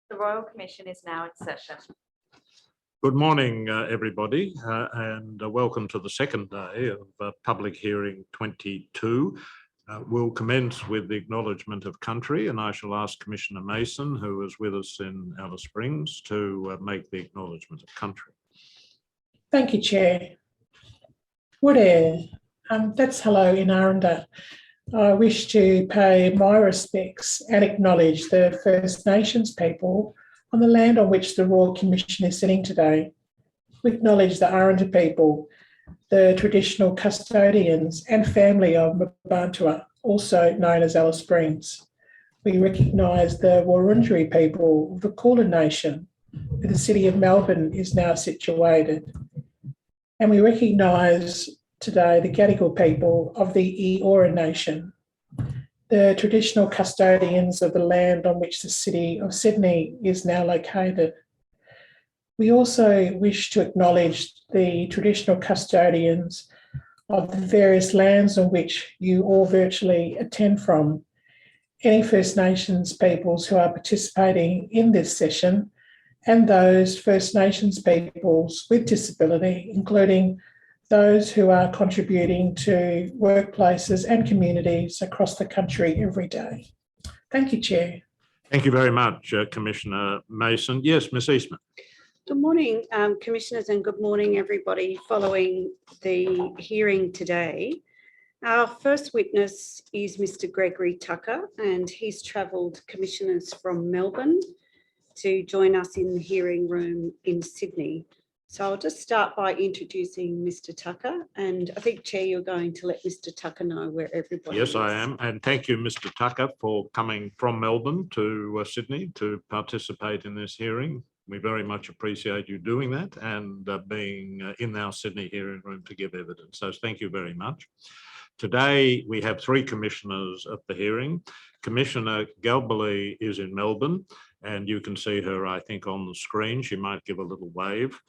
The Royal Commission is now in session. Good morning, everybody, and welcome to the second day of Public Hearing 22. We'll commence with the Acknowledgement of Country, and I shall ask Commissioner Mason, who is with us in Alice Springs, to make the Acknowledgement of Country. Thank you, Chair. Woodare, that's hello in Aranda. I wish to pay my respects and acknowledge the First Nations people on the land on which the Royal Commission is sitting today. We acknowledge the Aranda people, the traditional custodians and family of Mbantua, also known as Alice Springs. We recognise the Wurundjeri people of the Kulin Nation, where the City of Melbourne is now situated. And we recognise today the Gadigal people of the Eora Nation, the traditional custodians of the land on which the City of Sydney is now located. We also wish to acknowledge the traditional custodians of the various lands on which you all virtually attend from, any First Nations peoples who are participating in this session, and those First Nations peoples with disability, including those who are contributing to workplaces and communities across the country every day. Thank you, Chair. Thank you very much, Commissioner Mason. Yes, Ms Eastman. Good morning, Commissioners, and good morning, everybody following the hearing today. Our first witness is Mr Gregory Tucker, and he's travelled, Commissioners, from Melbourne to join us in the hearing room in Sydney. So I'll just start by introducing Mr Tucker, and I think, Chair, you're going to let Mr Tucker know where everybody is. Yes, I am, and thank you, Mr Tucker, for coming from Melbourne to Sydney to participate in this hearing. We very much appreciate you doing that and being in our Sydney hearing room to give evidence. So thank you very much. Today, we have three commissioners at the hearing. Commissioner Galbally is in Melbourne, and you can see her, I think, on the screen. She might give a little wave.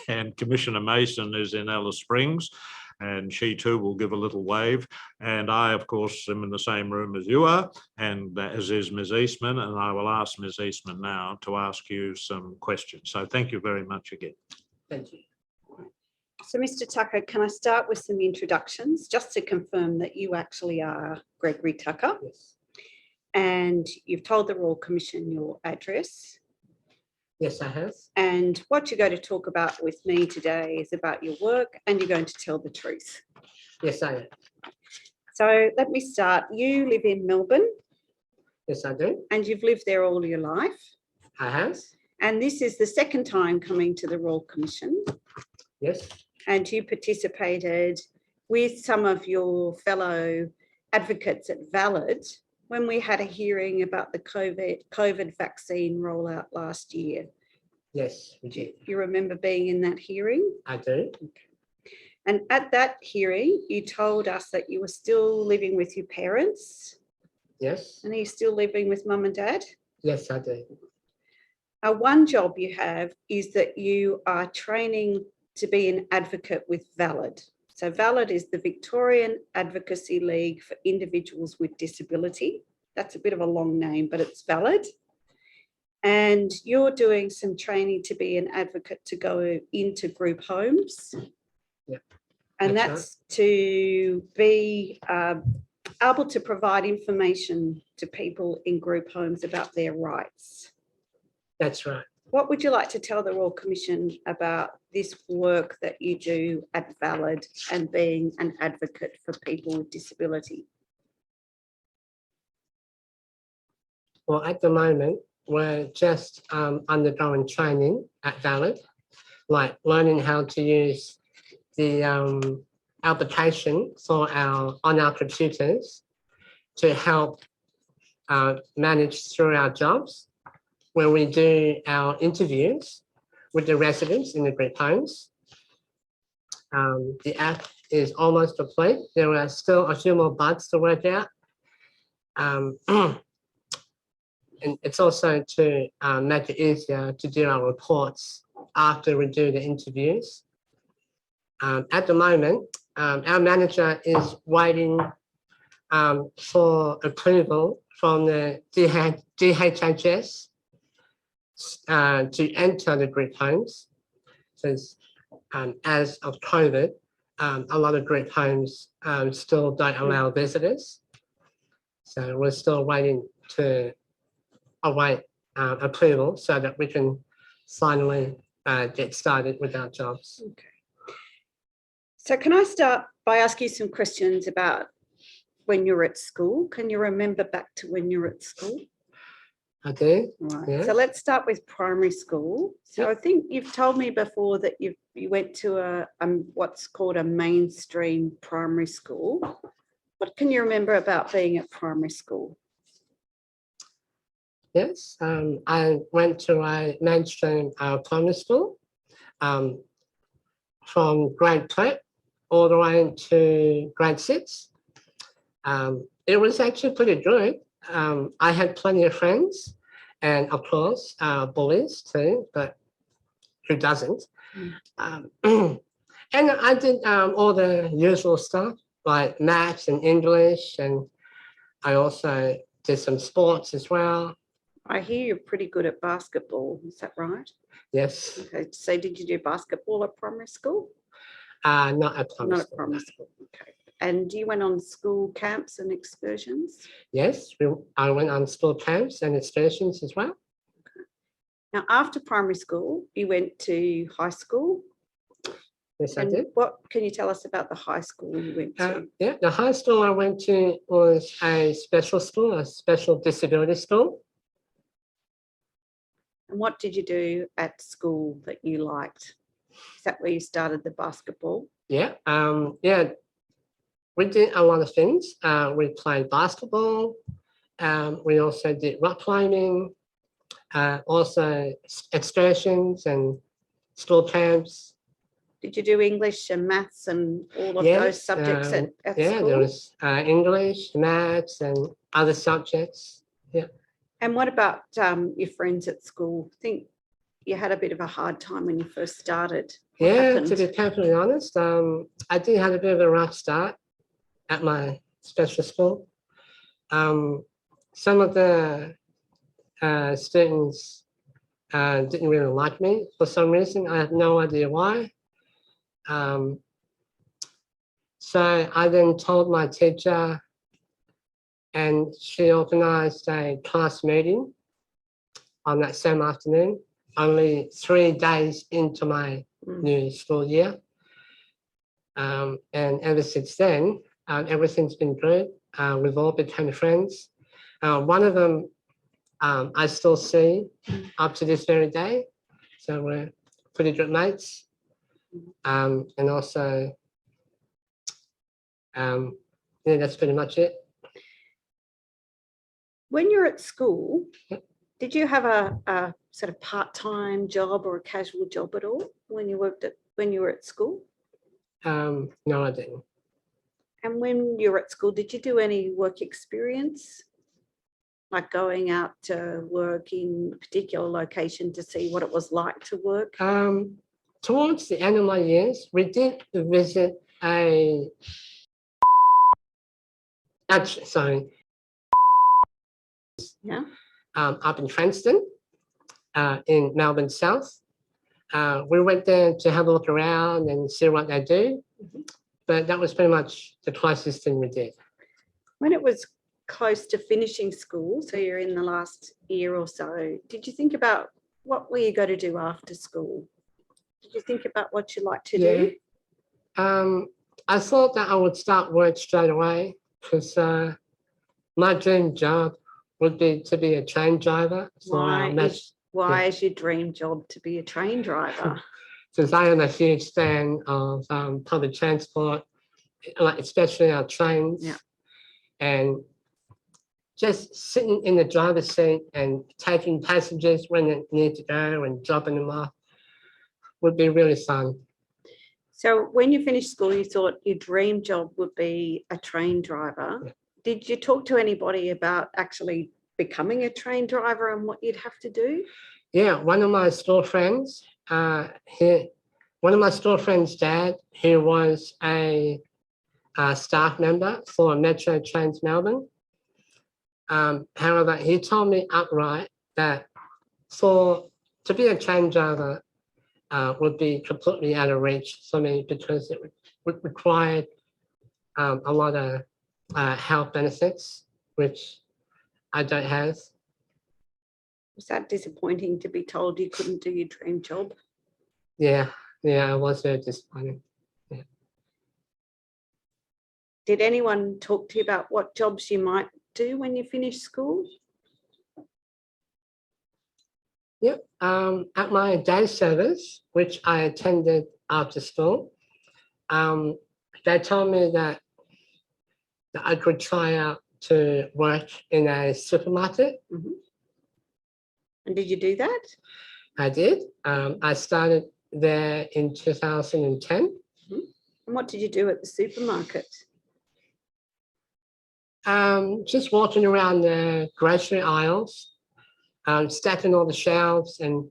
And Commissioner Mason is in Alice Springs, and she too will give a little wave. And I, of course, am in the same room as you are, and as is Ms Eastman, and I will ask Ms Eastman now to ask you some questions. So thank you very much again. Thank you. So, Mr Tucker, can I start with some introductions, just to confirm that you actually are Gregory Tucker? Yes. And you've told the Royal Commission your address. Yes, I have. And what you're going to talk about with me today is about your work, and you're going to tell the truth. Yes, I am. So let me start. You live in Melbourne. Yes, I do. And you've lived there all your life. I have. And this is the second time coming to the Royal Commission. Yes. And you participated with some of your fellow advocates at Valid when we had a hearing about the COVID vaccine rollout last year. Yes, we did. You remember being in that hearing? I do. And at that hearing, you told us that you were still living with your parents. Yes. And are you still living with mum and dad? Yes, I do. One job you have is that you are training to be an advocate with Valid. So Valid is the Victorian Advocacy League for Individuals with Disability. That's a bit of a long name, but it's Valid. And you're doing some training to be an advocate to go into group homes. Yeah. And that's to be able to provide information to people in group homes about their rights. That's right. What would you like to tell the Royal Commission about this work that you do at Valid and being an advocate for people with disability? Well, at the moment, we're just undergoing training at Valid, like learning how to use the application on our computers to help manage through our jobs, where we do our interviews with the residents in the group homes. The app is almost complete. There are still a few more bugs to work out. And it's also to make it easier to do our reports after we do the interviews. At the moment, our manager is waiting for approval from the DHHS to enter the group homes. Since as of COVID, a lot of group homes still don't allow visitors. So we're still waiting to await approval so that we can finally get started with our jobs. Okay. So can I start by asking you some questions about when you were at school? Can you remember back to when you were at school? I do. Right. Yeah. So let's start with primary school. So I think you've told me before that you went to a what's called a mainstream primary school. What can you remember about being at primary school? Yes, I went to a mainstream primary school from grade 2 all the way to grade 6. It was actually pretty good. I had plenty of friends and of course bullies too, but who doesn't? And I did all the usual stuff like maths and English, and I also did some sports as well. I hear you're pretty good at basketball. Is that right? Yes, Okay. So did you do basketball at primary school? not at primary Not at school. primary school. Okay. And you went on school camps and excursions? Yes, I went on school camps and excursions as well. Now, after primary school, you went to high school. Yes, I And did. what can you tell us about the high school you went to? Yeah, the high school I went to was a special school, a special disability school. And what did you do at school that you liked? Is that where you started the basketball? Yeah, yeah, we did a lot of things. We played basketball. We also did rock climbing, also excursions and school camps. Did you do English and maths and all of Yes, those subjects at yeah, school? there was English, maths, and other subjects. Yeah. And what about your friends at school? I think you had a bit of a hard time when you first started. What Yeah, happened? to be perfectly honest, I did have a bit of a rough start at my special school. Some of the students didn't really like me for some reason. I have no idea why. So I then told my teacher, and she organized a class meeting on that same afternoon, only 3 days into my new school year. And ever since then, everything's been good. We've all become friends. One of them I still see up to this very day. So we're pretty good mates. And also, yeah, that's pretty much it. When you're at school, Yep. did you have a sort of part-time job or a casual job at all when you were at school? No, I didn't. And when you were at school, did you do any work experience? Like going out to work in a particular location to see what it was like to work? Towards the end of my years, we did visit Yeah. Up in Frankston, in Melbourne South. We went there to have a look around and see what they do, but that was pretty much the closest thing we did. When it was close to finishing school, so you're in the last year or so, did you think about what were you going to do after school? Did you think about what you like to do? I thought that I would start work straight away because my dream job would be to be a train driver. Why is your dream job to be a train driver? Since I am a huge fan of public transport, like especially our trains, Yeah. and just sitting in the driver's seat and taking passengers when they need to go and dropping them off would be really fun. So when you finished school, you thought your dream job would be a train driver. Yeah. Did you talk to anybody about actually becoming a train driver and what you'd have to do? Yeah, one of my store friends, dad, who was a staff member for Metro Trains Melbourne. However, he told me outright that to be a train driver would be completely out of reach for me because it would require a lot of health benefits, which I don't have. Was that disappointing to be told you couldn't do your dream job? Yeah, I was very disappointed. Did anyone talk to you about what jobs you might do when you finish school? Yep. At my day service, which I attended after school, they told me that I could try out to work in a supermarket. And did you do that? I did. I started there in 2010. And what did you do at the supermarket? Just walking around the grocery aisles, stacking all the shelves and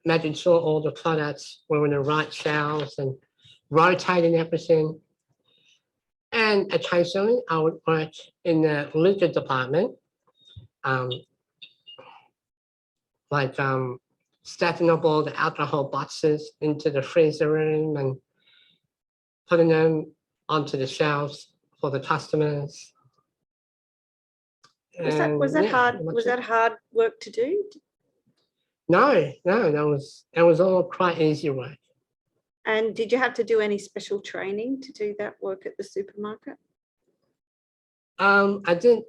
making sure all the products were in the right shelves and rotating everything. And occasionally I would work in the liquor department, stacking up all the alcohol boxes into the freezer room and putting them onto the shelves for the customers. Was that hard? Was that hard work to do? No, that was all quite easy work. And did you have to do any special training to do that work at the supermarket? I did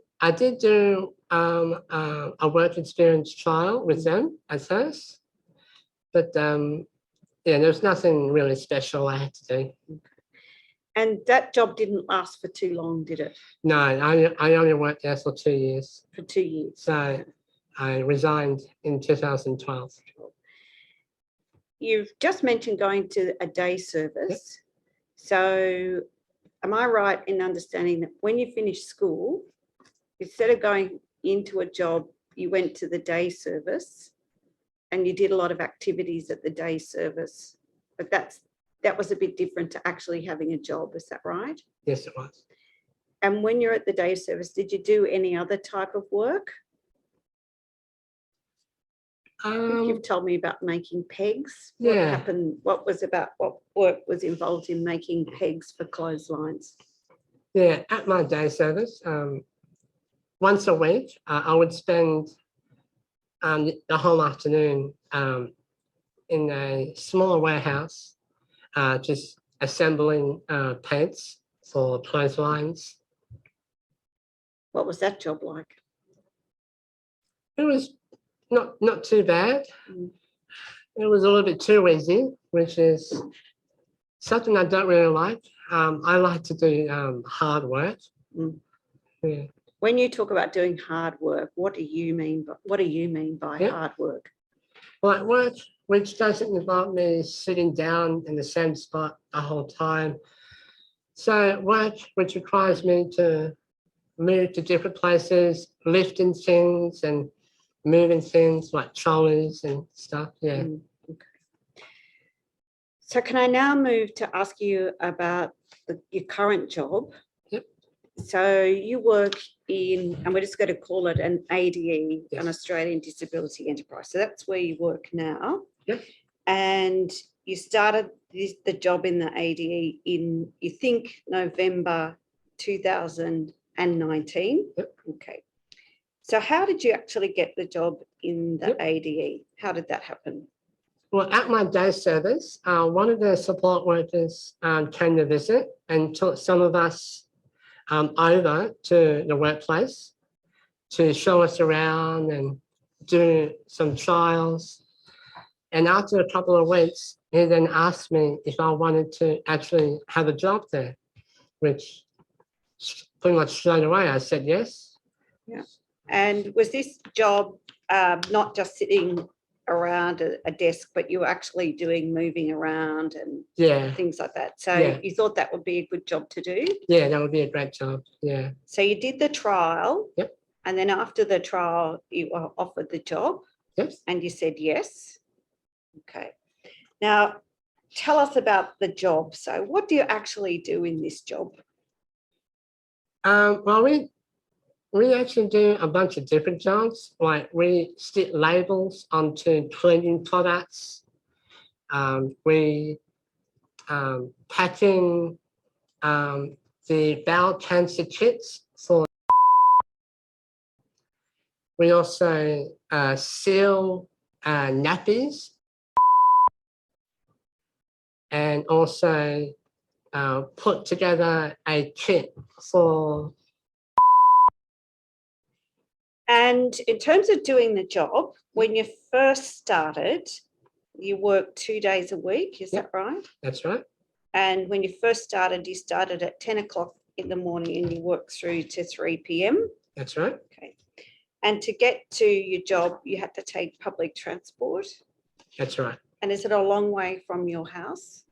do a work experience trial with them at first, but yeah, there's nothing really special I had to do. And that job didn't last for too long, did it? No, I only worked there for 2 years. For 2 years. So I resigned in 2012. You've just mentioned going to a day service. Yep. So am I right in understanding that when you finished school, instead of going into a job, you went to the day service and you did a lot of activities at the day service, but that was a bit different to actually having a job, is that right? Yes, it was. And when you're at the day service, did you do any other type of work? I think you've told me about making pegs. What happened? What work was involved in making pegs for clotheslines? Yeah, at my day service, once a week, I would spend the whole afternoon in a small warehouse, just assembling pegs for clotheslines. What was that job like? It was not too bad. It was a little bit too easy, which is something I don't really like. I like to do hard work. Yeah. When you talk about doing hard work, what do you mean by hard work? Like work which doesn't involve me sitting down in the same spot the whole time. So work which requires me to move to different places, lifting things and moving things like trolleys and stuff. Yeah. Okay. So can I now move to ask you about your current job? Yep. So you work in, and we're just going to call it an ADE, yes. an Australian Disability Enterprise. So that's where you work now. Yep. And you started the job in the ADE in, you think, November 2019. Yep. Okay. So how did you actually get the job in the ADE? How did that happen? Well, at my day service, one of the support workers came to visit and took some of us over to the workplace to show us around and do some trials. And after a couple of weeks, he then asked me if I wanted to actually have a job there, which pretty much straight away I said yes. Yeah. And was this job not just sitting around a desk, but you were actually moving around and things like that? So you thought that would be a good job to do? Yeah, that would be a great job. Yeah. So you did the trial. Yep. And then after the trial, you were offered the job. Yes. And you said yes. Okay. Now, tell us about the job. So what do you actually do in this job? Well, we actually do a bunch of different jobs. Like we stick labels onto cleaning products. We packing the bowel cancer kits for. We also seal nappies, and also put together a kit for. And in terms of doing the job, when you first started, you worked 2 days a week, is that right? That's right. And when you first started, you started at 10 o'clock in the morning and you worked through to 3 p.m. That's right. Okay. And to get to your job, you had to take public transport. That's right. And is it a long way from your house?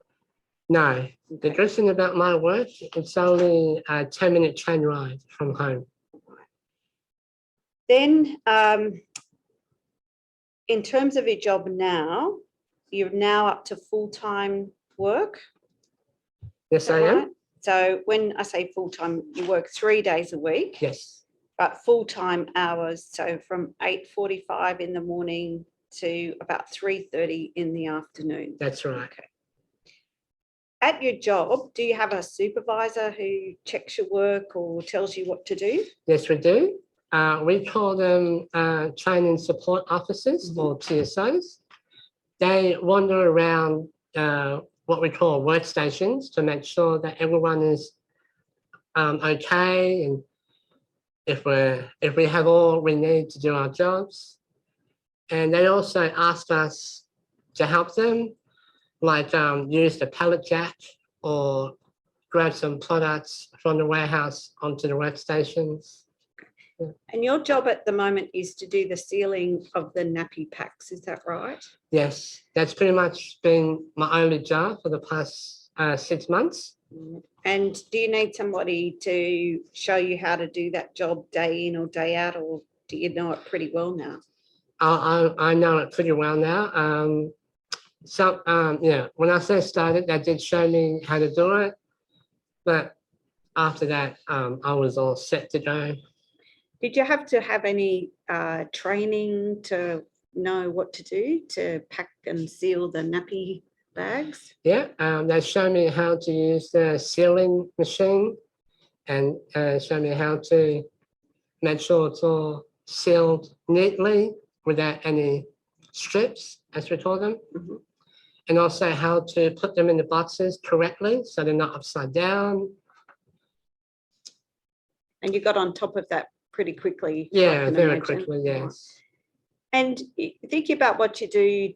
No, the good thing about my work, it's only a 10-minute train ride from home. Then in terms of your job now, you're now up to full-time work? Yes, I am. Right? So when I say full-time, you work 3 days a week? Yes, But full-time hours, so from 8:45 in the morning to about 3:30 in the afternoon. that's right. Okay. At your job, do you have a supervisor who checks your work or tells you what to do? Yes, we do. We call them training support officers or TSOs. They wander around what we call workstations to make sure that everyone is okay, and if we have all we need to do our jobs. And they also ask us to help them, like use the pallet jack or grab some products from the warehouse onto the workstations. And your job at the moment is to do the sealing of the nappy packs, is that right? Yes, that's pretty much been my only job for the past 6 months. And do you need somebody to show you how to do that job day in or day out, or do you know it pretty well now? I know it pretty well now. Yeah, when I first started, they did show me how to do it, but after that, I was all set to go. Did you have to have any training to know what to do to pack and seal the nappy bags? Yeah, they show me how to use the sealing machine and show me how to make sure it's all sealed neatly without any strips, as we call them. Mhm. And also how to put them in the boxes correctly so they're not upside down. And you got on top of that pretty quickly. I Yeah, can very imagine. quickly, yes. And thinking about what you do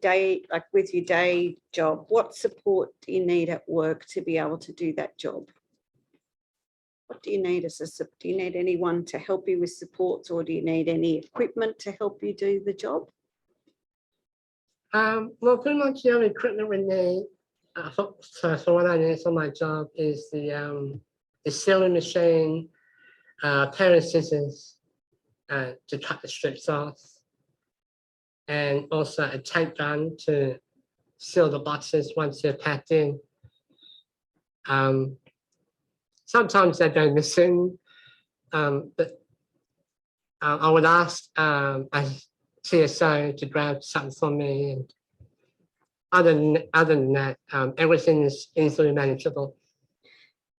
like with your day job, what support do you need at work to be able to do that job? What do you need do you need anyone to help you with supports, or do you need any equipment to help you do the job? Well, pretty much the only equipment we need for what I need for my job is the sealing machine, a pair of scissors to cut the strips off, and also a tape gun to seal the boxes once they're packed in. Sometimes they go missing, but I would ask a TSO to grab something for me. And other than that, everything is easily manageable.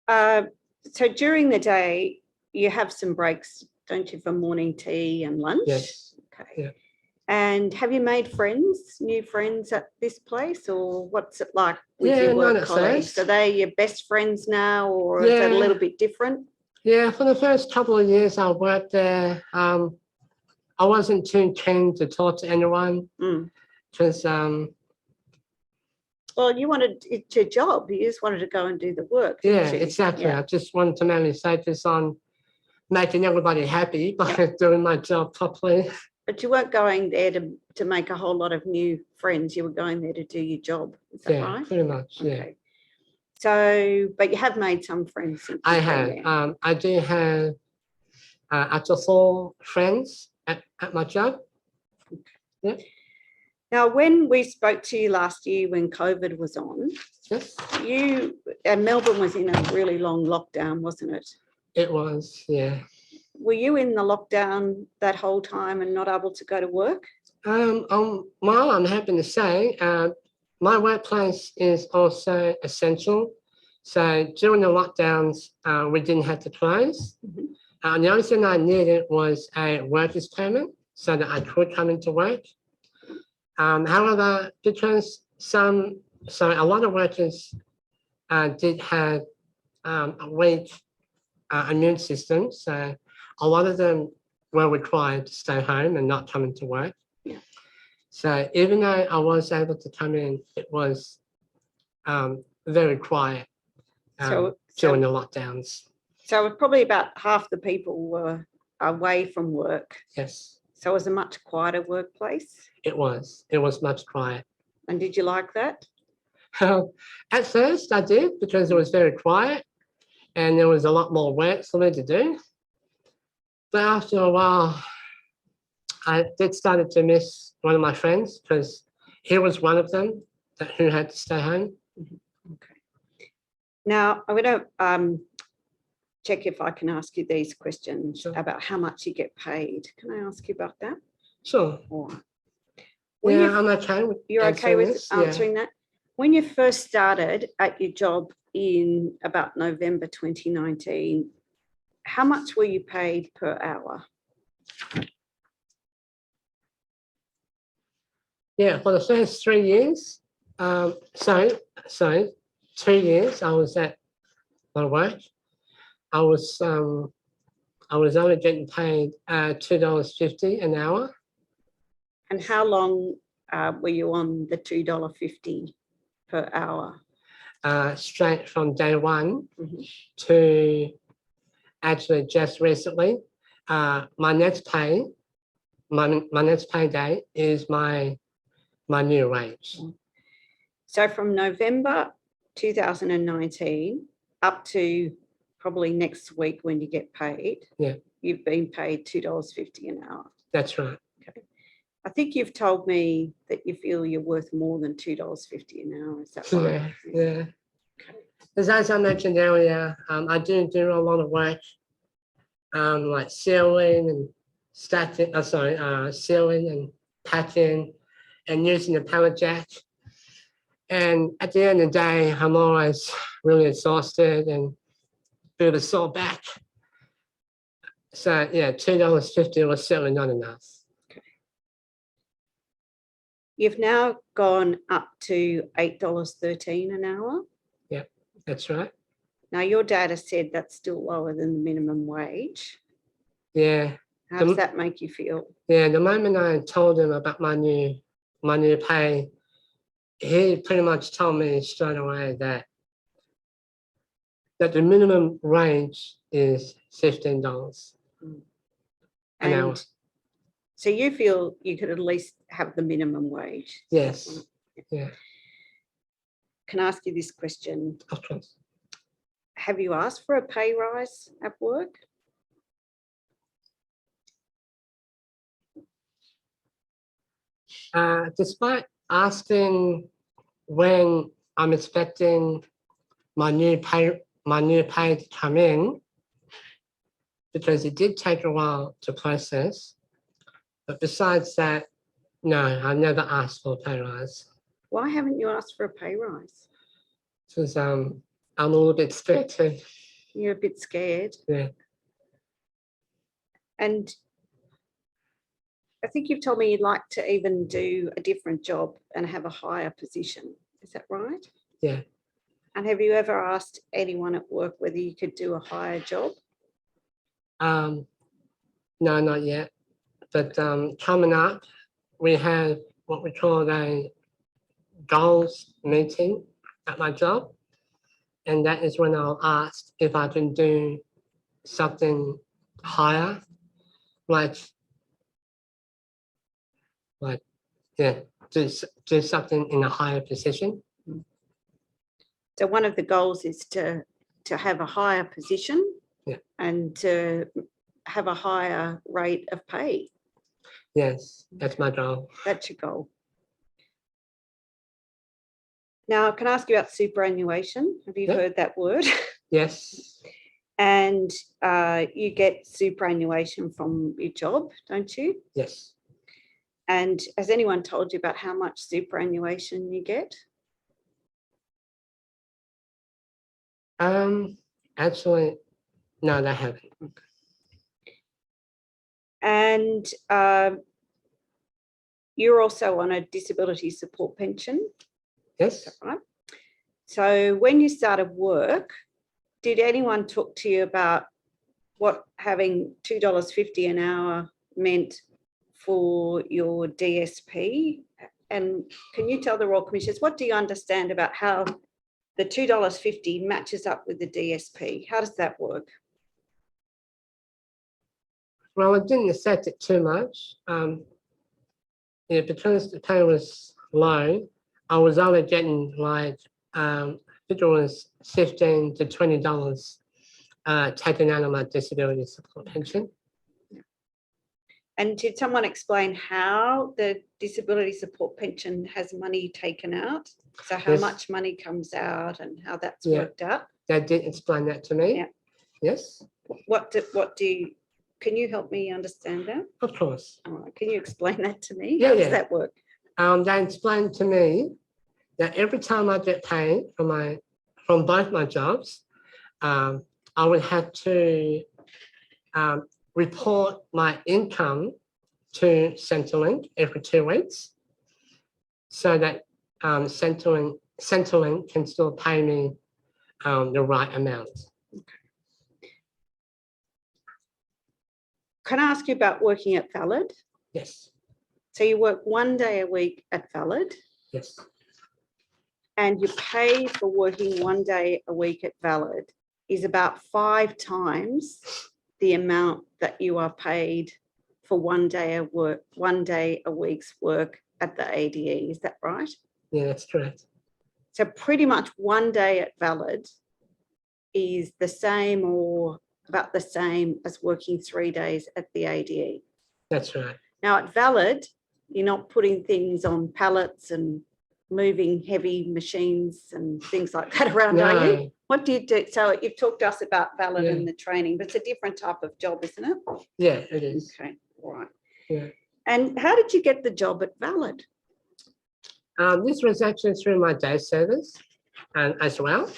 So during the day, you have some breaks, don't you, for morning tea and lunch? Yes. Okay. Yeah. And have you made new friends at this place, or what's it like with Yeah, your not work at colleagues? first. Are they your best friends now, or is it a Yeah. little bit different? Yeah, for the first couple of years I worked there, I wasn't too keen to talk to anyone because Well, it's your job. You just wanted to go and do the work. Didn't yeah, you? exactly. Yeah. I just wanted to mainly focus on making everybody happy by doing my job properly. But you weren't going there to make a whole lot of new friends. You were going there to do your job. Is that Yeah, right? pretty much. Yeah, Okay. So, but you have made some friends since I you've been have. there. I do have up to 4 friends at my job. Yeah. Now, when we spoke to you last year when COVID was on, Yes. Melbourne was in a really long lockdown, wasn't it? It was, yeah. Were you in the lockdown that whole time and not able to go to work? Well, I'm happy to say, my workplace is also essential. So during the lockdowns, we didn't have to close. The only thing I needed was a worker's permit so that I could come into work. However, because a lot of workers did have a weak immune system, so a lot of them were required to stay home and not come into work. Yeah. So even though I was able to come in, it was very quiet during the lockdowns. So probably about half the people were away from work. Yes, So it was a much quieter workplace. it was. It was much quiet. And did you like that? At first I did, because it was very quiet and there was a lot more work for me to do. But after a while, I did started to miss one of my friends, because he was one of them who had to stay home. Okay. Now, I'm going to check if I can ask you these questions Sure. about how much you get paid. Can I ask you about that? Sure. Or Yeah, I'm okay with you're okay answering with this, yeah. answering that? When you first started at your job in about November 2019, how much were you paid per hour? Yeah, for the first 3 years, so 2 years I was at my work. I was only getting paid $2.50 an hour. And how long were you on the $2.50 per hour? Straight from day one Mhm. to actually just recently. My next payday is my new wage. So from November 2019 up to probably next week when you get paid, Yeah. you've been paid $2.50 an hour. That's right. Okay. I think you've told me that you feel you're worth more than $2.50 an hour. Is that right? Yeah. Okay. As I mentioned earlier, I do a lot of work, like sealing and sealing and packing and using the pallet jack. And at the end of the day, I'm always really exhausted and feel a sore back. So yeah, $2.50 was certainly not enough. You've now gone up to $8.13 an hour. That's right. Now your data said that's still lower than the minimum wage. Yeah. How does that make you feel? Yeah, the moment I told him about my new pay, he pretty much told me straight away that the minimum wage is $15 an hour. And so you feel you could at least have the minimum wage? Yes. Yeah. Can I ask you this question? Of course. Have you asked for a pay rise at work? Despite asking when I'm expecting my new pay to come in, because it did take a while to process. But besides that, no, I never asked for a pay rise. Why haven't you asked for a pay rise? Because I'm a little bit scared too. You're a bit scared. Yeah. And I think you've told me you'd like to even do a different job and have a higher position. Is that right? Yeah. And have you ever asked anyone at work whether you could do a higher job? No, not yet. But coming up, we have what we call a goals meeting at my job. And that is when I'll ask if I can do something higher, do something in a higher position. So one of the goals is to have a higher position, yeah, and to have a higher rate of pay. Yes, that's my goal. That's your goal. Now, can I ask you about superannuation? Have you Yeah. heard that word? Yes. And you get superannuation from your job, don't you? Yes. And has anyone told you about how much superannuation you get? Actually, no, they haven't. And you're also on a disability support pension, Yes. right? So when you started work, did anyone talk to you about what having $2.50 an hour meant for your DSP? And can you tell the Royal Commissioners, what do you understand about how the $2.50 matches up with the DSP? How does that work? Well, it didn't affect it too much. Yeah, because the pay was low, I was only getting like I think it was $15 to $20 taken out of my disability support pension. And did someone explain how the disability support pension has money taken out? So how Yes. much money comes out and how that's Yeah. worked out? They did explain that to me. Yeah. Yes, Can you help me understand that? of course. All right, can you explain that to me? Yeah, How does yeah. that work? They explained to me that every time I get paid from both my jobs, I would have to report my income to Centrelink every 2 weeks, so that Centrelink can still pay me the right amount. Can I ask you about working at Valid? Yes, So you work 1 day a week at Valid yes, and your pay for working 1 day a week at Valid is about 5 times the amount that you are paid for 1 day a week's work at the ADE. Is that right? yeah, that's correct. So pretty much 1 day at Valid is the same or about the same as working 3 days at the ADE. That's right. Now at Valid, you're not putting things on pallets and moving heavy machines and things like that around, are you? No, What do you do? So you've talked to us about Valid Yeah. and the training, but it's a different type of job, isn't it? yeah, it is. Okay, all right. Yeah. And how did you get the job at Valid? This was actually through my day service as well.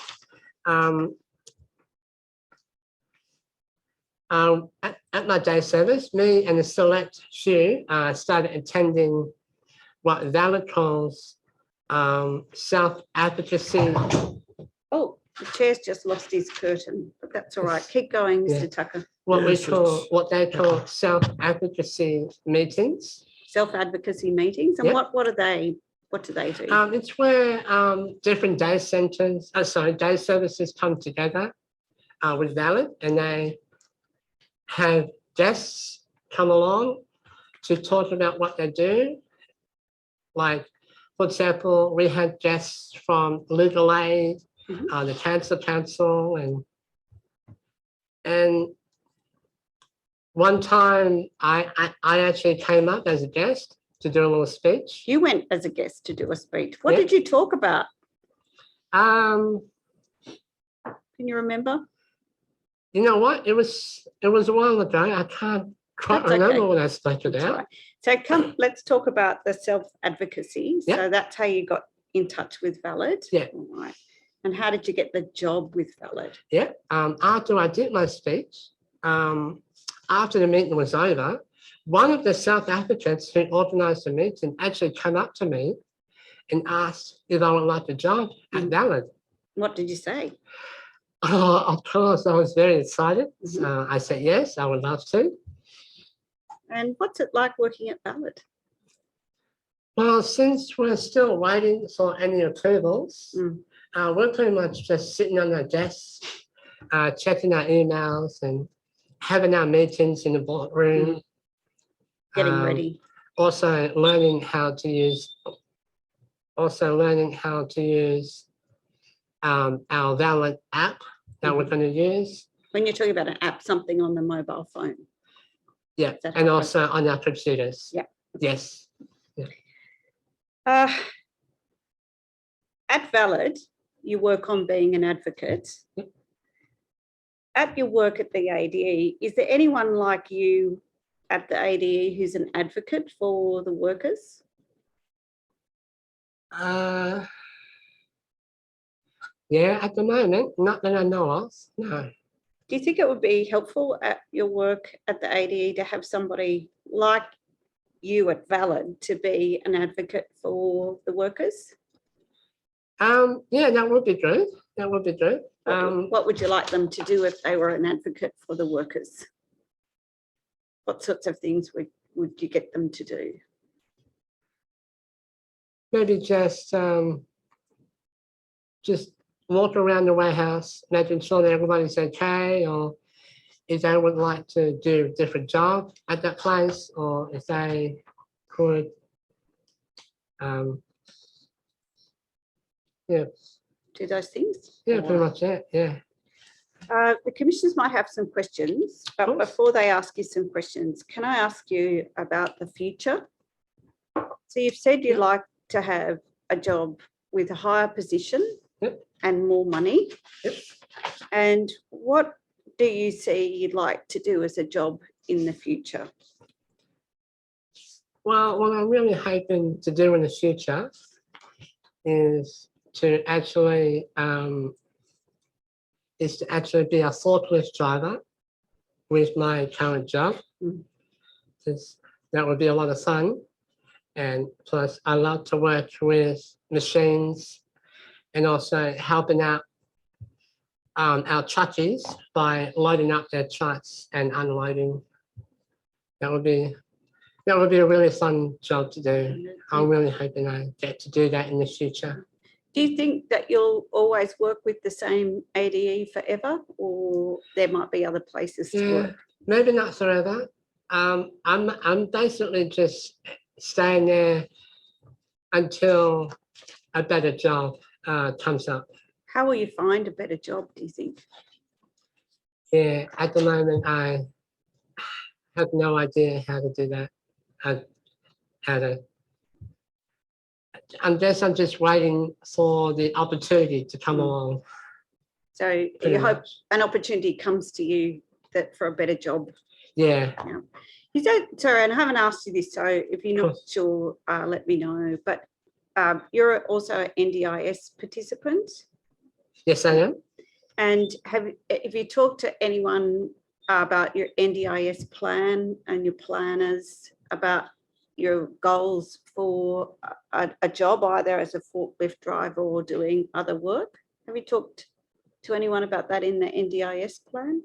At my day service, me and a select few started attending what Valid calls self-advocacy. Oh, the chair's just lost his curtain, but that's all right. Keep going, Mr. Yeah. Tucker. What they call self-advocacy meetings. Self-advocacy meetings. And Yep. what are they? What do they do? It's where different day services come together with Valid, and they have guests come along to talk about what they do. Like, for example, we had guests from Legal Aid, Mhm. the Cancer Council, and one time I actually came up as a guest to do a little speech. You went as a guest to do a speech. What Yeah. did you talk about? Um, Can you remember? you know what? It was a while ago. I can't quite That's remember okay. what I spoke That's about. all right. So let's talk about the self-advocacy. Yeah. So that's how you got in touch with Valid. Yeah. All right. And how did you get the job with Valid? Yeah. After I did my speech, after the meeting was over, one of the self-advocates who organised the meeting actually came up to me and asked if I would like a job at Valid. What did you say? Oh, of course, I was very excited. Mhm. I said, yes, I would love to. And what's it like working at Valid? Well, since we're still waiting for any approvals, Mm. we're pretty much just sitting on our desks, checking our emails and having our meetings in the boardroom. Getting ready. Also learning how to use our Valid app that we're going to use. When you're talking about an app, something on the mobile phone. Yeah, that and how it also on our computers. Yeah. Yes. At Valid, you work on being an advocate. Yep. at your work at the ADE, is there anyone like you at the ADE who's an advocate for the workers? Yeah, at the moment, not that I know of, no. Do you think it would be helpful at your work at the ADE to have somebody like you at Valid to be an advocate for the workers? Yeah, that would be good. That would be good. What would you like them to do if they were an advocate for the workers? What sorts of things would you get them to do? Maybe just walk around the warehouse, making sure that everybody's okay, or if they would like to do a different job at that place, or if they could, yeah, Do those things? yeah, pretty much it, yeah. The commissioners might have some questions, but Cool. before they ask you some questions, can I ask you about the future? So you've said you'd Yep. like to have a job with a higher position Yep. and more money. Yep. And what do you see you'd like to do as a job in the future? Well, what I'm really hoping to do in the future is to actually be a forklift driver with my current job. Mm. That would be a lot of fun. And plus, I love to work with machines and also helping out our truckies by loading up their trucks and unloading. That would be a really fun job to do. I'm really hoping I get to do that in the future. Do you think that you'll always work with the same ADE forever, or there might be other places to Yeah, work? maybe not forever. I'm basically just staying there until a better job comes up. How will you find a better job, do you think? Yeah, at the moment, I have no idea how to do that. I guess I'm just waiting for the opportunity to come along. So pretty you hope much. an opportunity comes to you that for a better job. Yeah, You don't, sorry, and I haven't asked you this, so if you're not Cool. sure, let me know. But you're also an NDIS participant. yes, I am. And have you talked to anyone about your NDIS plan and your planners about your goals for a job, either as a forklift driver or doing other work? Have you talked to anyone about that in the NDIS plan?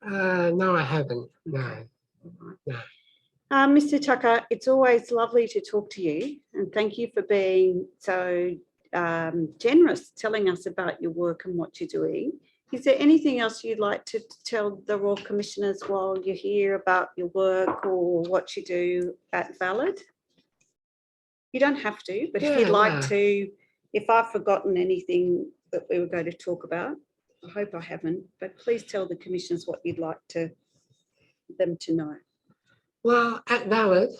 No, I haven't. No. Mr. Tucker, it's always lovely to talk to you, and thank you for being so generous, telling us about your work and what you're doing. Is there anything else you'd like to tell the Royal Commissioners while you're here about your work or what you do at Valid? You don't have to, but if you'd like to, if I've forgotten anything that we were going to talk about, I hope I haven't, but please tell the Commissioners what you'd like them to know. Well, at Valid,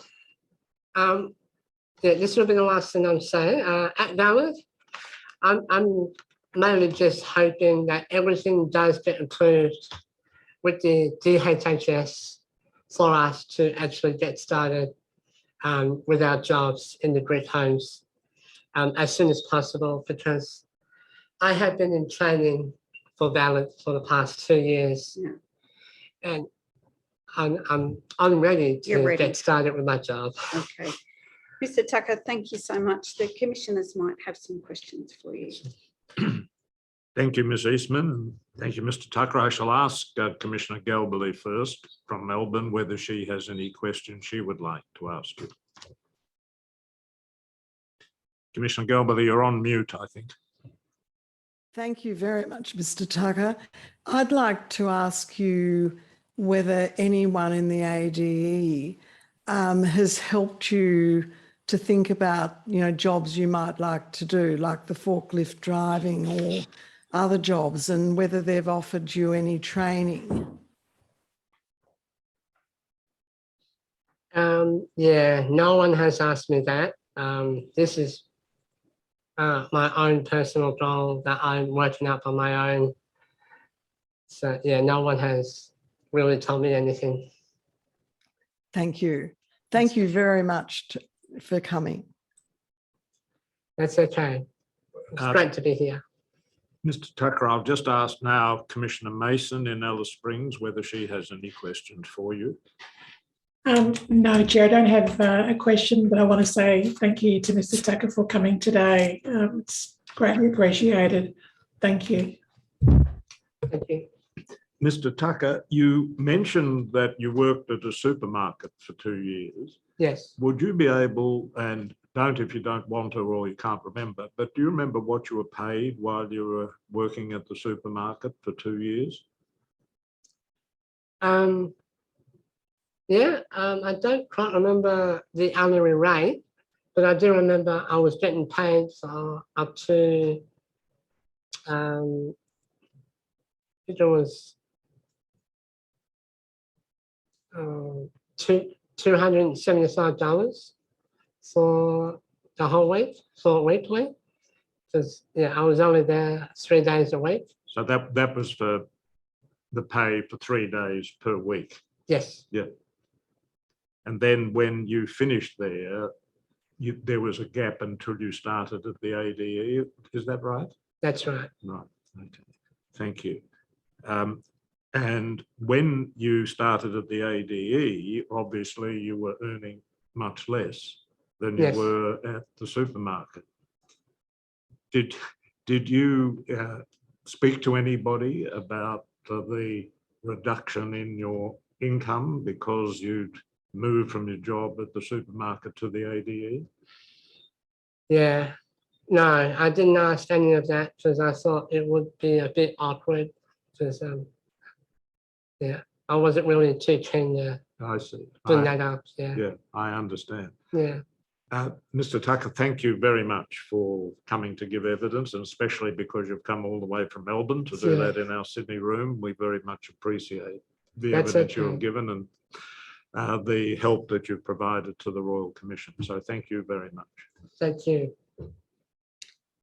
yeah, this will be the last thing I'm saying. At Valid, I'm mainly just hoping that everything does get improved with the DHHS for us to actually get started with our jobs in the grid homes as soon as possible, because I have been in training for Valid for the past 2 years, and I'm ready to get started with my job. Okay. Mr. Tucker, thank you so much. The Commissioners might have some questions for you. Thank you, Ms Eastman, and thank you, Mr Tucker. I shall ask Commissioner Galbally first from Melbourne whether she has any questions she would like to ask you. Commissioner Galbally, you're on mute, I think. Thank you very much, Mr. Tucker. I'd like to ask you whether anyone in the ADE has helped you to think about, jobs you might like to do, like the forklift driving or other jobs, and whether they've offered you any training. Yeah, no one has asked me that. This is my own personal goal that I'm working up on my own. So yeah, no one has really told me anything. Thank you. Thank you very much for coming. That's okay. It's great to be here. Mr. Tucker, I'll just ask now Commissioner Mason in Alice Springs whether she has any questions for you. No, Chair, I don't have a question, but I want to say thank you to Mr. Tucker for coming today. It's greatly appreciated. Thank you. Thank you. Mr. Tucker, you mentioned that you worked at a supermarket for 2 years. Yes. Would you be able, and don't if you don't want to or you can't remember, but do you remember what you were paid while you were working at the supermarket for 2 years? Yeah, I don't quite remember the hourly rate, but I do remember I was getting paid for up to, I think it was $275 for the whole week, for weekly. Because yeah, I was only there 3 days a week. So that was for the pay for 3 days per week. Yes. Yeah. And then when you finished there, there was a gap until you started at the ADE. Is that right? That's right. Right. Okay. Thank you. And when you started at the ADE, obviously you were earning much less than you Yes. were at the supermarket. Did you speak to anybody about the reduction in your income because you'd moved from your job at the supermarket to the ADE? Yeah. No, I didn't ask any of that because I thought it would be a bit awkward because yeah, I wasn't really too keen to I see. bring that up. Yeah. Yeah, I understand. Yeah. Mr. Tucker, thank you very much for coming to give evidence, and especially because you've come all the way from Melbourne to do that in our Sydney room. We very much appreciate the evidence you have given and the help that you've provided to the Royal Commission. So thank you very much. Thank you.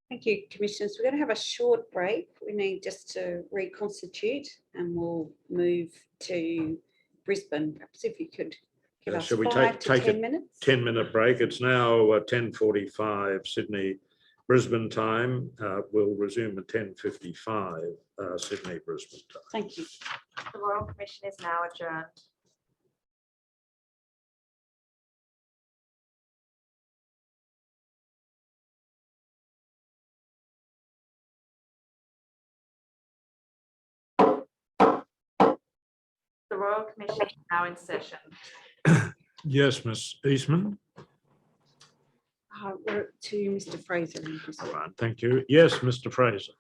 Thank you, Commissioners. We're going to have a short break. We need just to reconstitute and we'll move to Brisbane. Perhaps if you could give us Shall we 5 to take 10 a minutes. 10-minute break? It's now 10:45 Sydney Brisbane time. We'll resume at 10:55 Sydney Brisbane time. Thank you. The Royal Commission is now adjourned. The Royal Commission is now in session. Yes, Ms. Eastman. We're to Mr. Fraser. in Brisbane. All right, thank you. Yes, Mr. Fraser.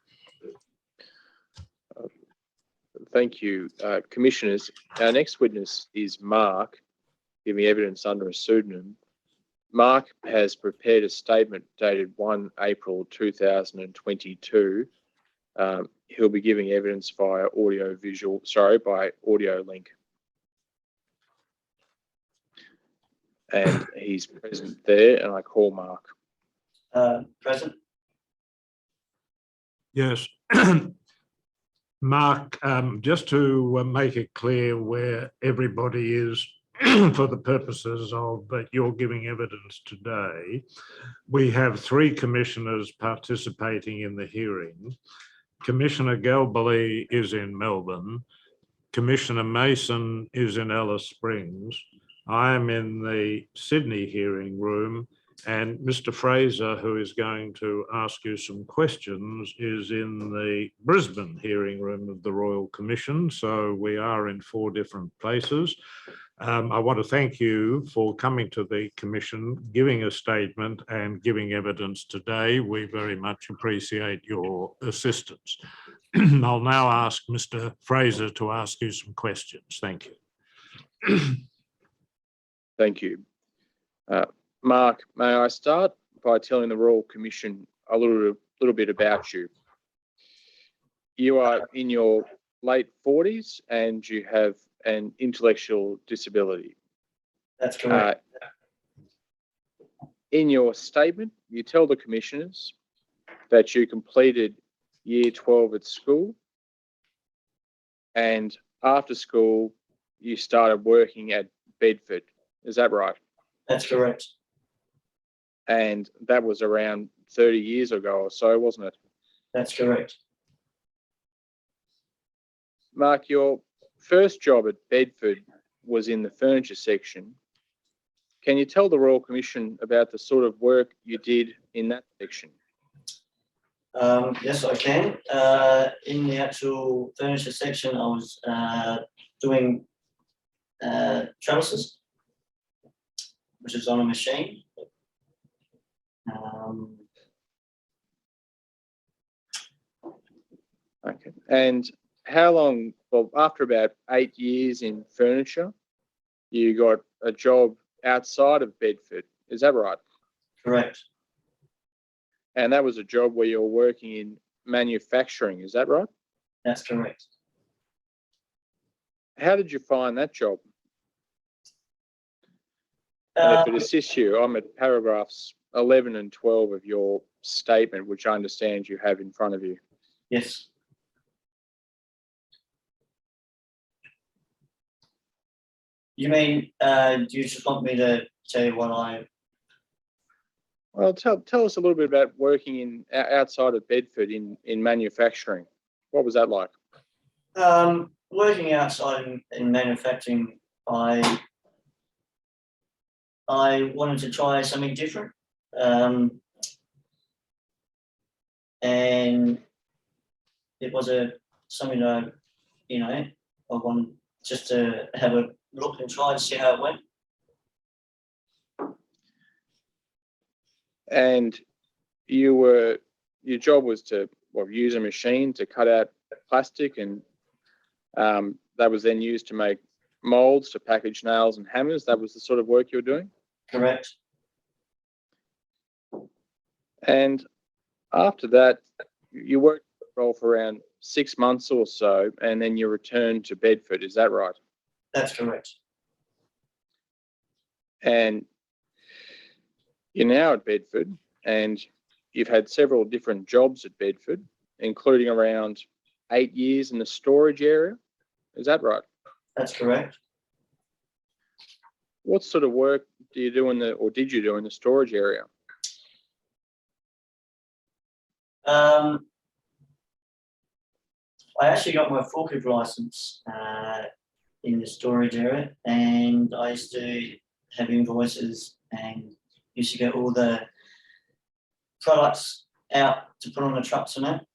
Thank you, Commissioners. Our next witness is Mark, giving evidence under a pseudonym. Mark has prepared a statement dated 1 April 2022. He'll be giving evidence via by audio link. And he's present there, and I call Mark. Present. Yes. Mark, just to make it clear where everybody is for the purposes of that you're giving evidence today, we have 3 commissioners participating in the hearing. Commissioner Galbally is in Melbourne. Commissioner Mason is in Alice Springs. I am in the Sydney hearing room, and Mr. Fraser, who is going to ask you some questions, is in the Brisbane hearing room of the Royal Commission. So we are in 4 different places. I want to thank you for coming to the Commission, giving a statement and giving evidence today. We very much appreciate your assistance. I'll now ask Mr. Fraser to ask you some questions. Thank you. Thank you. Mark, may I start by telling the Royal Commission a little bit about you? You are in your late 40s and you have an intellectual disability. That's correct. In your statement, you tell the commissioners that you completed year 12 at school and after school, you started working at Bedford. Is that right? That's correct. And that was around 30 years ago or so, wasn't it? That's correct. Mark, your first job at Bedford was in the furniture section. Can you tell the Royal Commission about the sort of work you did in that section? Yes, I can. In the actual furniture section, I was doing trellises, which is on a machine. Okay. And how long, well, after about 8 years in furniture, you got a job outside of Bedford. Is that right? Correct. And that was a job where you're working in manufacturing. Is that right? That's correct. How did you find that job? And if it assists you, I'm at paragraphs 11 and 12 of your statement, which I understand you have in front of you. Yes. You mean, do you just want me to tell you what I... Well, tell us a little bit about working in outside of Bedford in manufacturing. What was that like? Working outside in manufacturing, I wanted to try something different. And it was something that, I wanted just to have a look and try and see how it went. And your job was to use a machine to cut out plastic, and that was then used to make molds to package nails and hammers. That was the sort of work you were doing? Correct. And after that, you worked for around 6 months or so, and then you returned to Bedford. Is that right? That's correct. And you're now at Bedford, and you've had several different jobs at Bedford, including around 8 years in the storage area. Is that right? That's correct. What sort of work do you do did you do in the storage area? I actually got my forklift license in the storage area, and I used to have invoices and used to get all the products out to put on the trucks and that.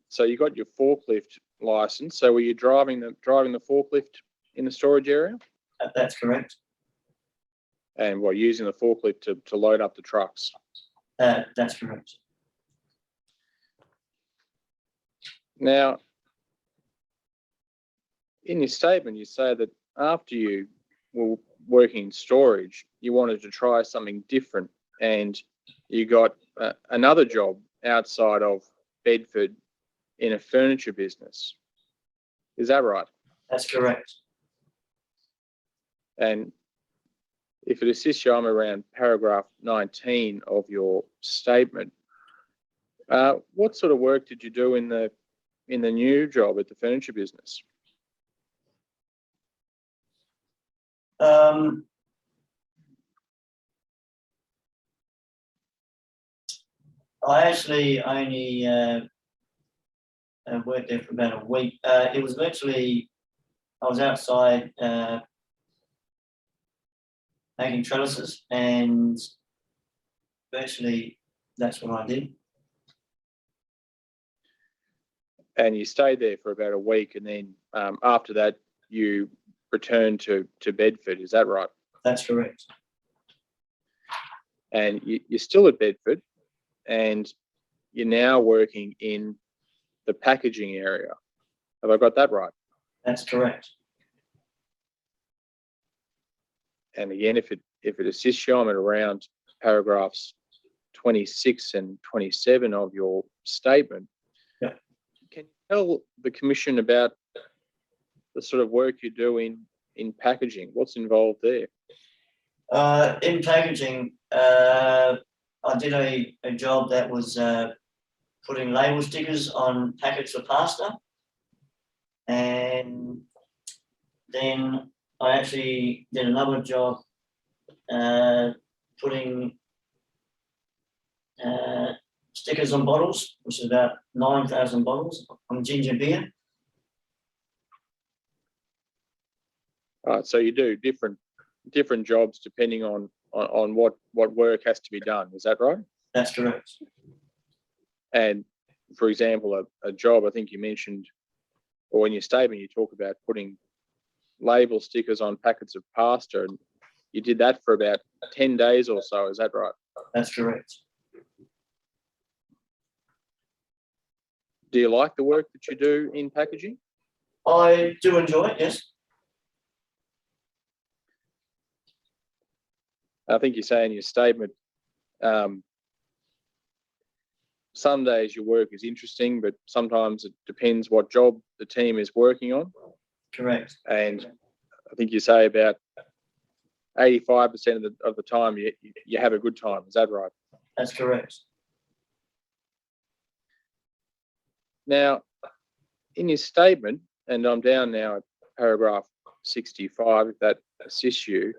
So you got your forklift license. So were you driving the forklift in the storage area? That's correct. And using the forklift to load up the trucks? That's correct. Now, in your statement, you say that after you were working in storage, you wanted to try something different, and you got another job outside of Bedford in a furniture business. Is that right? That's correct. And if it assists you, I'm around paragraph 19 of your statement. What sort of work did you do in the new job at the furniture business? I actually only worked there for about a week. It was literally, I was outside making trellises, and virtually that's what I did. And you stayed there for about a week, and then after that, you returned to Bedford. Is that right? That's correct. And you're still at Bedford, and you're now working in the packaging area. Have I got that right? That's correct. And again, if it assists you, I'm at around paragraphs 26 and 27 of your statement. Yeah. Can you tell the Commission about the sort of work you do in packaging? What's involved there? In packaging, I did a job that was putting label stickers on packets of pasta, and then I actually did another job putting stickers on bottles, which is about 9,000 bottles on ginger beer. Right, so you do different jobs depending on what work has to be done. Is that right? That's correct. And for example, a job I think you mentioned, or in your statement you talk about putting label stickers on packets of pasta, and you did that for about 10 days or so. Is that right? That's correct. Do you like the work that you do in packaging? I do enjoy it, yes. I think you say in your statement, some days your work is interesting, but sometimes it depends what job the team is working on. Correct. And I think you say about 85% of the time you have a good time. Is that right? That's correct. Now, in your statement, and I'm down now at paragraph 65, if that assists you,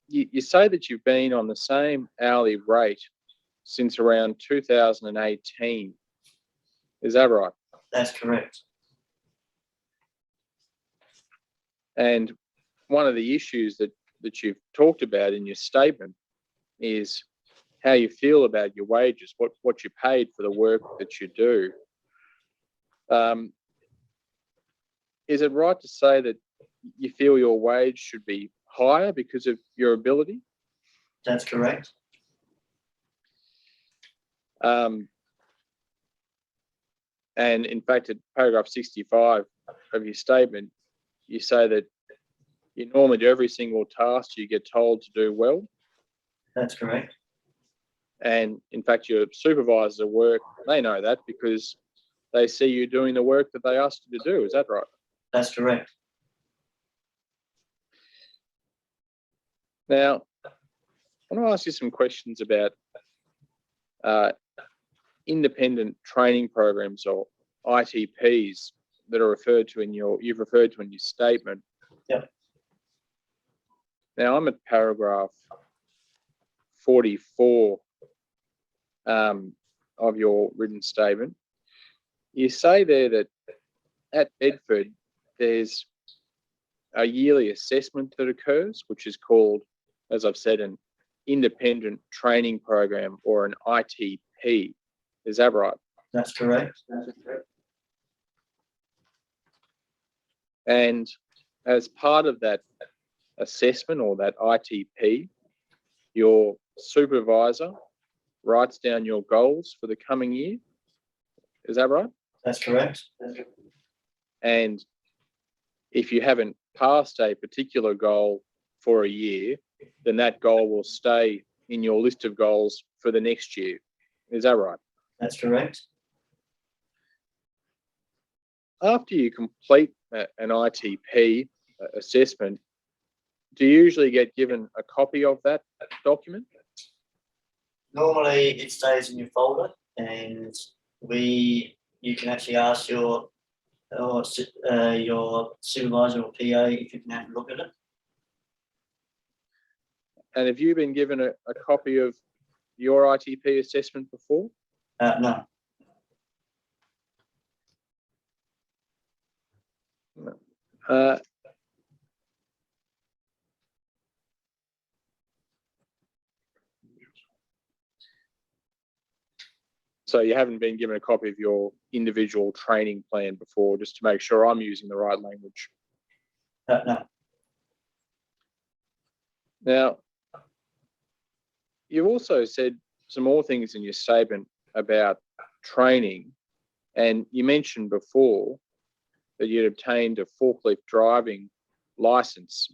you say that you've been on the same hourly rate since around 2018. Is that right? That's correct. And one of the issues that you've talked about in your statement is how you feel about your wages, what you're paid for the work that you do. Is it right to say that you feel your wage should be higher because of your ability? That's correct. And in fact, at paragraph 65 of your statement, you say that you normally do every single task you get told to do well. That's correct. And in fact, your supervisors at work, they know that because they see you doing the work that they asked you to do. Is that right? That's correct. Now, I want to ask you some questions about independent training programs, or ITPs, that are you've referred to in your statement. Yep. Now I'm at paragraph 44 of your written statement. You say there that at Bedford there's a yearly assessment that occurs, which is called, as I've said, an independent training program, or an ITP. Is that right? That's correct. That's correct. And as part of that assessment, or that ITP, your supervisor writes down your goals for the coming year. Is that right? That's correct. And if you haven't passed a particular goal for a year, then that goal will stay in your list of goals for the next year. Is that right? That's correct. After you complete an ITP assessment, do you usually get given a copy of that document? Normally it stays in your folder, and you can actually ask your supervisor or PA if you can have a look at it. And have you been given a copy of your ITP assessment before? No. No. So you haven't been given a copy of your individual training plan before, just to make sure I'm using the right language. No. Now, you've also said some more things in your statement about training, and you mentioned before that you'd obtained a forklift driving license.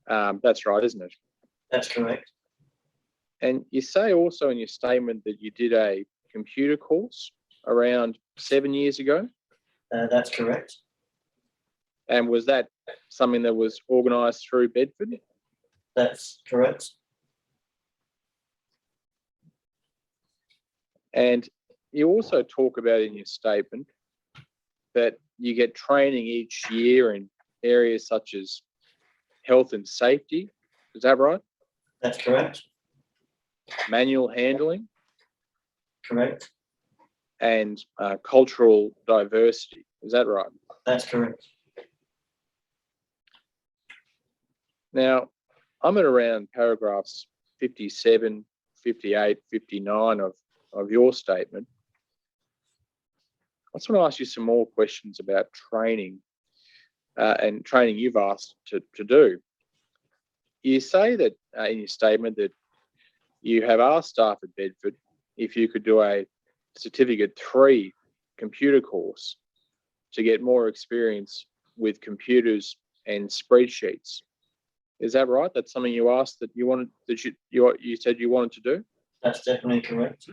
That's right, isn't it? That's correct. And you say also in your statement that you did a computer course around 7 years ago. That's correct. And was that something that was organised through Bedford? That's correct. And you also talk about in your statement that you get training each year in areas such as health and safety. Is that right? That's correct. Manual handling Correct. and cultural diversity. Is that right? That's correct. Now, I'm at around paragraphs 57, 58, 59 of your statement. I just want to ask you some more questions about training and training you've asked to do. You say that in your statement that you have asked staff at Bedford if you could do a Certificate 3 computer course to get more experience with computers and spreadsheets. Is that right? That's something you asked that you wanted, that you said you wanted to do? That's definitely correct.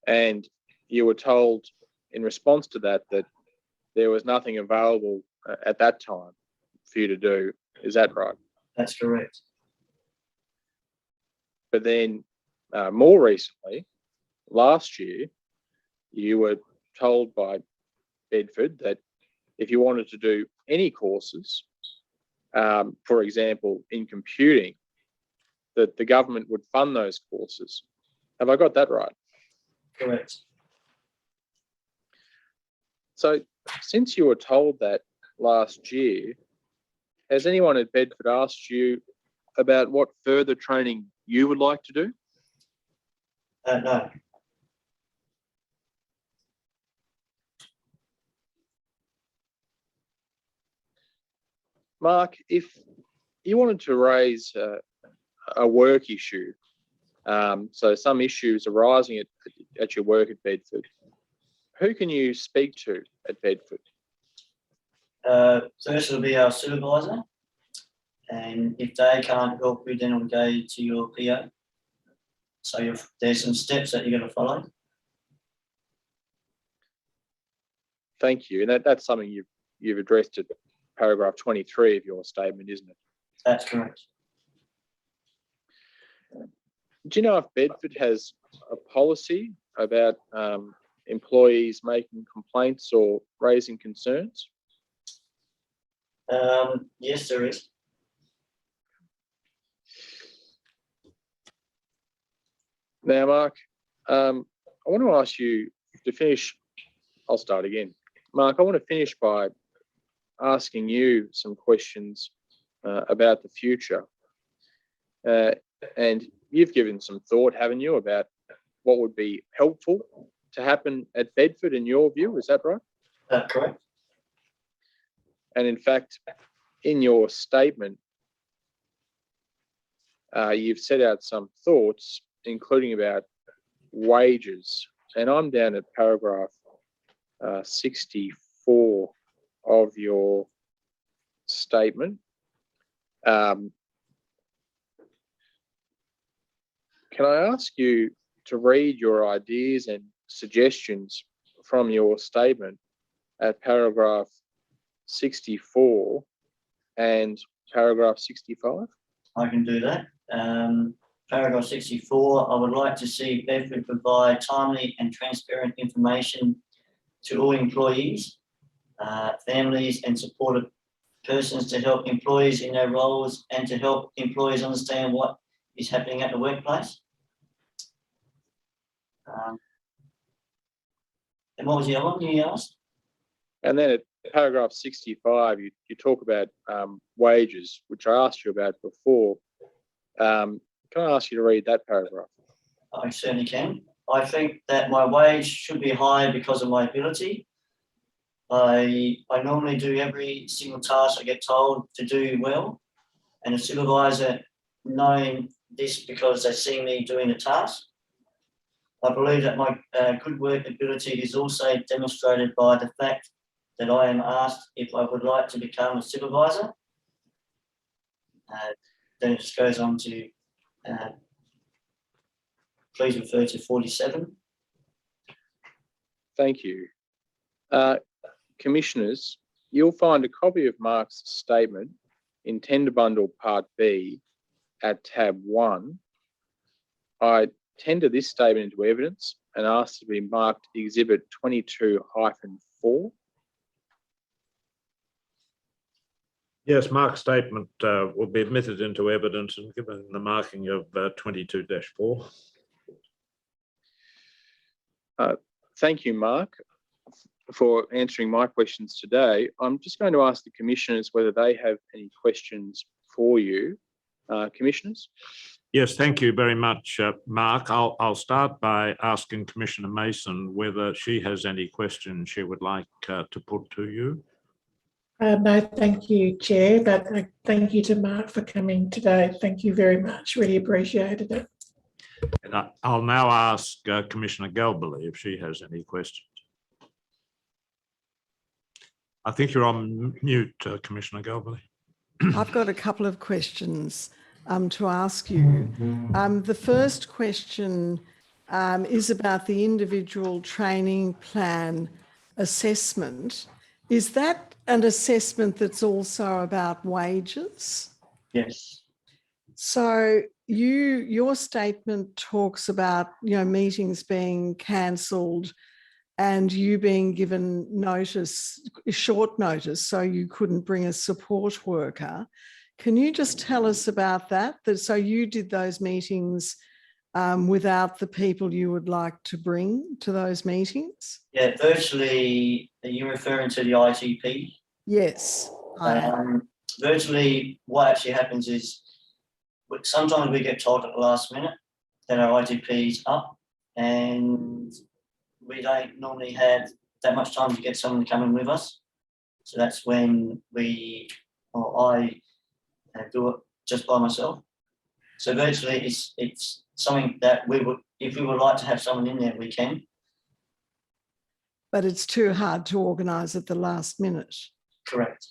And you were told in response to that that there was nothing available at that time for you to do. Is that right? That's correct. But then more recently, last year, you were told by Bedford that if you wanted to do any courses, for example, in computing, that the government would fund those courses. Have I got that right? Correct. So since you were told that last year, has anyone at Bedford asked you about what further training you would like to do? No. Mark, if you wanted to raise a work issue, so some issues arising at your work at Bedford, who can you speak to at Bedford? First it'll be our supervisor, and if they can't help you, then it'll go to your PO. So there's some steps that you're going to follow. Thank you. And that's something you've addressed at paragraph 23 of your statement, isn't it? That's correct. Do you know if Bedford has a policy about employees making complaints or raising concerns? Yes, there is. Now, Mark, I want to ask you to finish. I'll start again. Mark, I want to finish by asking you some questions about the future. And you've given some thought, haven't you, about what would be helpful to happen at Bedford in your view? Is that right? Correct. And in fact, in your statement, you've set out some thoughts, including about wages. And I'm down at paragraph 64 of your statement. Can I ask you to read your ideas and suggestions from your statement at paragraph 64 and paragraph 65? I can do that. Paragraph 64, I would like to see Bedford provide timely and transparent information to all employees, families and supported persons to help employees in their roles and to help employees understand what is happening at the workplace. And what was the other one you asked? And then at paragraph 65, you talk about wages, which I asked you about before. Can I ask you to read that paragraph? I certainly can. I think that my wage should be high because of my ability. I normally do every single task I get told to do well, and a supervisor knowing this because they see me doing the task. I believe that my good work ability is also demonstrated by the fact that I am asked if I would like to become a supervisor. Then it just goes on to please refer to 47. Thank you. Commissioners, you'll find a copy of Mark's statement in Tender Bundle Part B at tab 1. I tender this statement into evidence and ask to be marked Exhibit 22-4 4. Yes, Mark's statement will be admitted into evidence and given the marking of 22-4. Thank you, Mark, for answering my questions today. I'm just going to ask the commissioners whether they have any questions for you. Commissioners? Yes, thank you very much, Mark. I'll start by asking Commissioner Mason whether she has any questions she would like to put to you. No, thank you, Chair, but thank you to Mark for coming today. Thank you very much. Really appreciated it. And I'll now ask Commissioner Galbally if she has any questions. I think you're on mute, Commissioner Galbally. I've got a couple of questions to ask you. The first question is about the individual training plan assessment. Is that an assessment that's also about wages? Yes. So your statement talks about, meetings being cancelled and you being given notice, short notice, so you couldn't bring a support worker. Can you just tell us about that? So you did those meetings without the people you would like to bring to those meetings? Yeah, virtually, are you referring to the ITP? Yes, I am. Virtually, what actually happens is sometimes we get told at the last minute that our ITP is up, and we don't normally have that much time to get someone to come in with us. So that's when I do it just by myself. So virtually, it's something that if we would like to have someone in there, we can. But it's too hard to organise at the last minute. Correct.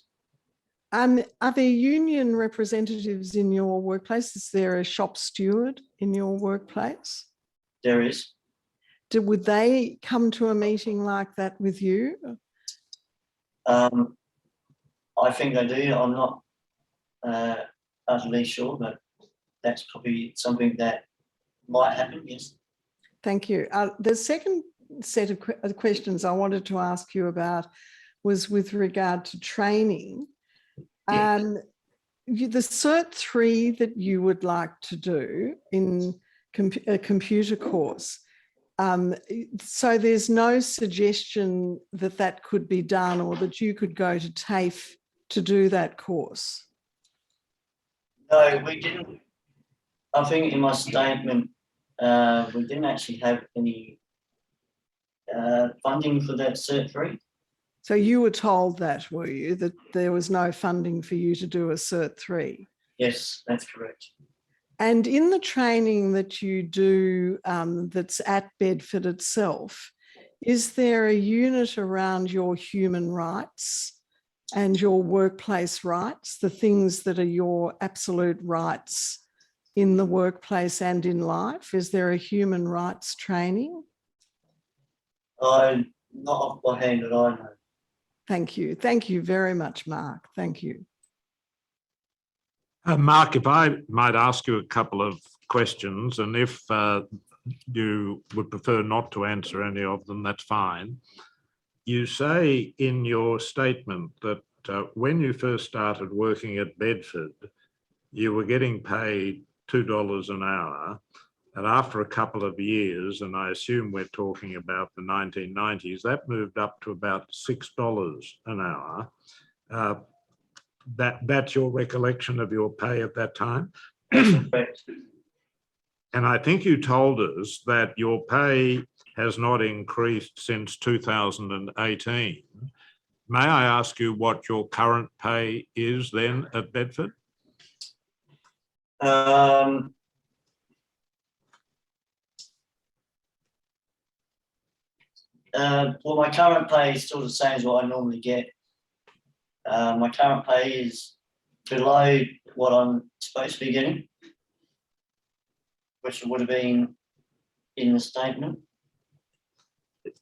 Are there union representatives in your workplace? Is there a shop steward in your workplace? There is. Would they come to a meeting like that with you? I think they do. I'm not utterly sure, but that's probably something that might happen, yes. Thank you. The second set of questions I wanted to ask you about was with regard to training. The Cert 3 that you would like to do in a computer course, so there's no suggestion that that could be done or that you could go to TAFE to do that course? No, we didn't. I think in my statement, we didn't actually have any funding for that Cert 3. So you were told that, were you, that there was no funding for you to do a Cert 3? Yes, that's correct. And in the training that you do that's at Bedford itself, is there a unit around your human rights and your workplace rights, the things that are your absolute rights in the workplace and in life? Is there a human rights training? Not off my hand that I know. Thank you. Thank you very much, Mark. Thank you. Mark, if I might ask you a couple of questions, and if you would prefer not to answer any of them, that's fine. You say in your statement that when you first started working at Bedford, you were getting paid $2 an hour. And after a couple of years, and I assume we're talking about the 1990s, that moved up to about $6 an hour. That's your recollection of your pay at that time? Correct. And I think you told us that your pay has not increased since 2018. May I ask you what your current pay is then at Bedford? Well, my current pay is still the same as what I normally get. My current pay is below what I'm supposed to be getting, which would have been in the statement.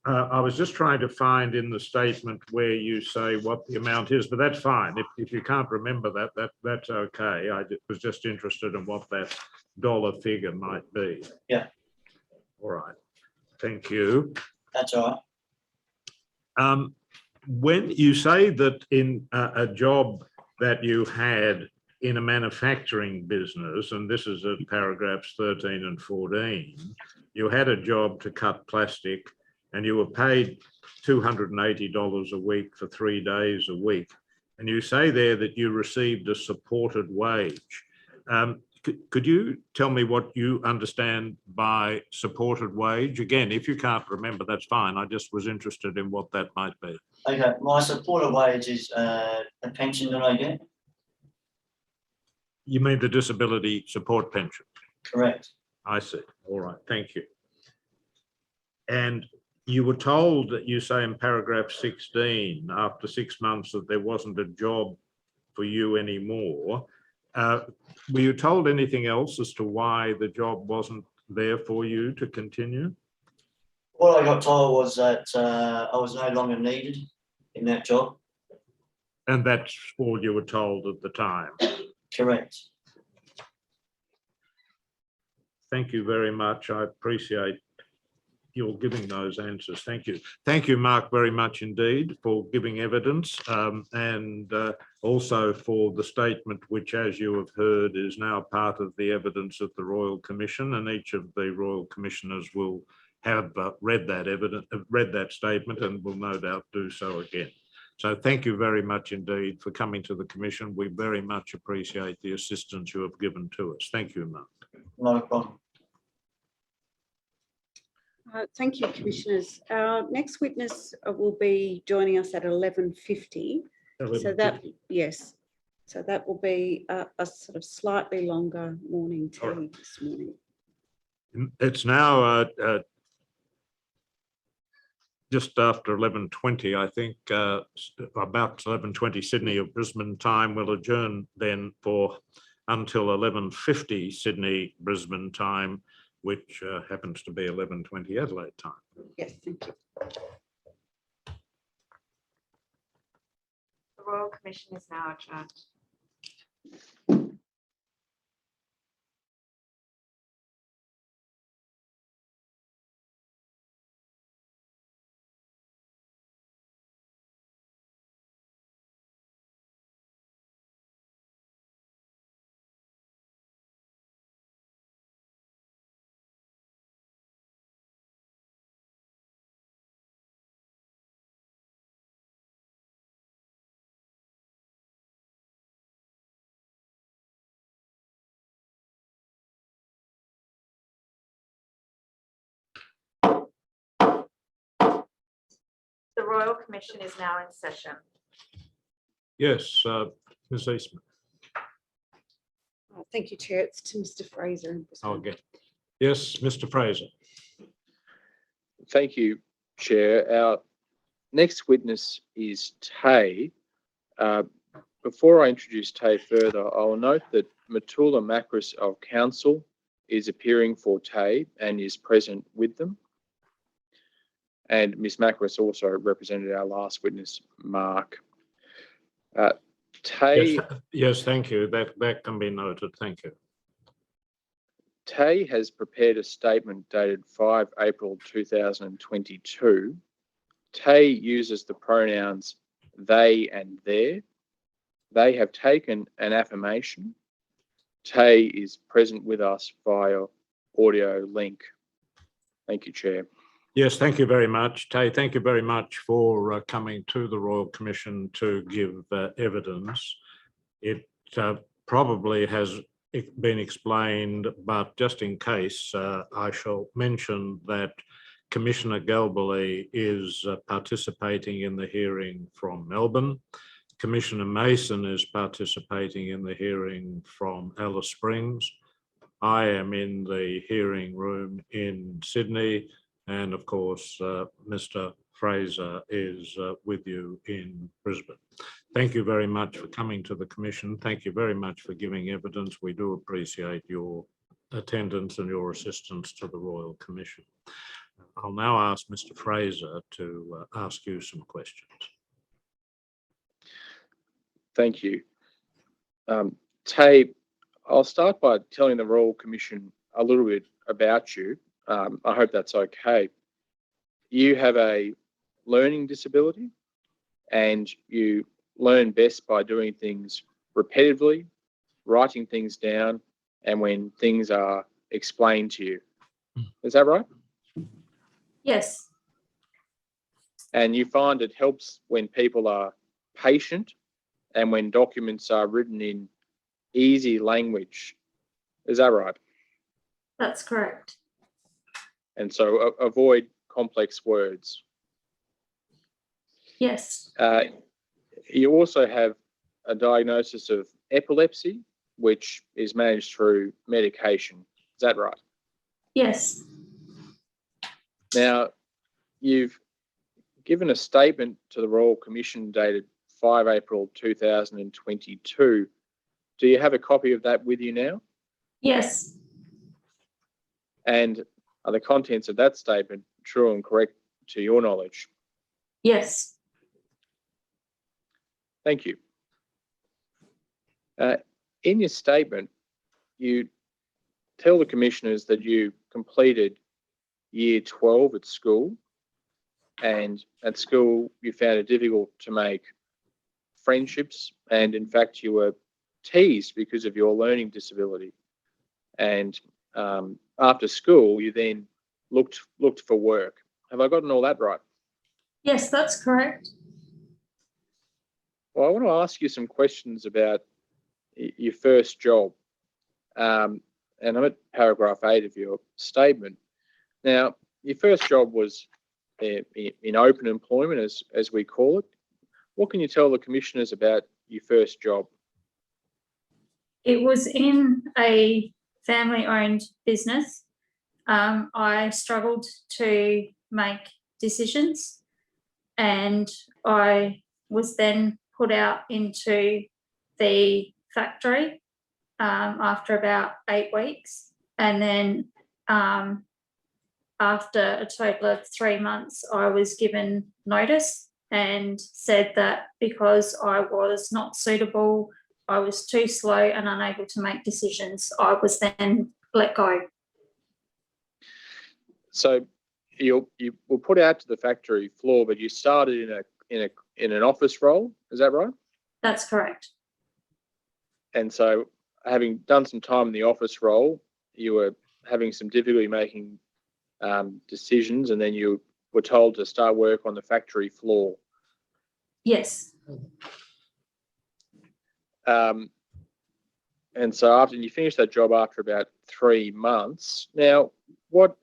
I was just trying to find in the statement where you say what the amount is, but that's fine. If you can't remember that, that's okay. I was just interested in what that dollar figure might be. Yeah. All right. Thank you. That's all right. when you say that in a job that you had in a manufacturing business, and this is at paragraphs 13 and 14, you had a job to cut plastic and you were paid $280 a week for 3 days a week. And you say there that you received a supported wage. Could you tell me what you understand by supported wage? Again, if you can't remember, that's fine. I just was interested in what that might be. Okay, my supported wage is a pension that I get. You mean the disability support pension? Correct. I see. All right. Thank you. And you were told that you say in paragraph 16, after 6 months, that there wasn't a job for you anymore. Were you told anything else as to why the job wasn't there for you to continue? All I got told was that I was no longer needed in that job. And that's all you were told at the time. Correct. Thank you very much. I appreciate your giving those answers. Thank you. Thank you, Mark, very much indeed for giving evidence and also for the statement, which, as you have heard, is now part of the evidence of the Royal Commission, and each of the Royal Commissioners will have read that statement and will no doubt do so again. So thank you very much indeed for coming to the Commission. We very much appreciate the assistance you have given to us. Thank you, Mark. Not a problem. Thank you, Commissioners. Our next witness will be joining us at 11:50. So that, yes, so that will be a sort of slightly longer morning tea this morning. It's now just after 11:20, I think, about 11:20 Sydney or Brisbane time. We'll adjourn then for until 11:50 Sydney Brisbane time, which happens to be 11:20 Adelaide time. Yes, thank you. The Royal Commission is now adjourned. The Royal Commission is now in session. Yes, Ms. Eastman. Thank you, Chair. It's to Mr. Fraser. Okay. Yes, Mr. Fraser. Thank you, Chair. Our next witness is Tay. Before I introduce Tay further, I will note that Matula Macris of Council is appearing for Tay and is present with them. And Ms. Macris also represented our last witness, Mark. Tay. Yes, thank you. That can be noted. Thank you. Tay has prepared a statement dated 5 April 2022. Tay uses the pronouns they and their. They have taken an affirmation. Tay is present with us via audio link. Thank you, Chair. Yes, thank you very much. Tay, thank you very much for coming to the Royal Commission to give evidence. It probably has been explained, but just in case, I shall mention that Commissioner Galbally is participating in the hearing from Melbourne. Commissioner Mason is participating in the hearing from Alice Springs. I am in the hearing room in Sydney. And of course, Mr. Fraser is with you in Brisbane. Thank you very much for coming to the Commission. Thank you very much for giving evidence. We do appreciate your attendance and your assistance to the Royal Commission. I'll now ask Mr. Fraser to ask you some questions. Thank you. Tay, I'll start by telling the Royal Commission a little bit about you. I hope that's okay. You have a learning disability and you learn best by doing things repetitively, writing things down, and when things are explained to you. Is that right? Yes. And you find it helps when people are patient and when documents are written in easy language. Is that right? That's correct. And so avoid complex words. Yes. You also have a diagnosis of epilepsy, which is managed through medication. Is that right? Yes. Now, you've given a statement to the Royal Commission dated 5 April 2022. Do you have a copy of that with you now? Yes. And are the contents of that statement true and correct to your knowledge? Yes. Thank you. In your statement, you tell the commissioners that you completed year 12 at school, and at school you found it difficult to make friendships, and in fact you were teased because of your learning disability. And after school you then looked for work. Have I gotten all that right? Yes, that's correct. Well, I want to ask you some questions about your first job. And I'm at paragraph 8 of your statement. Now, your first job was in open employment, as we call it. What can you tell the commissioners about your first job? It was in a family-owned business. I struggled to make decisions, and I was then put out into the factory after about 8 weeks, and then after a total of 3 months, I was given notice and said that because I was not suitable, I was too slow and unable to make decisions, I was then let go. So you were put out to the factory floor, but you started in an office role. Is that right? That's correct. And so, having done some time in the office role, you were having some difficulty making decisions, and then you were told to start work on the factory floor. Yes. And so after you finished that job after about 3 months, now what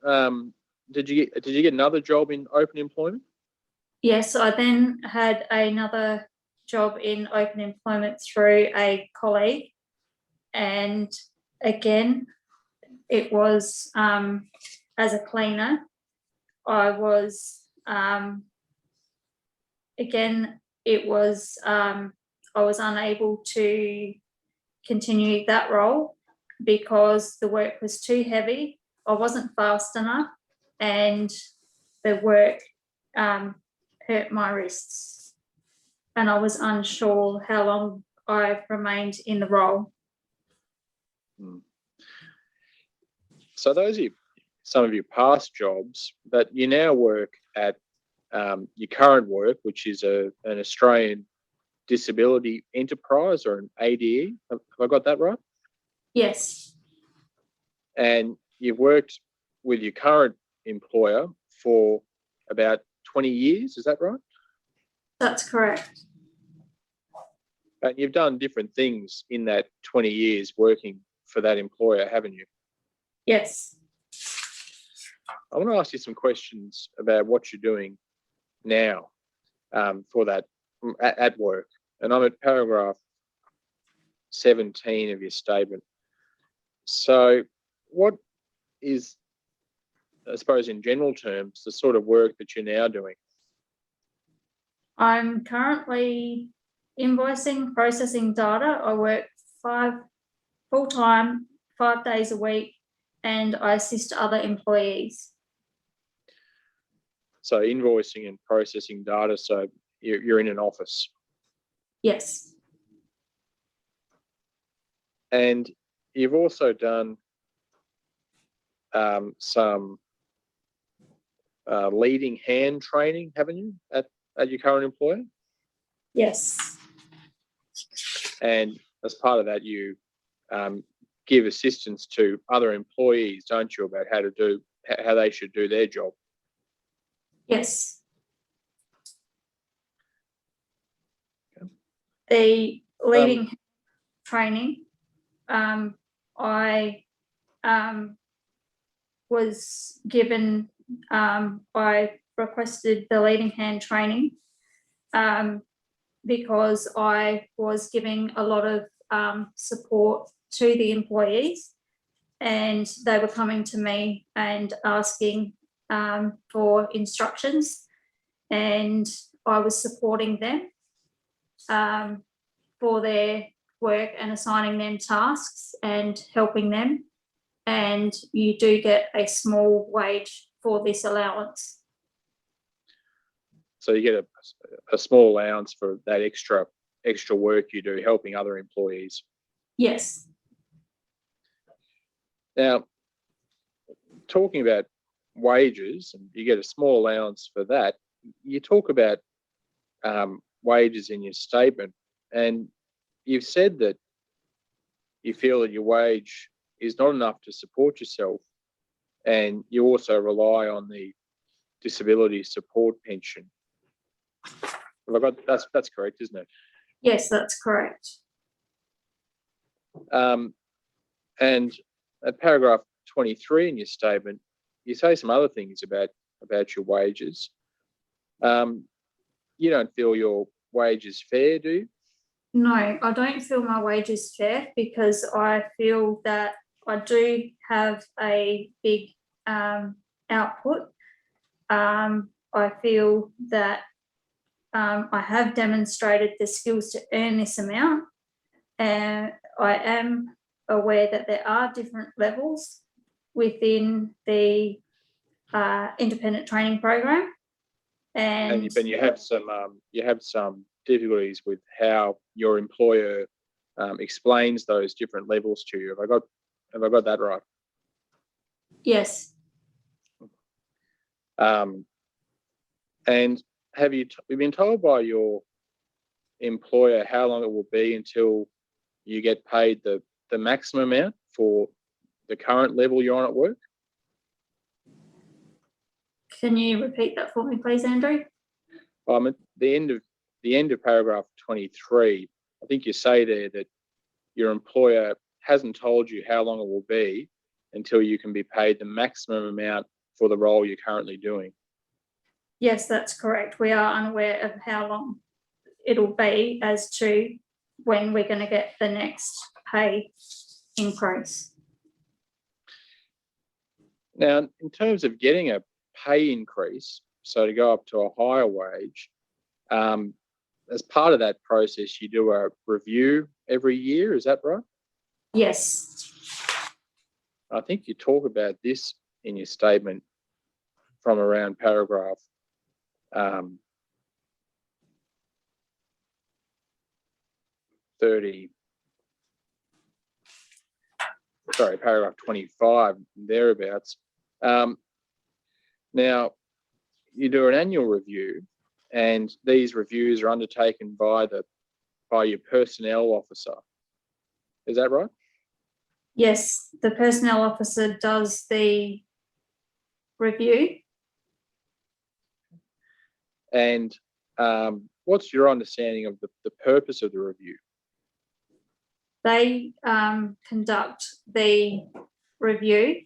did you get another job in open employment? Yes, I then had another job in open employment through a colleague, and again, it was as a cleaner. I was again, it was I was unable to continue that role because the work was too heavy. I wasn't fast enough, and the work hurt my wrists, and I was unsure how long I remained in the role. So those are some of your past jobs, but you now work at your current work, which is an Australian disability enterprise, or an ADE. Have I got that right? Yes. And you've worked with your current employer for about 20 years, is that right? That's correct. And you've done different things in that 20 years working for that employer, haven't you? Yes. I want to ask you some questions about what you're doing now for that at work. And I'm at paragraph 17 of your statement. So what is, I suppose in general terms, the sort of work that you're now doing? I'm currently invoicing, processing data. I work full-time, 5 days a week, and I assist other employees. So invoicing and processing data, so you're in an office. Yes. And you've also done some leading hand training, haven't you, at your current employer? Yes, And as part of that, you give assistance to other employees, don't you, about how they should do their job? yes. The leading training, I was given, I requested the leading hand training because I was giving a lot of support to the employees, and they were coming to me and asking for instructions, and I was supporting them for their work and assigning them tasks and helping them. And you do get a small wage for this allowance. So you get a small allowance for that extra work you do helping other employees. Yes. Now, talking about wages, and you get a small allowance for that, you talk about wages in your statement, and you've said that you feel that your wage is not enough to support yourself, and you also rely on the disability support pension. That's correct, isn't it? Yes, that's correct. And at paragraph 23 in your statement, you say some other things about your wages. You don't feel your wage is fair, do you? No, I don't feel my wage is fair because I feel that I do have a big output. I feel that I have demonstrated the skills to earn this amount, and I am aware that there are different levels within the independent training program. And you have some difficulties with how your employer explains those different levels to you. Have I got that right? yes, and have you been told by your employer how long it will be until you get paid the maximum amount for the current level you're on at work? can you repeat that for me, please, Andrew? At the end of paragraph 23, I think you say there that your employer hasn't told you how long it will be until you can be paid the maximum amount for the role you're currently doing. Yes, that's correct. We are unaware of how long it'll be as to when we're going to get the next pay increase. Now, in terms of getting a pay increase, so to go up to a higher wage, as part of that process, you do a review every year. Is that right? Yes, I think you talk about this in your statement from around paragraph paragraph 25, thereabouts. Now, you do an annual review, and these reviews are undertaken by your personnel officer. Is that right? yes, the personnel officer does the review. And what's your understanding of the purpose of the review? They conduct the review,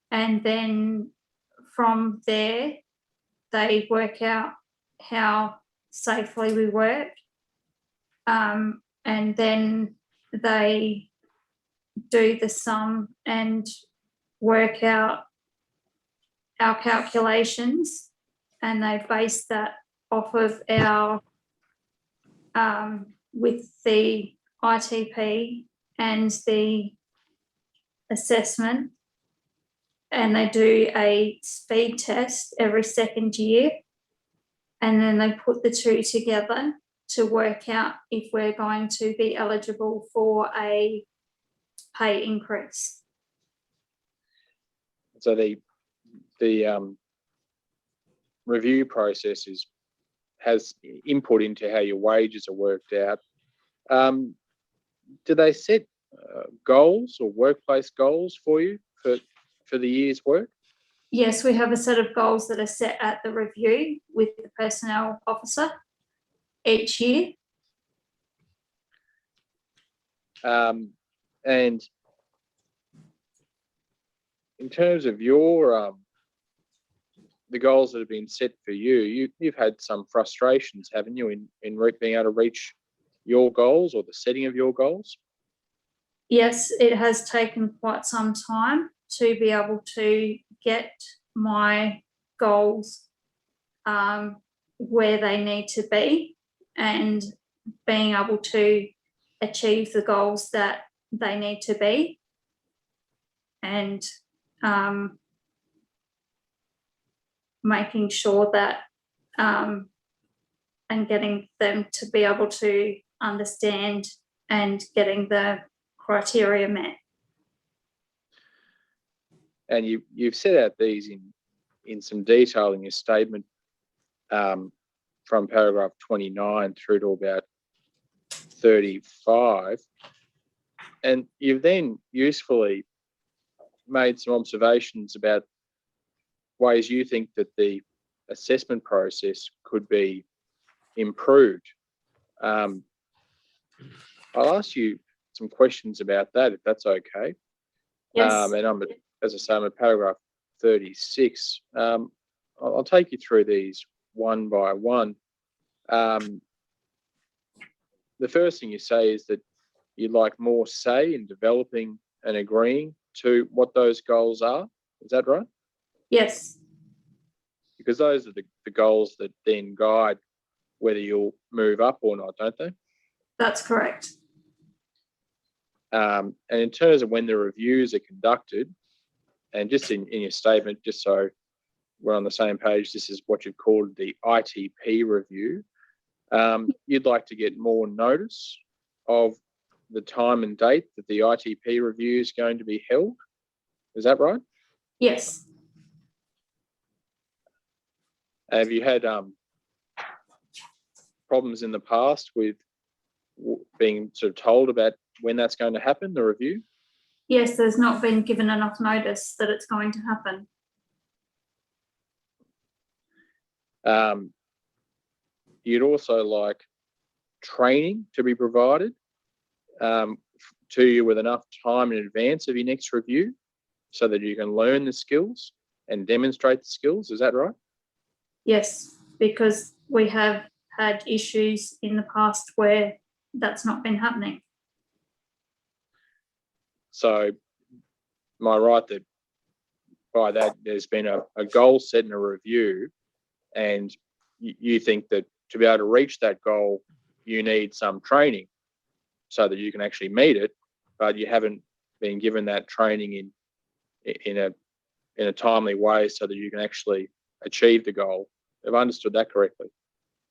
and then from there, they work out how safely we work, and then they do the sum and work out our calculations, and they base that off of our with the ITP and the assessment, and they do a speed test every second year, and then they put the two together to work out if we're going to be eligible for a pay increase. So the review process has input into how your wages are worked out. Do they set goals or workplace goals for you for the year's work? Yes, we have a set of goals that are set at the review with the personnel officer each year. And in terms of your the goals that have been set for you, you've had some frustrations, haven't you, in being able to reach your goals or the setting of your goals? Yes, it has taken quite some time to be able to get my goals where they need to be, and being able to achieve the goals that they need to be, and making sure that and getting them to be able to understand and getting the criteria met. And you've set out these in some detail in your statement from paragraph 29 through to about 35. And you've then usefully made some observations about ways you think that the assessment process could be improved. I'll ask you some questions about that, if that's okay. Yes. And as I say, I'm at paragraph 36. I'll take you through these one by one. The first thing you say is that you'd like more say in developing and agreeing to what those goals are. Is that right? Yes. Because those are the goals that then guide whether you'll move up or not, don't they? That's correct. And in terms of when the reviews are conducted, and just in your statement, just so we're on the same page, this is what you've called the ITP review. You'd like to get more notice of the time and date that the ITP review is going to be held. Is that right? Yes. Have you had problems in the past with being sort of told about when that's going to happen, the review? Yes, there's not been given enough notice that it's going to happen. You'd also like training to be provided to you with enough time in advance of your next review so that you can learn the skills and demonstrate the skills. Is that right? Yes, because we have had issues in the past where that's not been happening. So am I right that by that there's been a goal set in a review, and you think that to be able to reach that goal, you need some training so that you can actually meet it, but you haven't been given that training in a timely way so that you can actually achieve the goal. Have I understood that correctly?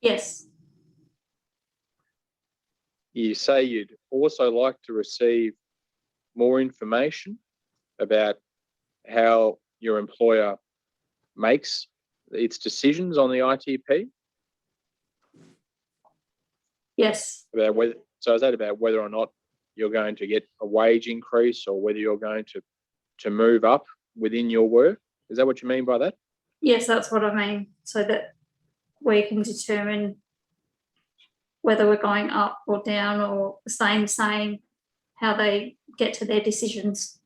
Yes. You say you'd also like to receive more information about how your employer makes its decisions on the ITP? Yes. So is that about whether or not you're going to get a wage increase or whether you're going to move up within your work? Is that what you mean by that? Yes, that's what I mean. So that we can determine whether we're going up or down or the same, how they get to their decisions.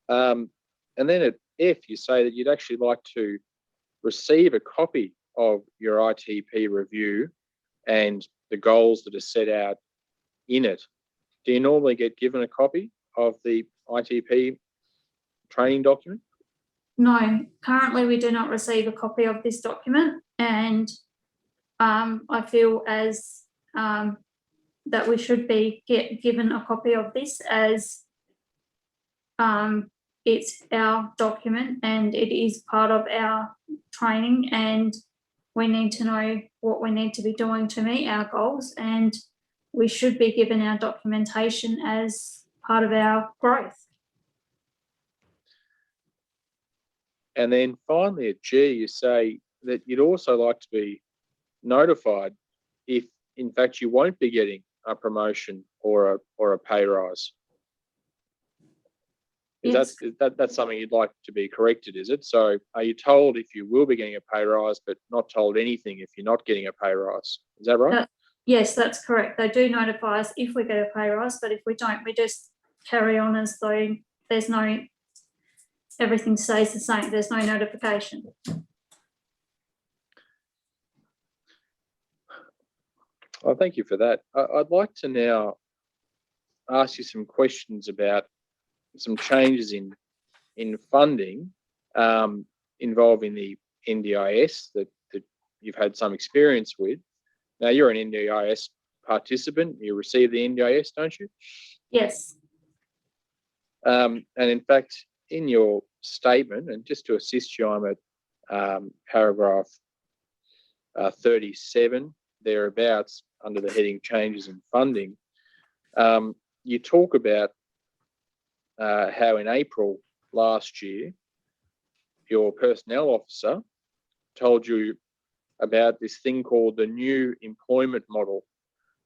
And then at F, you say that you'd actually like to receive a copy of your ITP review and the goals that are set out in it. Do you normally get given a copy of the ITP training document? No, currently we do not receive a copy of this document, and I feel as that we should be given a copy of this, as it's our document and it is part of our training, and we need to know what we need to be doing to meet our goals, and we should be given our documentation as part of our growth. And then finally at G, you say that you'd also like to be notified if, in fact, you won't be getting a promotion or a pay rise. Yes. That's something you'd like to be corrected, is it? So are you told if you will be getting a pay rise, but not told anything if you're not getting a pay rise? Is that right? Yes, that's correct. They do notify us if we get a pay rise, but if we don't, we just carry on as though there's no, everything stays the same. There's no notification. Well, thank you for that. I'd like to now ask you some questions about some changes in funding involving the NDIS that you've had some experience with. Now, you're an NDIS participant. You receive the NDIS, don't you? Yes. And in fact, in your statement, and just to assist you, I'm at paragraph 37, thereabouts, under the heading Changes in Funding. You talk about how in April last year, your personnel officer told you about this thing called the new employment model.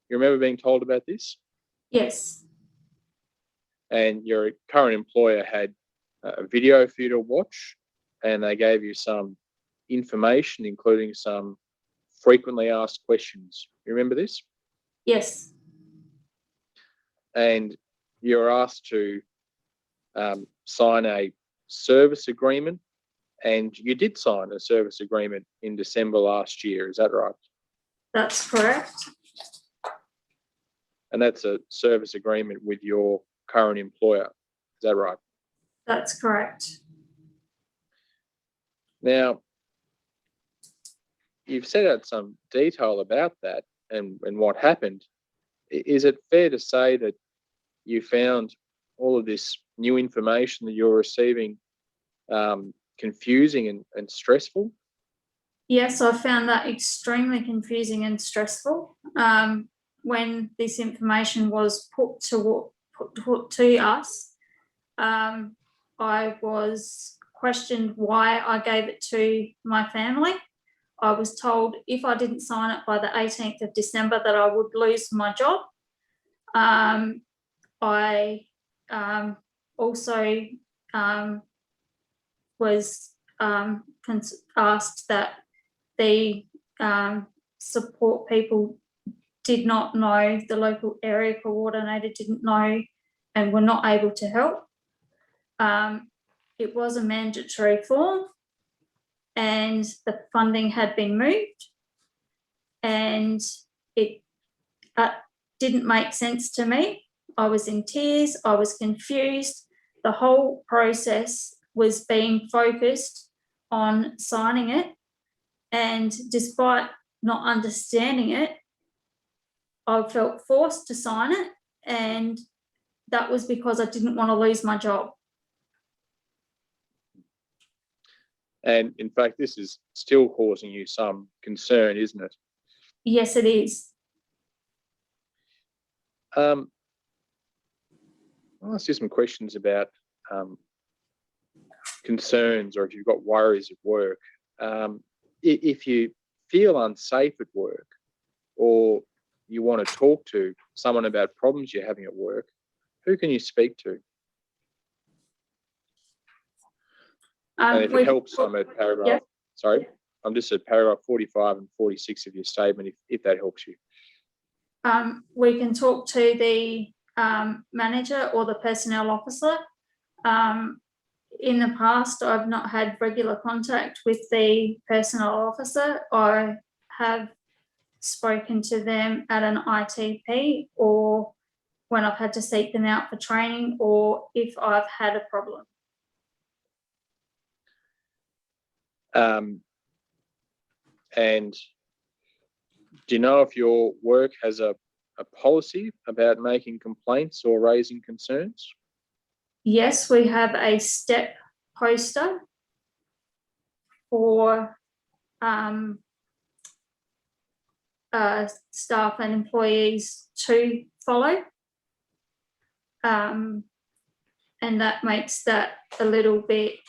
You remember being told about this? Yes. And your current employer had a video for you to watch, and they gave you some information, including some frequently asked questions. You remember this? Yes. And you're asked to sign a service agreement, and you did sign a service agreement in December last year. Is that right? That's correct. And that's a service agreement with your current employer. Is that right? That's correct. Now, you've set out some detail about that and what happened. Is it fair to say that you found all of this new information that you're receiving confusing and stressful? Yes, I found that extremely confusing and stressful. When this information was put to us, I was questioned why I gave it to my family. I was told if I didn't sign it by the 18th of December that I would lose my job. I also was asked that the support people did not know, the local area coordinator didn't know and were not able to help. It was a mandatory form and the funding had been moved, and it didn't make sense to me. I was in tears, I was confused. The whole process was being focused on signing it, and despite not understanding it, I felt forced to sign it, and that was because I didn't want to lose my job. And in fact, this is still causing you some concern, isn't it? Yes, it is. I'll ask you some questions about concerns, or if you've got worries at work. If you feel unsafe at work, or you want to talk to someone about problems you're having at work, who can you speak to? And if it helps, I'm at paragraph, Yep. sorry, I'm just at paragraph 45 and 46 of your statement, if that helps you. We can talk to the manager or the personnel officer. In the past, I've not had regular contact with the personnel officer. I have spoken to them at an ITP, or when I've had to seek them out for training, or if I've had a problem. And do you know if your work has a policy about making complaints or raising concerns? Yes, we have a step poster for staff and employees to follow. And that makes that a little bit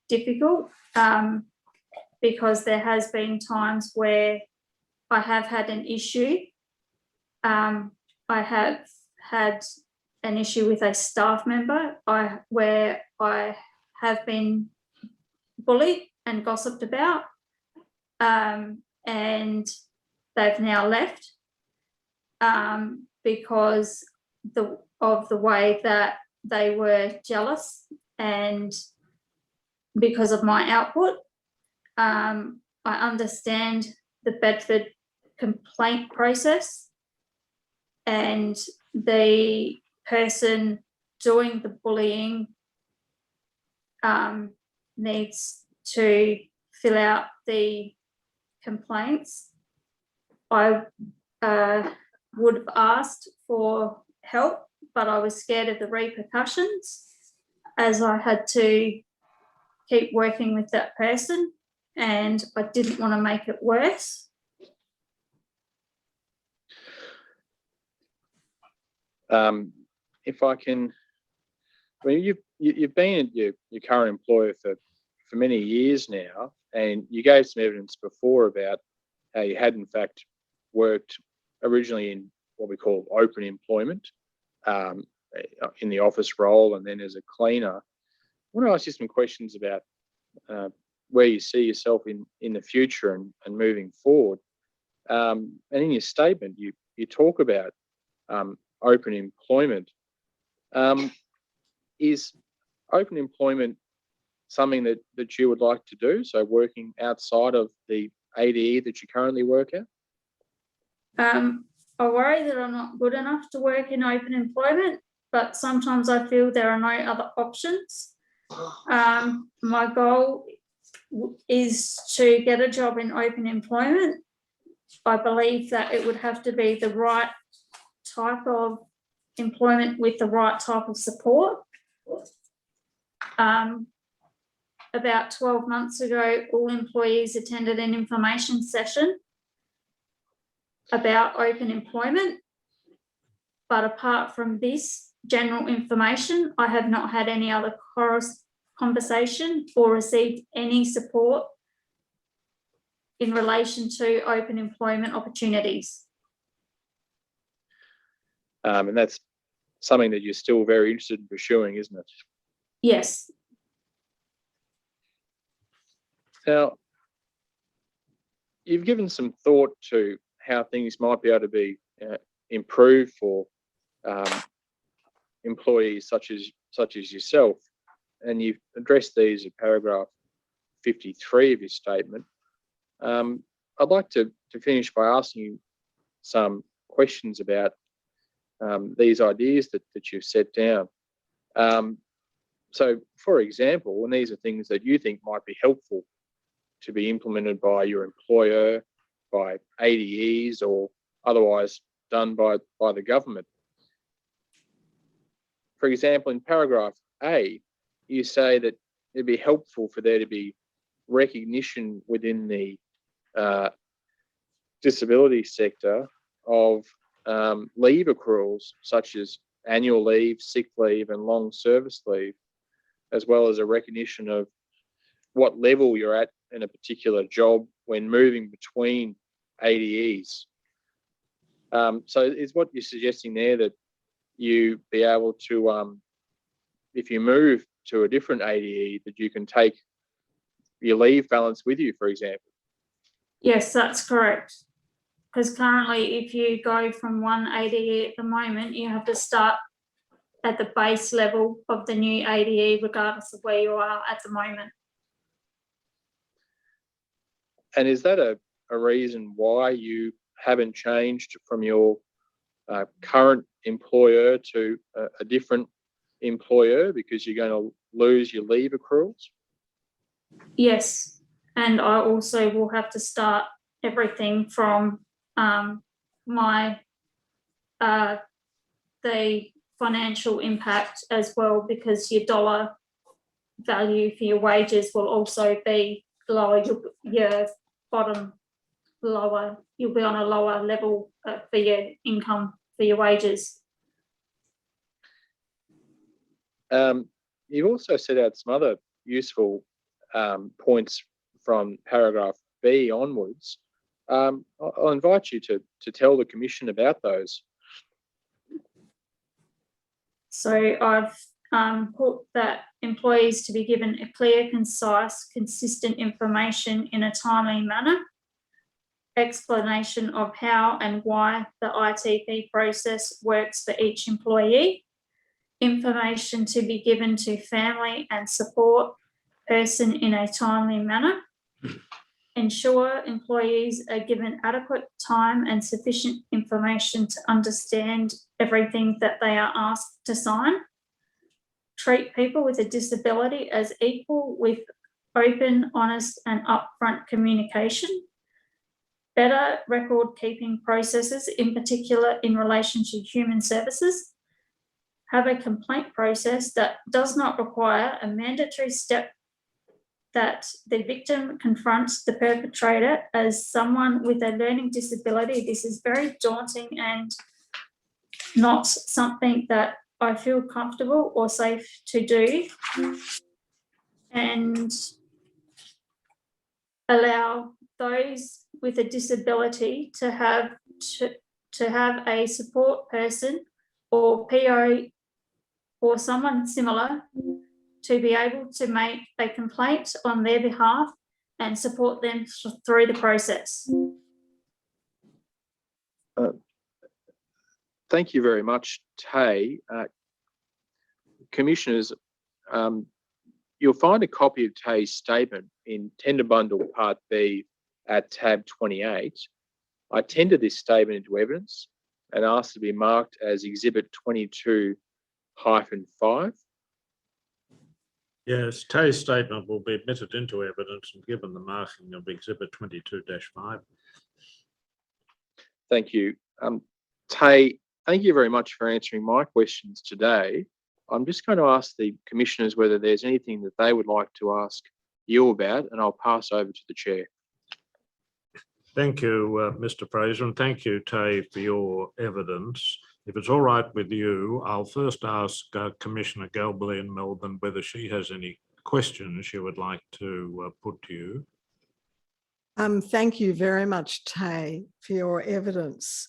difficult because there has been times where I have had an issue. I have had an issue with a staff member where I have been bullied and gossiped about, and they've now left because of the way that they were jealous and because of my output. I understand the Bedford complaint process, and the person doing the bullying needs to fill out the complaints. I would have asked for help, but I was scared of the repercussions as I had to keep working with that person, and I didn't want to make it worse. If I can, I mean, you've been at your current employer for many years now, and you gave some evidence before about how you had in fact worked originally in what we call open employment, in the office role and then as a cleaner. I want to ask you some questions about where you see yourself in the future and moving forward. And in your statement, you talk about open employment. Is open employment something that you would like to do? So working outside of the ADE that you currently work at? I worry that I'm not good enough to work in open employment, but sometimes I feel there are no other options. My goal is to get a job in open employment. I believe that it would have to be the right type of employment with the right type of support. About 12 months ago, all employees attended an information session about open employment. But apart from this general information, I have not had any other conversation or received any support in relation to open employment opportunities. And that's something that you're still very interested in pursuing, isn't it? Yes. Now, you've given some thought to how things might be able to be improved for employees such as yourself, and you've addressed these in paragraph 53 of your statement. I'd like to finish by asking you some questions about these ideas that you've set down. So, for example, and these are things that you think might be helpful to be implemented by your employer, by ADEs, or otherwise done by the government. For example, in paragraph A, you say that it'd be helpful for there to be recognition within the disability sector of leave accruals such as annual leave, sick leave, and long service leave, as well as a recognition of what level you're at in a particular job when moving between ADEs. So is what you're suggesting there that you be able to, if you move to a different ADE, that you can take your leave balance with you, for example? Yes, that's correct. Because currently, if you go from one ADE at the moment, you have to start at the base level of the new ADE, regardless of where you are at the moment. And is that a reason why you haven't changed from your current employer to a different employer, because you're going to lose your leave accruals? Yes, and I also will have to start everything from the financial impact as well, because your dollar value for your wages will also be lower. Your bottom lower, you'll be on a lower level for your income, for your wages. You've also set out some other useful points from paragraph B onwards. I'll invite you to tell the Commission about those. So I've put that employees to be given a clear, concise, consistent information in a timely manner, explanation of how and why the ITP process works for each employee, information to be given to family and support person in a timely manner, ensure employees are given adequate time and sufficient information to understand everything that they are asked to sign, treat people with a disability as equal with open, honest and upfront communication, better record keeping processes, in particular in relation to human services, have a complaint process that does not require a mandatory step that the victim confronts the perpetrator as someone with a learning disability. This is very daunting and not something that I feel comfortable or safe to do, and allow those with a disability to have a support person or PO or someone similar to be able to make a complaint on their behalf and support them through the process. Thank you very much, Tay. Commissioners, you'll find a copy of Tay's statement in Tender Bundle Part B at tab 28. I tendered this statement into evidence and asked to be marked as Exhibit 22-5. Yes, Tay's statement will be admitted into evidence and given the marking of Exhibit 22-5. Thank you. Tay, thank you very much for answering my questions today. I'm just going to ask the Commissioners whether there's anything that they would like to ask you about, and I'll pass over to the Chair. Thank you, Mr. Fraser, and thank you, Tay, for your evidence. If it's all right with you, I'll first ask Commissioner Galbally in Melbourne whether she has any questions she would like to put to you. Thank you very much, Tay, for your evidence.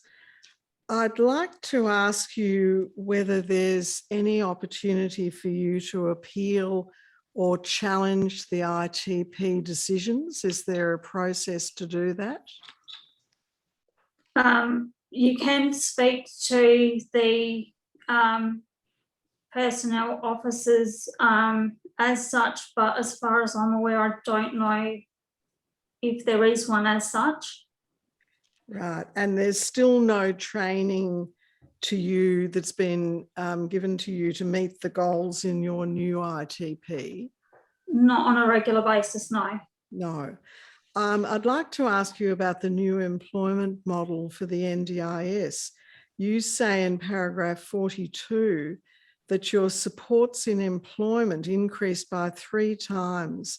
I'd like to ask you whether there's any opportunity for you to appeal or challenge the ITP decisions. Is there a process to do that? You can speak to the personnel officers as such, but as far as I'm aware, I don't know if there is one as such. Right, and there's still no training to you that's been given to you to meet the goals in your new ITP? Not on a regular basis, no. No. I'd like to ask you about the new employment model for the NDIS. You say in paragraph 42 that your supports in employment increased by 3 times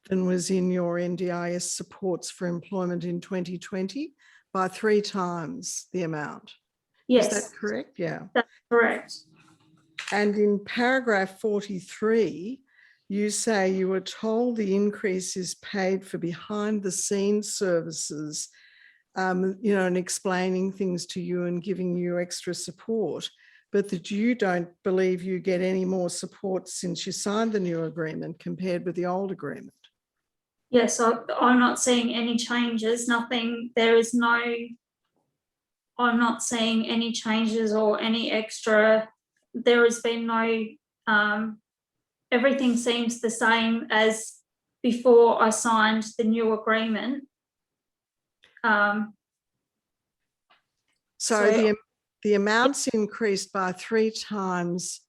than was in your NDIS supports for employment in 2020, by 3 times the amount. Yes. Is that correct? Yeah. That's correct. And in paragraph 43, you say you were told the increase is paid for behind the scenes services, and explaining things to you and giving you extra support, but that you don't believe you get any more support since you signed the new agreement compared with the old agreement. Yes, I'm not seeing any changes, nothing, I'm not seeing any changes or any extra, there has been no, everything seems the same as before I signed the new agreement. So the amounts increased by 3 times,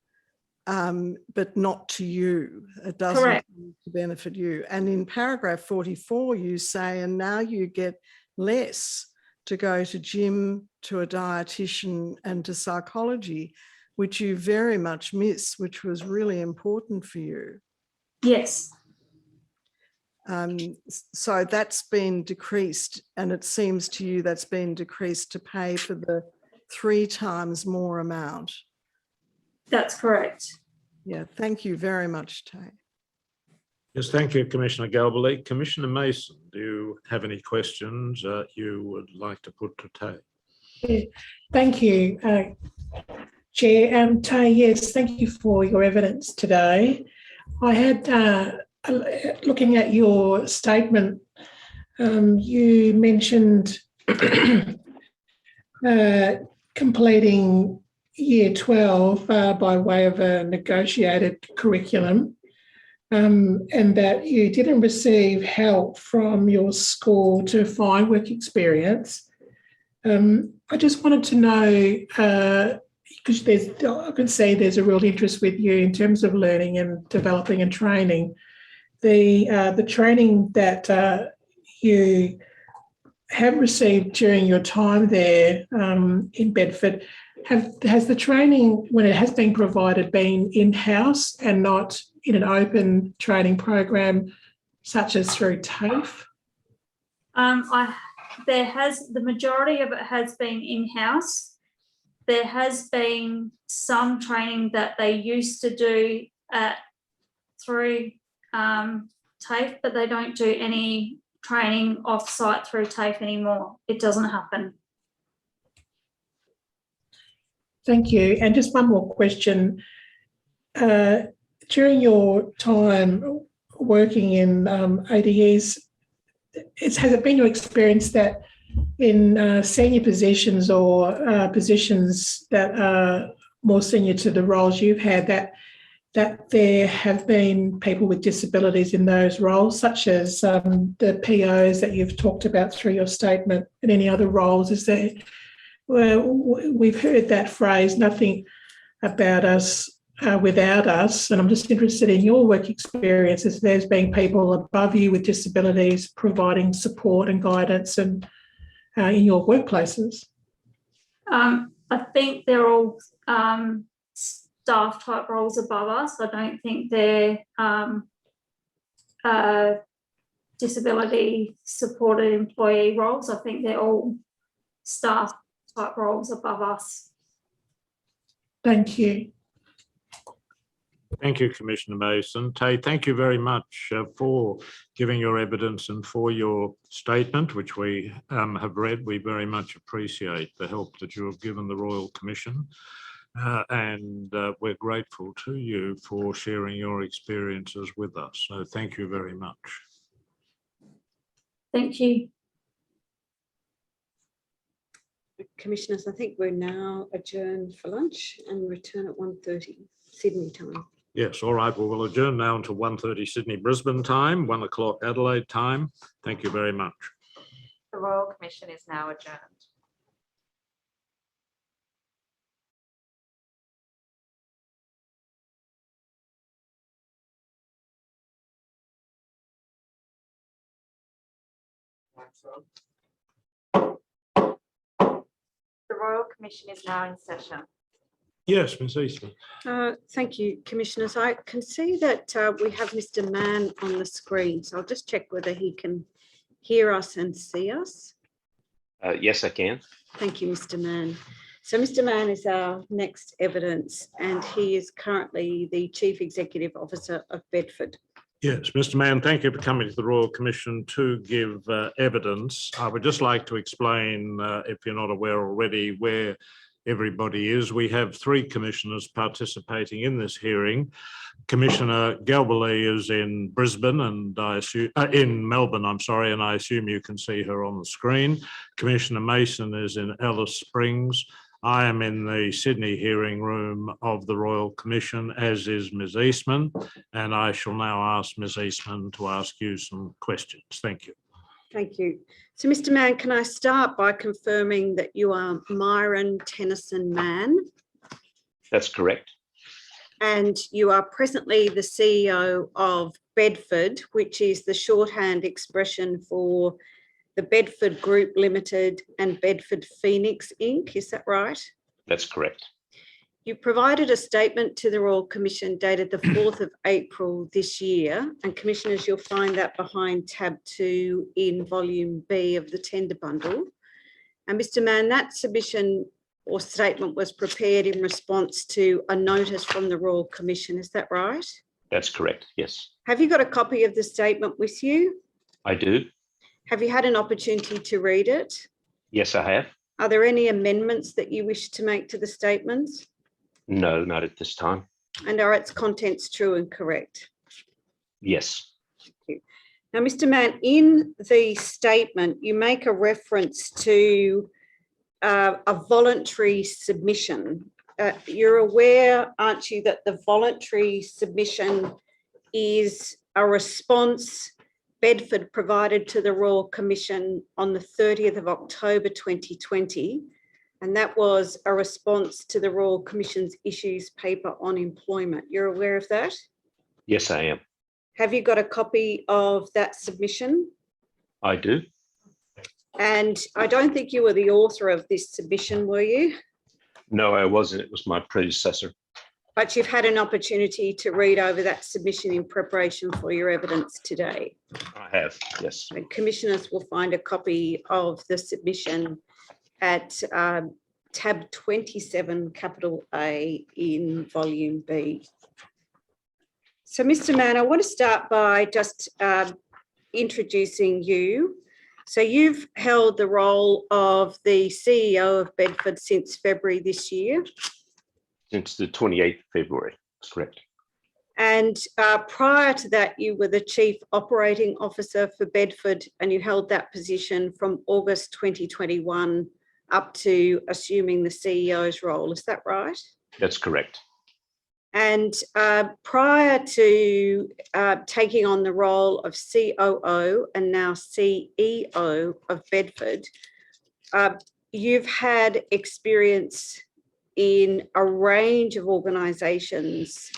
but not to you. It doesn't Correct. benefit you. And in paragraph 44, you say, and now you get less to go to gym, to a dietitian and to psychology, which you very much miss, which was really important for you. Yes. So that's been decreased, and it seems to you that's been decreased to pay for the 3 times more amount. That's correct. Yeah, thank you very much, Tay. Yes, thank you, Commissioner Galbally. Commissioner Mason, do you have any questions you would like to put to Tay? Yeah, thank you, Chair. Tay, yes, thank you for your evidence today. I had, looking at your statement, you mentioned completing Year 12 by way of a negotiated curriculum, and that you didn't receive help from your school to find work experience. I just wanted to know, because I can see there's a real interest with you in terms of learning and developing and training. The training that you have received during your time there in Bedford, has the training, when it has been provided, been in-house and not in an open training program such as through TAFE? The majority of it has been in-house. There has been some training that they used to do through TAFE, but they don't do any training off-site through TAFE anymore. It doesn't happen. Thank you. And just one more question. During your time working in ADEs, has it been your experience that in senior positions or positions that are more senior to the roles you've had, that there have been people with disabilities in those roles, such as the POs that you've talked about through your statement, and any other roles? Is there? Well, we've heard that phrase, nothing about us without us, and I'm just interested in your work experiences. There's been people above you with disabilities providing support and guidance and in your workplaces. I think they're all staff type roles above us. I don't think they're disability supported employee roles. I think they're all staff type roles above us. Thank you. Thank you, Commissioner Mason. Tay, thank you very much for giving your evidence and for your statement, which we have read. We very much appreciate the help that you have given the Royal Commission, and we're grateful to you for sharing your experiences with us. So thank you very much. Thank you. Commissioners, I think we're now adjourned for lunch and return at 1:30 Sydney time. Yes, all right. Well, we'll adjourn now until 1:30 Sydney, Brisbane time, 1 o'clock Adelaide time. Thank you very much. The Royal Commission is now adjourned. The Royal Commission is now in session. Yes, Ms. Eastman. Thank you, Commissioners. I can see that we have Mr. Mann on the screen, so I'll just check whether he can hear us and see us. Yes, I can. Thank you, Mr. Mann. So Mr. Mann is our next evidence, and he is currently the Chief Executive Officer of Bedford. Yes, Mr. Mann, thank you for coming to the Royal Commission to give evidence. I would just like to explain, if you're not aware already, where everybody is. We have 3 commissioners participating in this hearing. Commissioner Galbally is in Brisbane, and I assume in Melbourne, I'm sorry, and I assume you can see her on the screen. Commissioner Mason is in Alice Springs. I am in the Sydney hearing room of the Royal Commission, as is Ms. Eastman, and I shall now ask Ms. Eastman to ask you some questions. Thank you. Thank you. So, Mr. Mann, can I start by confirming that you are Myron Tennyson Mann? That's correct. And you are presently the CEO of Bedford, which is the shorthand expression for the Bedford Group Limited and Bedford Phoenix Inc. Is that right? That's correct. You provided a statement to the Royal Commission dated the 4th of April this year, and Commissioners, you'll find that behind tab 2 in volume B of the tender bundle. And Mr. Mann, that submission or statement was prepared in response to a notice from the Royal Commission. Is that right? That's correct. Yes, Have you got a copy of the statement with you? I do. Have you had an opportunity to read it? Yes, I have. Are there any amendments that you wish to make to the statements? No, not at this time. And are its contents true and correct? Yes, Now, Mr. Mann, in the statement, you make a reference to a voluntary submission. You're aware, aren't you, that the voluntary submission is a response Bedford provided to the Royal Commission on the 30th of October 2020, and that was a response to the Royal Commission's issues paper on employment. You're aware of that? yes, I am. Have you got a copy of that submission? I do. And I don't think you were the author of this submission, were you? No, I wasn't. It was my predecessor. But you've had an opportunity to read over that submission in preparation for your evidence today. I have. Yes. And commissioners will find a copy of the submission at tab 27, capital A in volume B. So, Mr. Mann, I want to start by just introducing you. So you've held the role of the CEO of Bedford since February this year. Since the 28th of February. That's correct. And prior to that, you were the Chief Operating Officer for Bedford, and you held that position from August 2021 up to assuming the CEO's role. Is that right? That's correct. And prior to taking on the role of COO and now CEO of Bedford, you've had experience in a range of organisations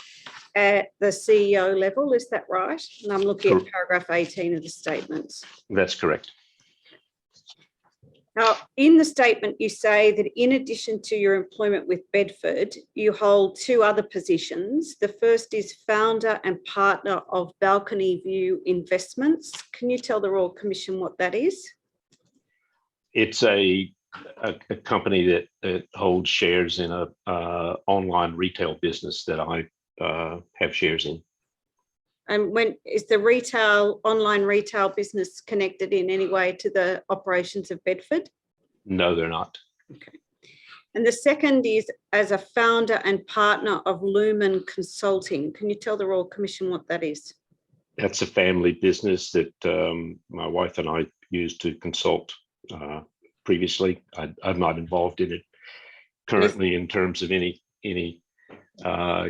at the CEO level. Is that right? And I'm looking at paragraph 18 of the statements. That's correct. Now, in the statement, you say that in addition to your employment with Bedford, you hold two other positions. The first is founder and partner of Balcony View Investments. Can you tell the Royal Commission what that is? It's a company that holds shares in a online retail business that I have shares in. And when is the online retail business connected in any way to the operations of Bedford? No, they're not. Okay. And the second is as a founder and partner of Lumen Consulting. Can you tell the Royal Commission what that is? That's a family business that my wife and I used to consult previously. I'm not involved in it currently in terms of any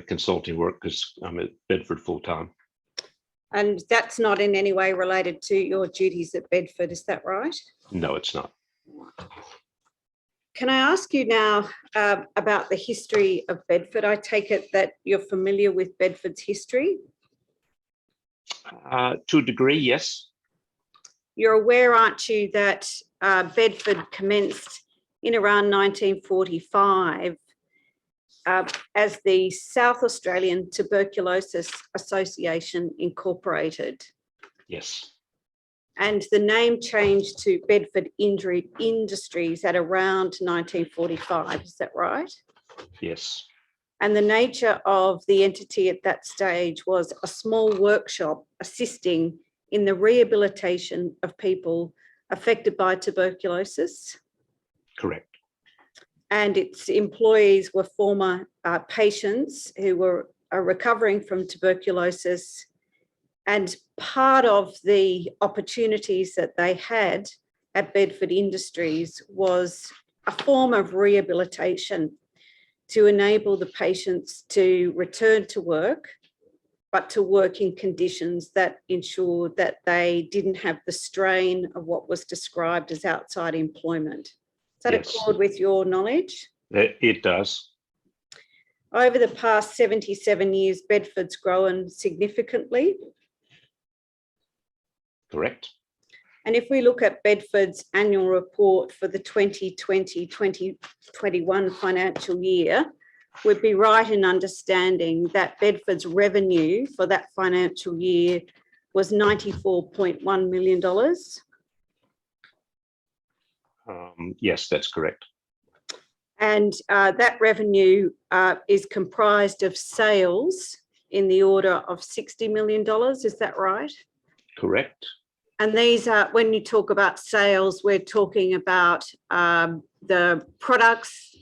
consulting work because I'm at Bedford full time. And that's not in any way related to your duties at Bedford, is that right? No, it's not. Can I ask you now about the history of Bedford? I take it that you're familiar with Bedford's history? To a degree, yes. You're aware, aren't you, that Bedford commenced in around 1945 as the South Australian Tuberculosis Association Incorporated. Yes. And the name changed to Bedford Industries at around 1945, is that right? Yes. And the nature of the entity at that stage was a small workshop assisting in the rehabilitation of people affected by tuberculosis. Correct. And its employees were former patients who were recovering from tuberculosis. And part of the opportunities that they had at Bedford Industries was a form of rehabilitation to enable the patients to return to work, but to work in conditions that ensured that they didn't have the strain of what was described as outside employment. Does that accord with your knowledge? It does. Over the past 77 years, Bedford's grown significantly. Correct. And if we look at Bedford's annual report for the 2020-2021 financial year, we'd be right in understanding that Bedford's revenue for that financial year was $94.1 million. Yes, that's correct. And that revenue is comprised of sales in the order of $60 million. Is that right? Correct. And these are, when you talk about sales, we're talking about the products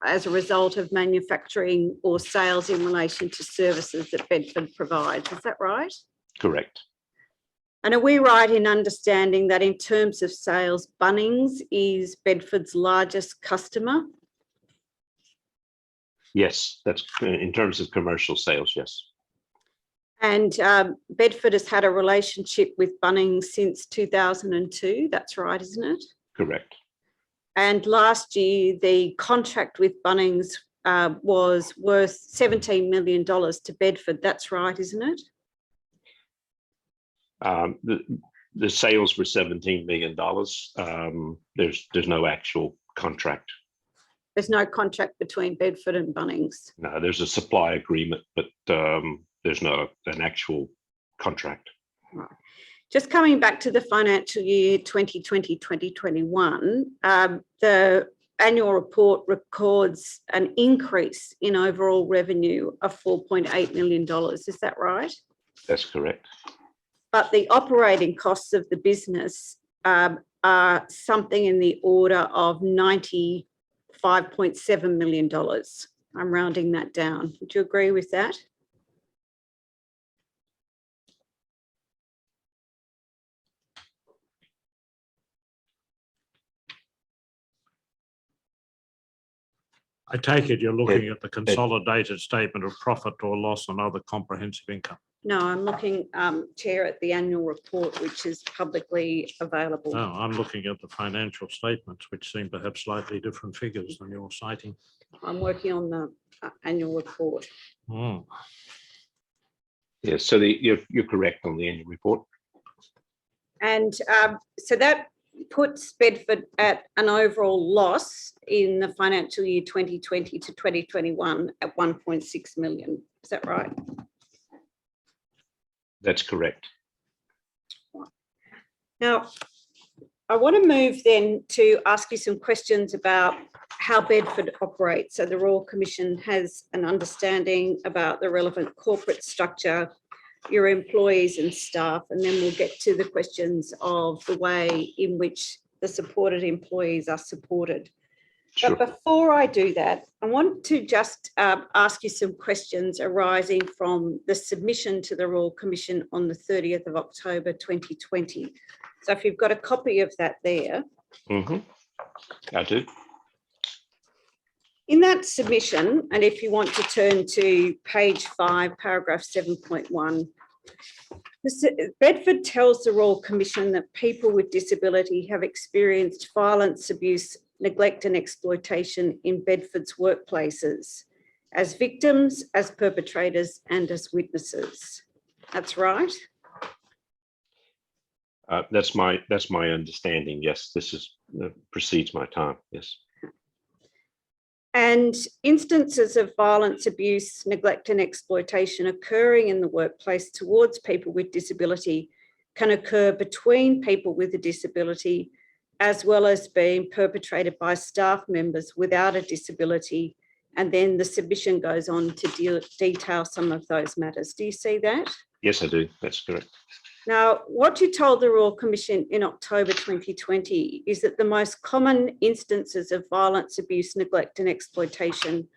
as a result of manufacturing or sales in relation to services that Bedford provides. Is that right? Correct. And are we right in understanding that in terms of sales, Bunnings is Bedford's largest customer? Yes, that's in terms of commercial sales, yes. And Bedford has had a relationship with Bunnings since 2002. That's right, isn't it? Correct. And last year, the contract with Bunnings was worth $17 million to Bedford. That's right, isn't it? The sales were $17 million. There's no actual contract. There's no contract between Bedford and Bunnings. No, there's a supply agreement, but there's no an actual contract. Right. Just coming back to the financial year 2020-2021, the annual report records an increase in overall revenue of $4.8 million. Is that right? That's correct. But the operating costs of the business are something in the order of $95.7 million. I'm rounding that down. Would you agree with that? I take it you're looking at the consolidated statement of profit or loss and other comprehensive income. No, I'm looking, Chair, at the annual report, which is publicly available. No, I'm looking at the financial statements, which seem to have slightly different figures than you're citing. I'm working on the annual report. Oh, Yes, so you're correct on the annual report. And so that puts Bedford at an overall loss in the financial year 2020 to 2021 at 1.6 million. Is that right? That's correct. Now, I want to move then to ask you some questions about how Bedford operates. So the Royal Commission has an understanding about the relevant corporate structure, your employees and staff, and then we'll get to the questions of the way in which the supported employees are supported. Sure. But before I do that, I want to just ask you some questions arising from the submission to the Royal Commission on the 30th of October 2020. So if you've got a copy of that there. Mm-hmm. I do. In that submission, and if you want to turn to page 5, paragraph 7.1, Bedford tells the Royal Commission that people with disability have experienced violence, abuse, neglect and exploitation in Bedford's workplaces as victims, as perpetrators and as witnesses. That's right? That's my understanding. Yes, this is precedes my time. Yes. And instances of violence, abuse, neglect and exploitation occurring in the workplace towards people with disability can occur between people with a disability, as well as being perpetrated by staff members without a disability. And then the submission goes on to detail some of those matters. Do you see that? Yes, I do. That's correct. Now, what you told the Royal Commission in October 2020 is that the most common instances of violence, abuse, neglect and exploitation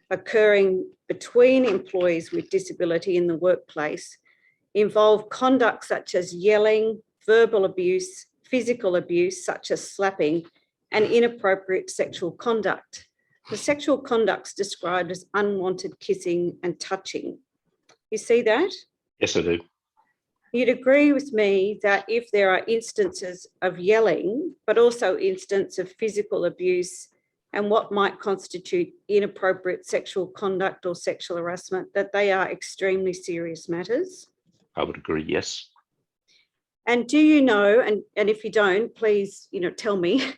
occurring between employees with disability in the workplace involve conduct such as yelling, verbal abuse, physical abuse such as slapping, and inappropriate sexual conduct. The sexual conduct's described as unwanted kissing and touching. You see that? Yes, I do. You'd agree with me that if there are instances of yelling, but also instances of physical abuse and what might constitute inappropriate sexual conduct or sexual harassment, that they are extremely serious matters? I would agree, yes. And do you know, and if you don't, please, tell me,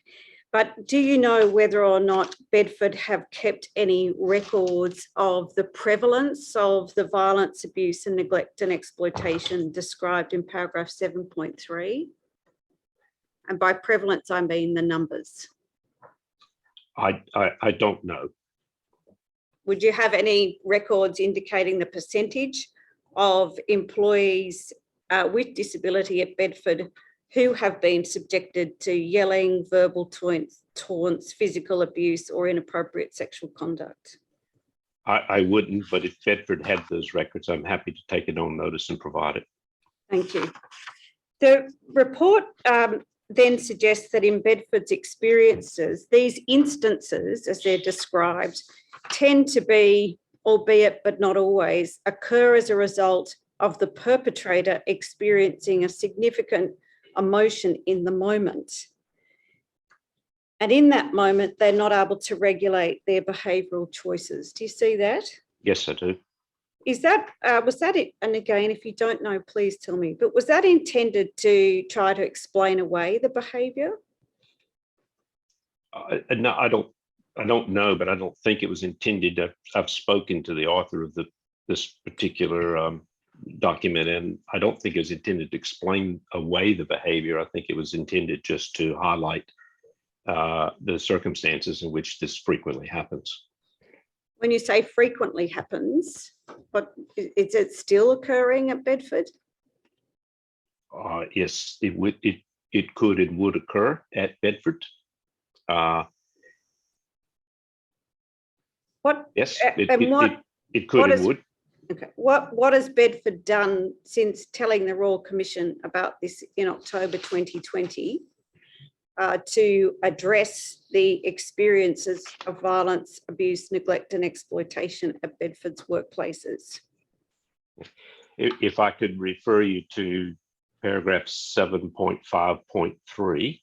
but do you know whether or not Bedford have kept any records of the prevalence of the violence, abuse and neglect and exploitation described in paragraph 7.3? And by prevalence, I mean the numbers. I don't know. Would you have any records indicating the percentage of employees with disability at Bedford who have been subjected to yelling, verbal taunts, physical abuse, or inappropriate sexual conduct? I wouldn't, but if Bedford had those records, I'm happy to take it on notice and provide it. Thank you. The report then suggests that in Bedford's experiences, these instances, as they're described, tend to be, albeit but not always, occur as a result of the perpetrator experiencing a significant emotion in the moment. And in that moment, they're not able to regulate their behavioural choices. Do you see that? Yes, I do. Is that, was that it? And again, if you don't know, please tell me, but was that intended to try to explain away the behaviour? No, I don't know, but I don't think it was intended. I've spoken to the author of this particular document, and I don't think it was intended to explain away the behavior. I think it was intended just to highlight the circumstances in which this frequently happens. When you say frequently happens, but is it still occurring at Bedford? Yes, it could and would occur at Bedford. Yes, it could and would. Okay. What has Bedford done since telling the Royal Commission about this in October 2020 to address the experiences of violence, abuse, neglect and exploitation at Bedford's workplaces? If I could refer you to paragraph 7.5.3,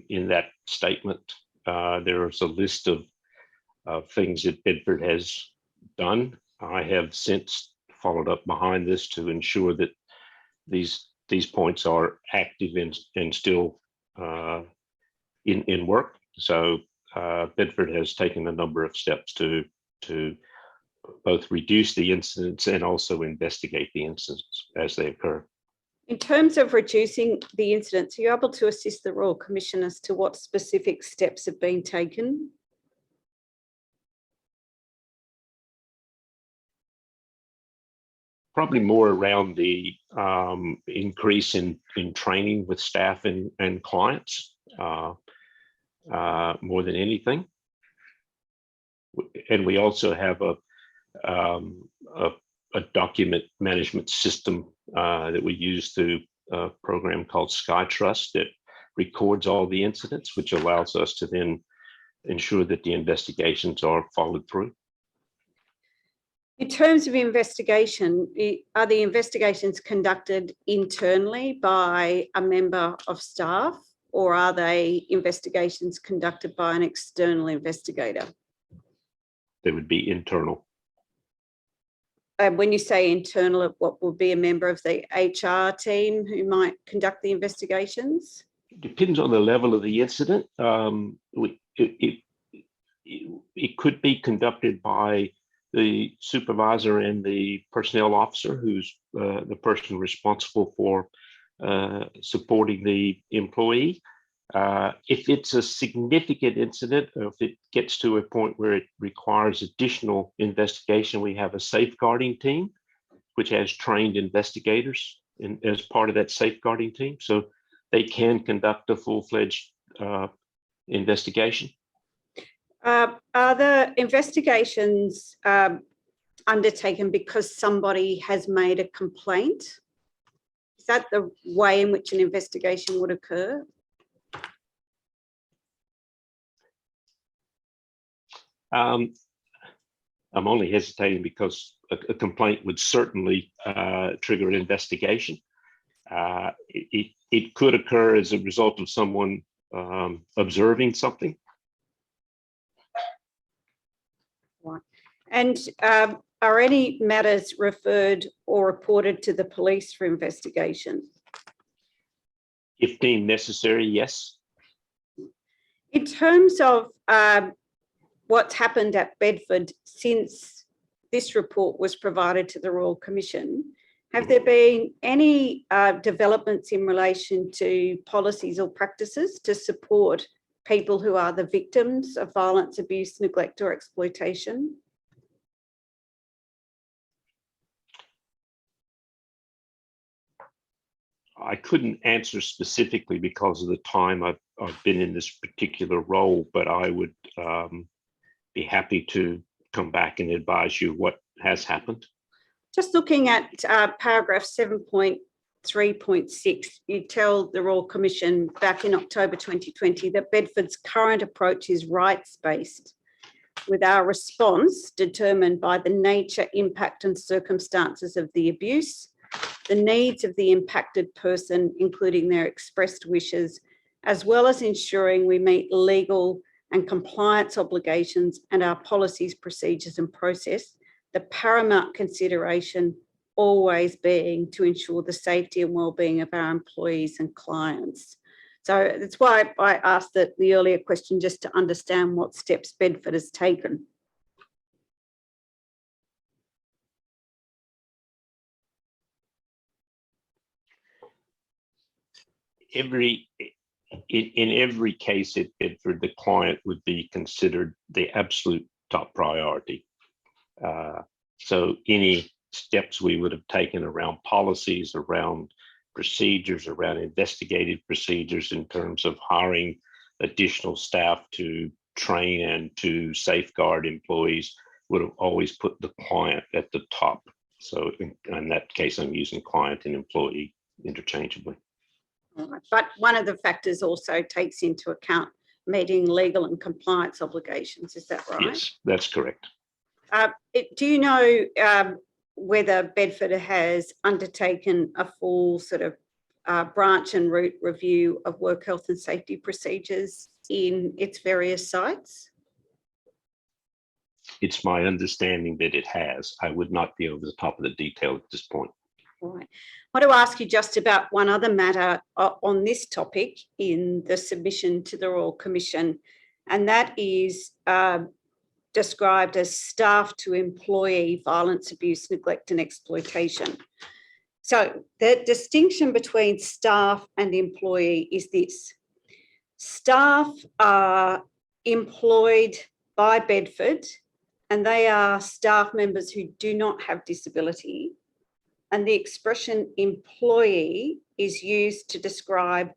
in that statement, there is a list of things that Bedford has done. I have since followed up behind this to ensure that these points are active and still in work. So Bedford has taken a number of steps to both reduce the incidents and also investigate the incidents as they occur. In terms of reducing the incidents, are you able to assist the Royal Commission as to what specific steps have been taken? Probably more around the increase in training with staff and clients more than anything. And we also have a document management system that we use through a program called SkyTrust that records all the incidents, which allows us to then ensure that the investigations are followed through. In terms of investigation, are the investigations conducted internally by a member of staff, or are they investigations conducted by an external investigator? They would be internal. When you say internal, what would be a member of the HR team who might conduct the investigations? It depends on the level of the incident. It could be conducted by the supervisor and the personnel officer, who's the person responsible for supporting the employee. If it's a significant incident, or if it gets to a point where it requires additional investigation, we have a safeguarding team, which has trained investigators as part of that safeguarding team. So they can conduct a full-fledged investigation. Are the investigations undertaken because somebody has made a complaint? Is that the way in which an investigation would occur? I'm only hesitating because a complaint would certainly trigger an investigation. It could occur as a result of someone observing something. And are any matters referred or reported to the police for investigation? If deemed necessary, yes. In terms of what's happened at Bedford since this report was provided to the Royal Commission, have there been any developments in relation to policies or practices to support people who are the victims of violence, abuse, neglect or exploitation? I couldn't answer specifically because of the time I've been in this particular role, but I would be happy to come back and advise you what has happened. Just looking at paragraph 7.3.6, you tell the Royal Commission back in October 2020 that Bedford's current approach is rights-based, with our response determined by the nature, impact and circumstances of the abuse, the needs of the impacted person, including their expressed wishes, as well as ensuring we meet legal and compliance obligations and our policies, procedures and process, the paramount consideration always being to ensure the safety and well-being of our employees and clients. So that's why I asked the earlier question, just to understand what steps Bedford has taken. In every case at Bedford, the client would be considered the absolute top priority. So any steps we would have taken around policies, around procedures, around investigative procedures in terms of hiring additional staff to train and to safeguard employees would have always put the client at the top. So in that case, I'm using client and employee interchangeably. But one of the factors also takes into account meeting legal and compliance obligations, is that right? Yes, that's correct. Do you know whether Bedford has undertaken a full sort of branch and route review of work health and safety procedures in its various sites? It's my understanding that it has. I would not be over the top of the detail at this point. All right. I want to ask you just about one other matter on this topic in the submission to the Royal Commission, and that is described as staff to employee violence, abuse, neglect and exploitation. So the distinction between staff and employee is this. Staff are employed by Bedford and they are staff members who do not have disability. And the expression employee is used to describe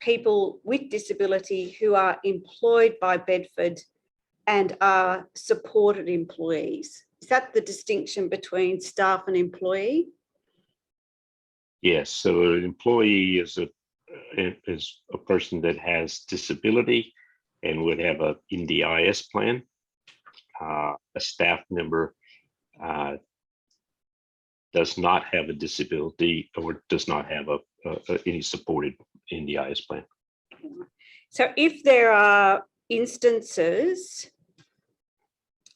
people with disability who are employed by Bedford and are supported employees. Is that the distinction between staff and employee? Yes, so an employee is a person that has disability and would have a NDIS plan. A staff member does not have a disability or does not have any supported NDIS plan. So if there are instances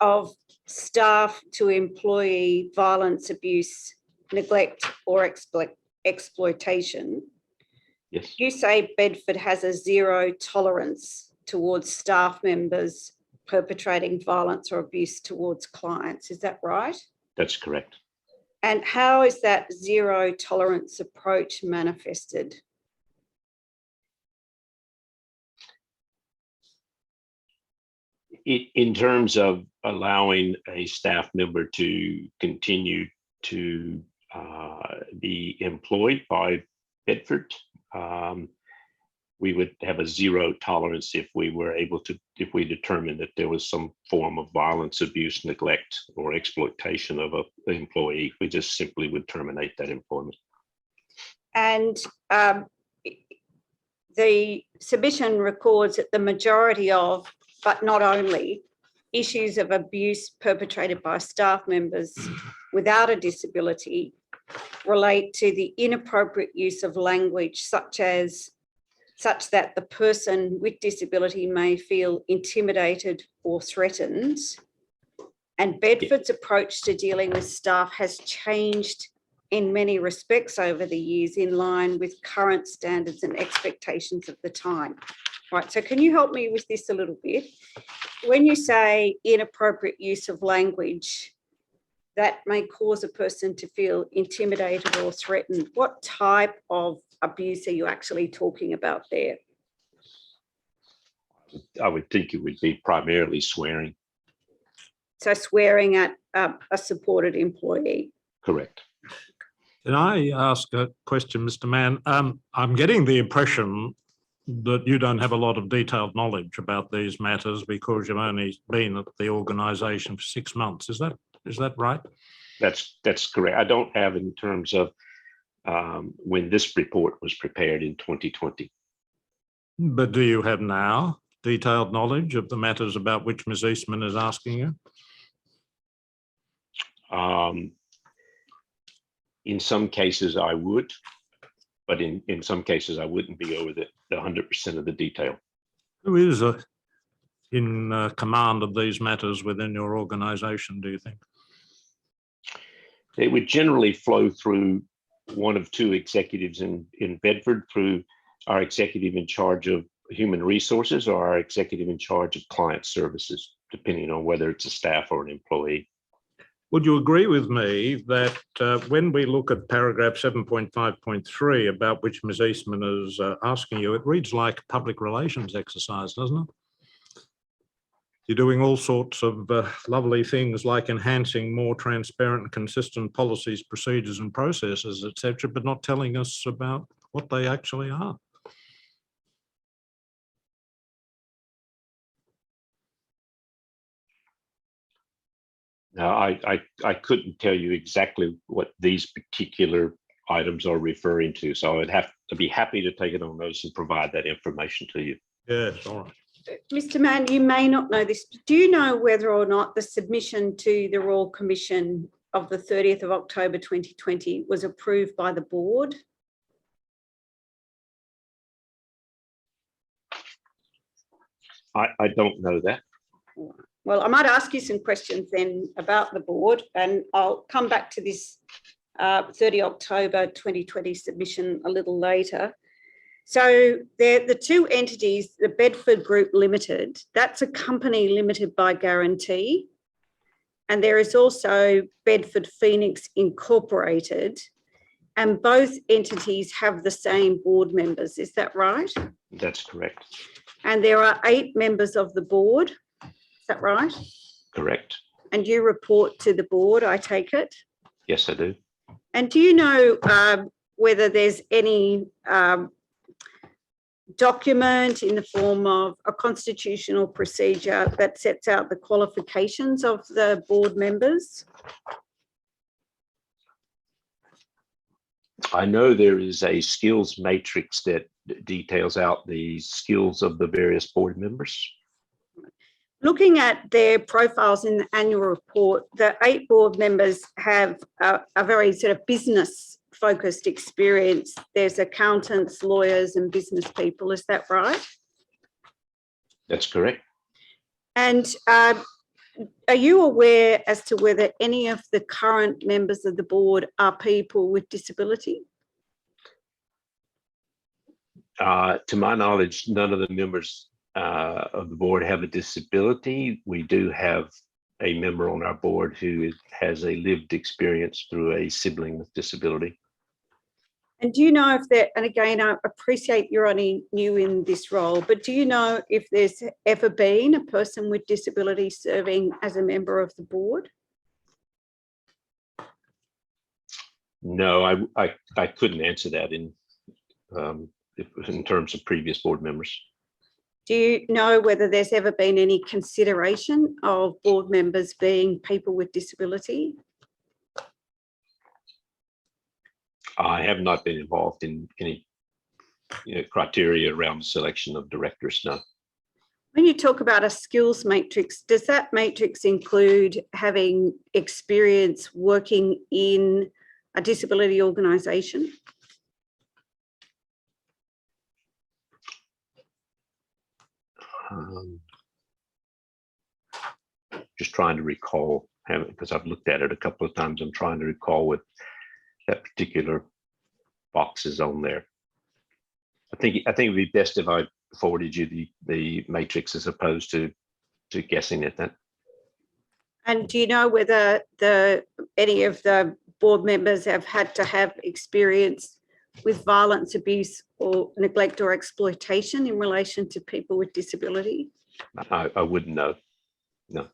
of staff to employee violence, abuse, neglect or exploitation, yes, you say Bedford has a zero tolerance towards staff members perpetrating violence or abuse towards clients. Is that right? That's correct. And how is that zero tolerance approach manifested? In terms of allowing a staff member to continue to be employed by Bedford, we would have a zero tolerance if we were able to, if we determined that there was some form of violence, abuse, neglect, or exploitation of an employee. We just simply would terminate that employment. And the submission records that the majority of, but not only, issues of abuse perpetrated by staff members without a disability relate to the inappropriate use of language such that the person with disability may feel intimidated or threatened. And Bedford's approach to dealing with staff has changed in many respects over the years in line with current standards and expectations of the time. Right, so can you help me with this a little bit? When you say inappropriate use of language that may cause a person to feel intimidated or threatened, what type of abuse are you actually talking about there? I would think it would be primarily swearing. So swearing at a supported employee. Correct. Can I ask a question, Mr. Mann? I'm getting the impression that you don't have a lot of detailed knowledge about these matters because you've only been at the organisation for 6 months. Is that right? That's correct. I don't have in terms of when this report was prepared in 2020. But do you have now detailed knowledge of the matters about which Ms. Eastman is asking you? In some cases I would, but in some cases I wouldn't be over the 100% of the detail. Who is in command of these matters within your organisation, do you think? They would generally flow through one of two executives in Bedford, through our executive in charge of human resources or our executive in charge of client services, depending on whether it's a staff or an employee. Would you agree with me that when we look at paragraph 7.5.3 about which Ms. Eastman is asking you, it reads like a public relations exercise, doesn't it? You're doing all sorts of lovely things like enhancing more transparent and consistent policies, procedures and processes, etc., but not telling us about what they actually are. Now, I couldn't tell you exactly what these particular items are referring to, so I'd be happy to take it on notice and provide that information to you. Yes, all right. Mr. Mann, you may not know this. Do you know whether or not the submission to the Royal Commission of the 30th of October 2020 was approved by the board? I don't know that. Well, I might ask you some questions then about the board, and I'll come back to this 30 October 2020 submission a little later. So the two entities, the Bedford Group Limited, that's a company limited by guarantee. And there is also Bedford Phoenix Incorporated, and both entities have the same board members. Is that right? That's correct. And there are 8 members of the board. Is that right? Correct. And you report to the board, I take it? Yes, I do. And do you know whether there's any document in the form of a constitutional procedure that sets out the qualifications of the board members? I know there is a skills matrix that details out the skills of the various board members. Looking at their profiles in the annual report, the 8 board members have a very sort of business focused experience. There's accountants, lawyers and business people. Is that right? That's correct. And are you aware as to whether any of the current members of the board are people with disability? To my knowledge, none of the members of the board have a disability. We do have a member on our board who has a lived experience through a sibling with disability. And do you know if there, and again, I appreciate you're only new in this role, but do you know if there's ever been a person with disability serving as a member of the board? No, I couldn't answer that in terms of previous board members. Do you know whether there's ever been any consideration of board members being people with disability? I have not been involved in any criteria around selection of directors, no. When you talk about a skills matrix, does that matrix include having experience working in a disability organisation? Just trying to recall, because I've looked at it a couple of times. I'm trying to recall what that particular box is on there. I think it'd be best if I forwarded you the matrix as opposed to guessing at that. And do you know whether any of the board members have had to have experience with violence, abuse or neglect or exploitation in relation to people with disability? I wouldn't know. No.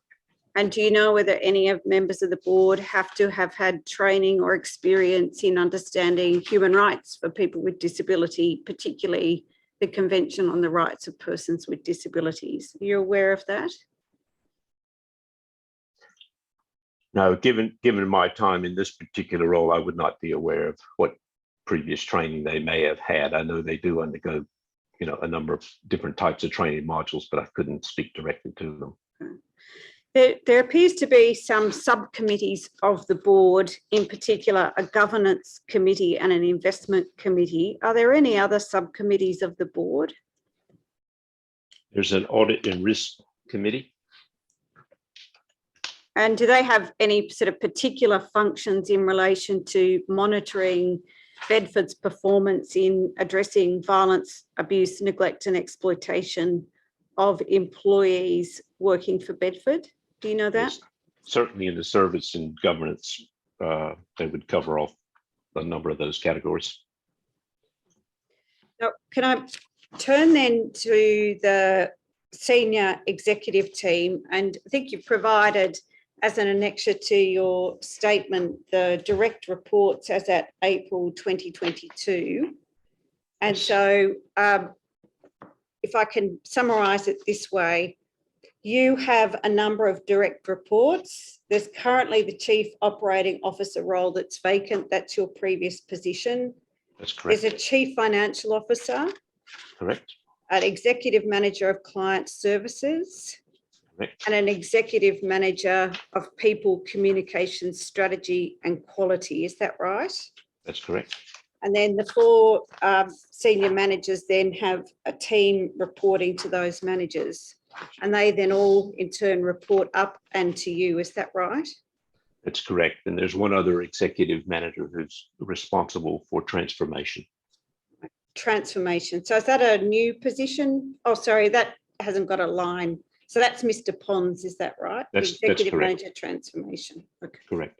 And do you know whether any of members of the board have to have had training or experience in understanding human rights for people with disability, particularly the Convention on the Rights of Persons with Disabilities? Are you aware of that? No, given my time in this particular role, I would not be aware of what previous training they may have had. I know they do undergo, a number of different types of training modules, but I couldn't speak directly to them. There appears to be some subcommittees of the board, in particular a governance committee and an investment committee. Are there any other subcommittees of the board? There's an audit and risk committee. And do they have any sort of particular functions in relation to monitoring Bedford's performance in addressing violence, abuse, neglect and exploitation of employees working for Bedford? Do you know that? Yes, certainly in the service and governance, they would cover off a number of those categories. Now, can I turn then to the senior executive team? And I think you've provided, as an annexure to your statement, the direct reports as at April 2022. And so if I can summarise it this way, you have a number of direct reports. There's currently the Chief Operating Officer role that's vacant. That's your previous position. That's correct. There's a Chief Financial Officer. Correct. An Executive Manager of Client Services. Correct. And an Executive Manager of People, Communications, Strategy and Quality. Is that right? That's correct. And then the 4 senior managers then have a team reporting to those managers. And they then all in turn report up and to you. Is that right? That's correct. And there's one other executive manager who's responsible for transformation. Transformation. So is that a new position? Oh, sorry, that hasn't got a line. So that's Mr. Pons, is that right? That's Executive correct. Manager Transformation. Okay. Correct.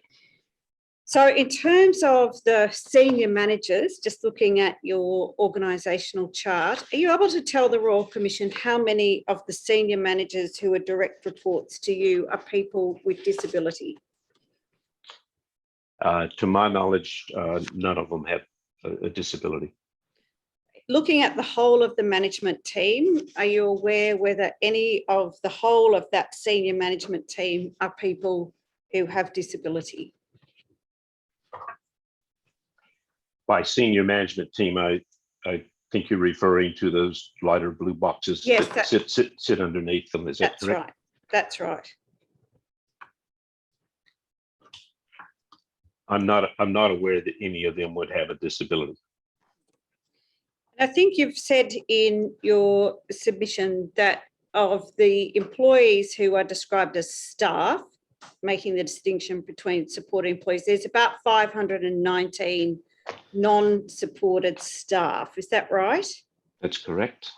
So in terms of the senior managers, just looking at your organisational chart, are you able to tell the Royal Commission how many of the senior managers who are direct reports to you are people with disability? To my knowledge, none of them have a disability. Looking at the whole of the management team, are you aware whether any of the whole of that senior management team are people who have disability? By senior management team, I think you're referring to those lighter blue boxes Yes, that sit underneath them. Is that That's correct? right. That's right. I'm not aware that any of them would have a disability. I think you've said in your submission that of the employees who are described as staff, making the distinction between supported employees, there's about 519 non-supported staff. Is that right? That's correct.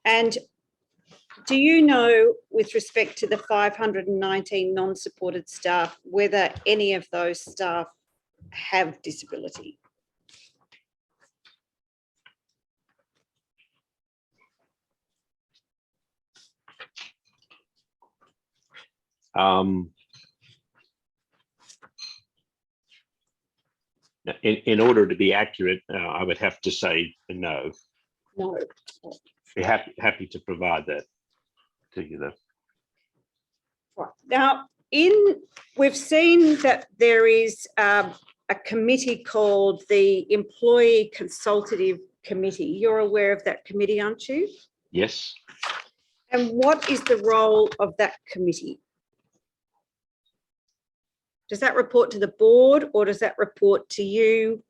And do you know, with respect to the 519 non-supported staff, whether any of those staff have disability? In order to be accurate, I would have to say no. No. Be happy to provide that to you, though. Right. Now, we've seen that there is a committee called the Employee Consultative Committee. You're aware of that committee, aren't you? Yes. And what is the role of that committee? Does that report to the board or does that report to you?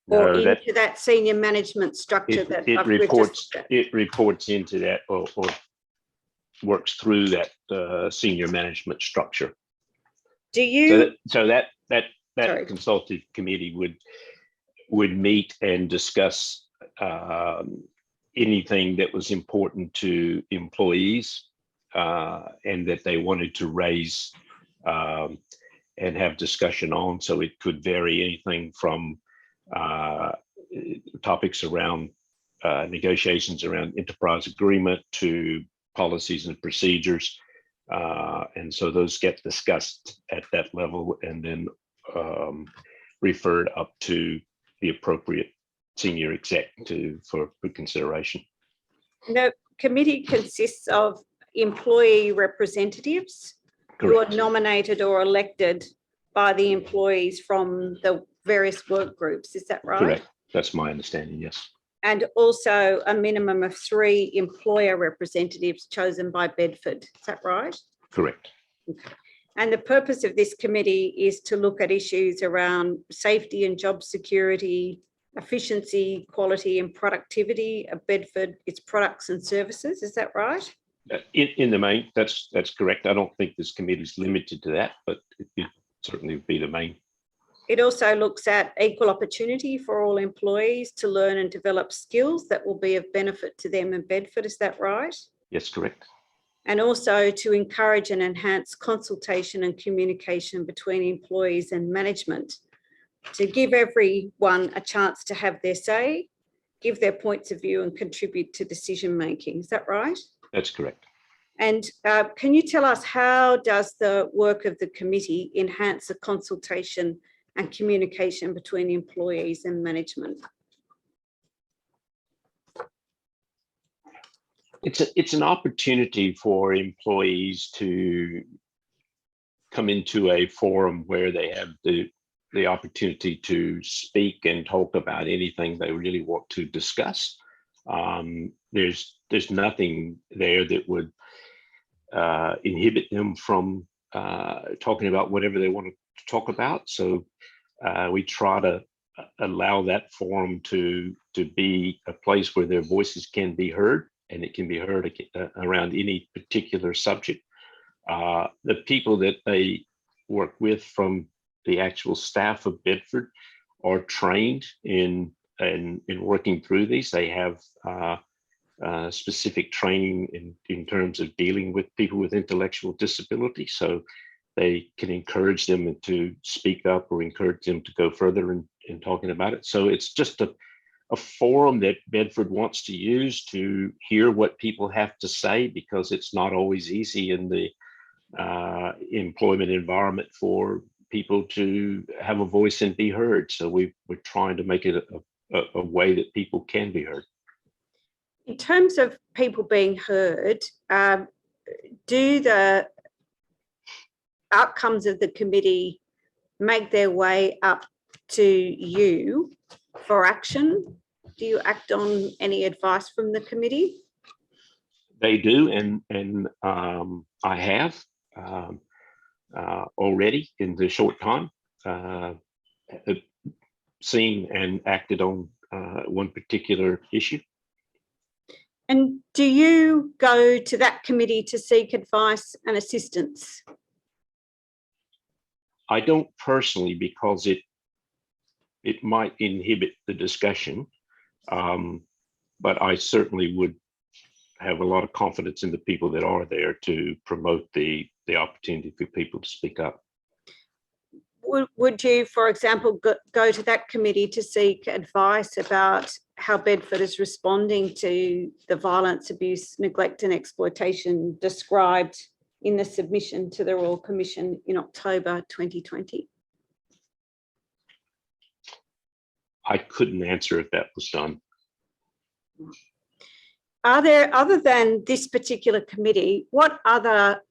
Or No, into that senior management structure that it reports into that or works through that senior management structure. Do you? So that consultative committee would meet and discuss anything that was important to employees and that they wanted to raise and have discussion on. So it could vary anything from topics around negotiations around enterprise agreement to policies and procedures. And so those get discussed at that level and then referred up to the appropriate senior executive for consideration. The committee consists of employee representatives who are Correct. nominated or elected by the employees from the various work groups. Is that right? Correct. That's my understanding, yes. And also a minimum of 3 employer representatives chosen by Bedford. Is that right? Correct. Okay. And the purpose of this committee is to look at issues around safety and job security, efficiency, quality and productivity of Bedford, its products and services. Is that right? In the main, that's correct. I don't think this committee is limited to that, but it certainly would be the main. It also looks at equal opportunity for all employees to learn and develop skills that will be of benefit to them in Bedford. Is that right? Yes, correct. And also to encourage and enhance consultation and communication between employees and management, to give everyone a chance to have their say, give their points of view and contribute to decision making. Is that right? That's correct. And can you tell us, how does the work of the committee enhance the consultation and communication between employees and management? It's an opportunity for employees to come into a forum where they have the opportunity to speak and talk about anything they really want to discuss. There's nothing there that would inhibit them from talking about whatever they want to talk about. So we try to allow that forum to be a place where their voices can be heard, and it can be heard around any particular subject. The people that they work with from the actual staff of Bedford are trained in working through these. They have specific training in terms of dealing with people with intellectual disability. So they can encourage them to speak up or encourage them to go further in talking about it. So it's just a forum that Bedford wants to use to hear what people have to say, because it's not always easy in the employment environment for people to have a voice and be heard. So we're trying to make it a way that people can be heard. In terms of people being heard, do the outcomes of the committee make their way up to you for action? Do you act on any advice from the committee? They do, and I have already in the short time seen and acted on one particular issue. And do you go to that committee to seek advice and assistance? I don't personally, because it might inhibit the discussion, but I certainly would have a lot of confidence in the people that are there to promote the opportunity for people to speak up. Would you, for example, go to that committee to seek advice about how Bedford is responding to the violence, abuse, neglect and exploitation described in the submission to the Royal Commission in October 2020? I couldn't answer if that was done. Are there, other than this particular committee, what other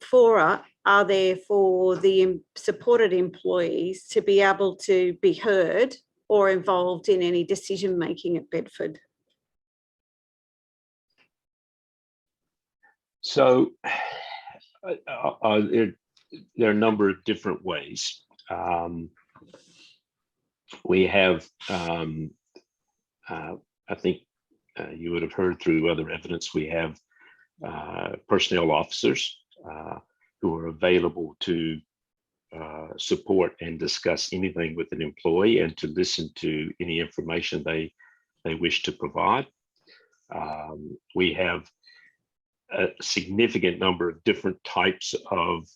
fora are there for the supported employees to be able to be heard or involved in any decision making at Bedford? So there are a number of different ways. We have, I think you would have heard through other evidence, we have personnel officers who are available to support and discuss anything with an employee and to listen to any information they wish to provide. We have a significant number of different types of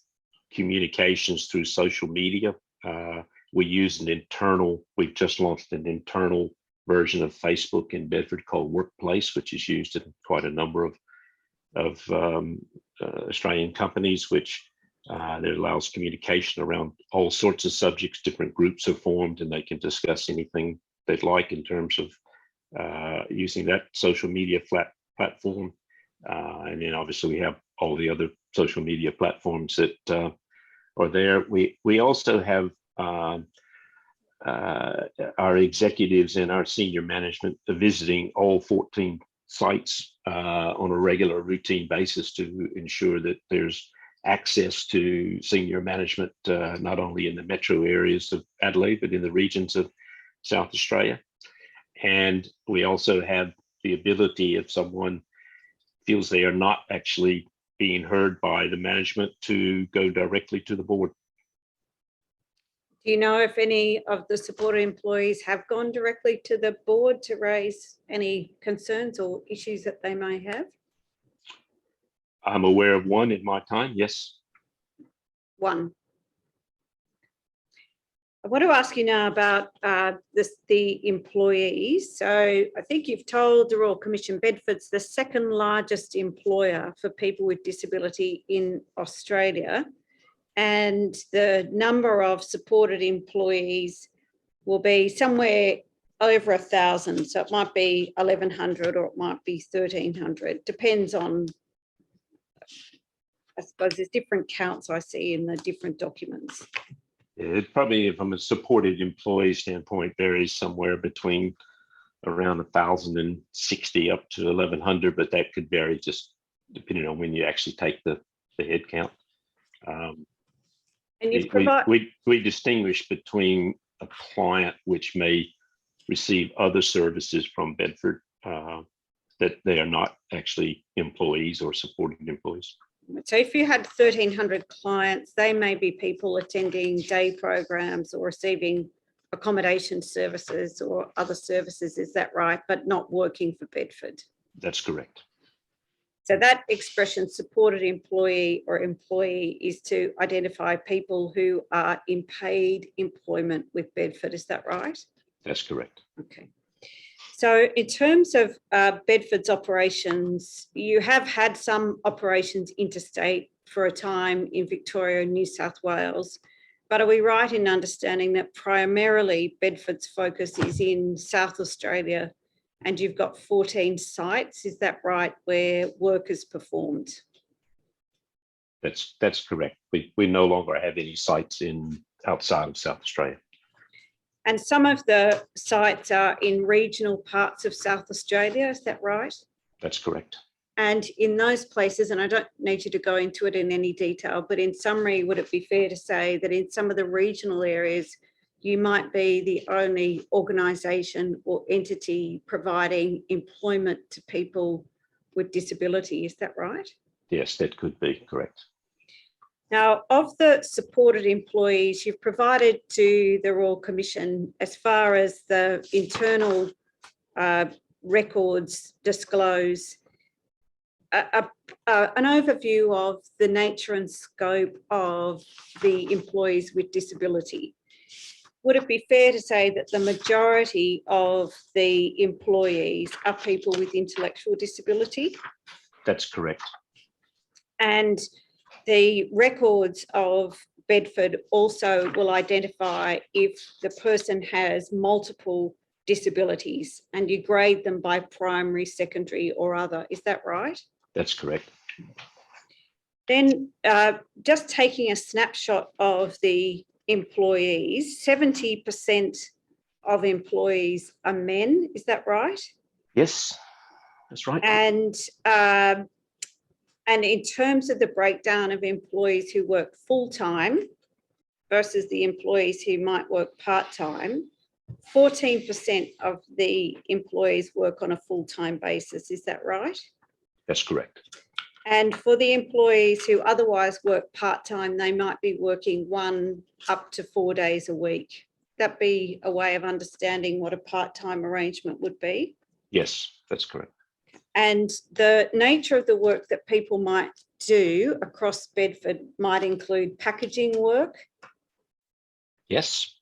communications through social media. We use we've just launched an internal version of Facebook in Bedford called Workplace, which is used in quite a number of Australian companies, which that allows communication around all sorts of subjects. Different groups are formed and they can discuss anything they'd like in terms of using that social media platform. And then obviously we have all the other social media platforms that are there. We also have our executives and our senior management visiting all 14 sites on a regular routine basis to ensure that there's access to senior management, not only in the metro areas of Adelaide, but in the regions of South Australia. And we also have the ability, if someone feels they are not actually being heard by the management, to go directly to the board. Do you know if any of the supported employees have gone directly to the board to raise any concerns or issues that they may have? I'm aware of one in my time, yes. One. I want to ask you now about the employees. So I think you've told the Royal Commission Bedford's the second largest employer for people with disability in Australia. And the number of supported employees will be somewhere over 1,000. So it might be 1,100 or it might be 1,300. Depends on, I suppose there's different counts I see in the different documents. It probably, from a supported employee standpoint, varies somewhere between around 1,060 up to 1,100, but that could vary just depending on when you actually take the head count. And you provide... we distinguish between a client which may receive other services from Bedford, that they are not actually employees or supported employees. So if you had 1,300 clients, they may be people attending day programs or receiving accommodation services or other services, is that right? But not working for Bedford. That's correct. So that expression, supported employee or employee, is to identify people who are in paid employment with Bedford, is that right? That's correct. Okay. So in terms of Bedford's operations, you have had some operations interstate for a time in Victoria and New South Wales, but are we right in understanding that primarily Bedford's focus is in South Australia and you've got 14 sites, is that right, where work is performed? That's correct. We no longer have any sites outside of South Australia. And some of the sites are in regional parts of South Australia, is that right? That's correct. And in those places, and I don't need you to go into it in any detail, but in summary, would it be fair to say that in some of the regional areas, you might be the only organisation or entity providing employment to people with disability, is that right? Yes, that could be correct. Now, of the supported employees you've provided to the Royal Commission, as far as the internal records disclose, an overview of the nature and scope of the employees with disability. Would it be fair to say that the majority of the employees are people with intellectual disability? That's correct. And the records of Bedford also will identify if the person has multiple disabilities and you grade them by primary, secondary or other. Is that right? That's correct. Then just taking a snapshot of the employees, 70% of employees are men. Is that right? Yes, that's right. And in terms of the breakdown of employees who work full-time versus the employees who might work part-time, 14% of the employees work on a full-time basis. Is that right? That's correct. And for the employees who otherwise work part-time, they might be working 1 up to 4 days a week. That be a way of understanding what a part-time arrangement would be? Yes, that's correct. And the nature of the work that people might do across Bedford might include packaging work. Yes.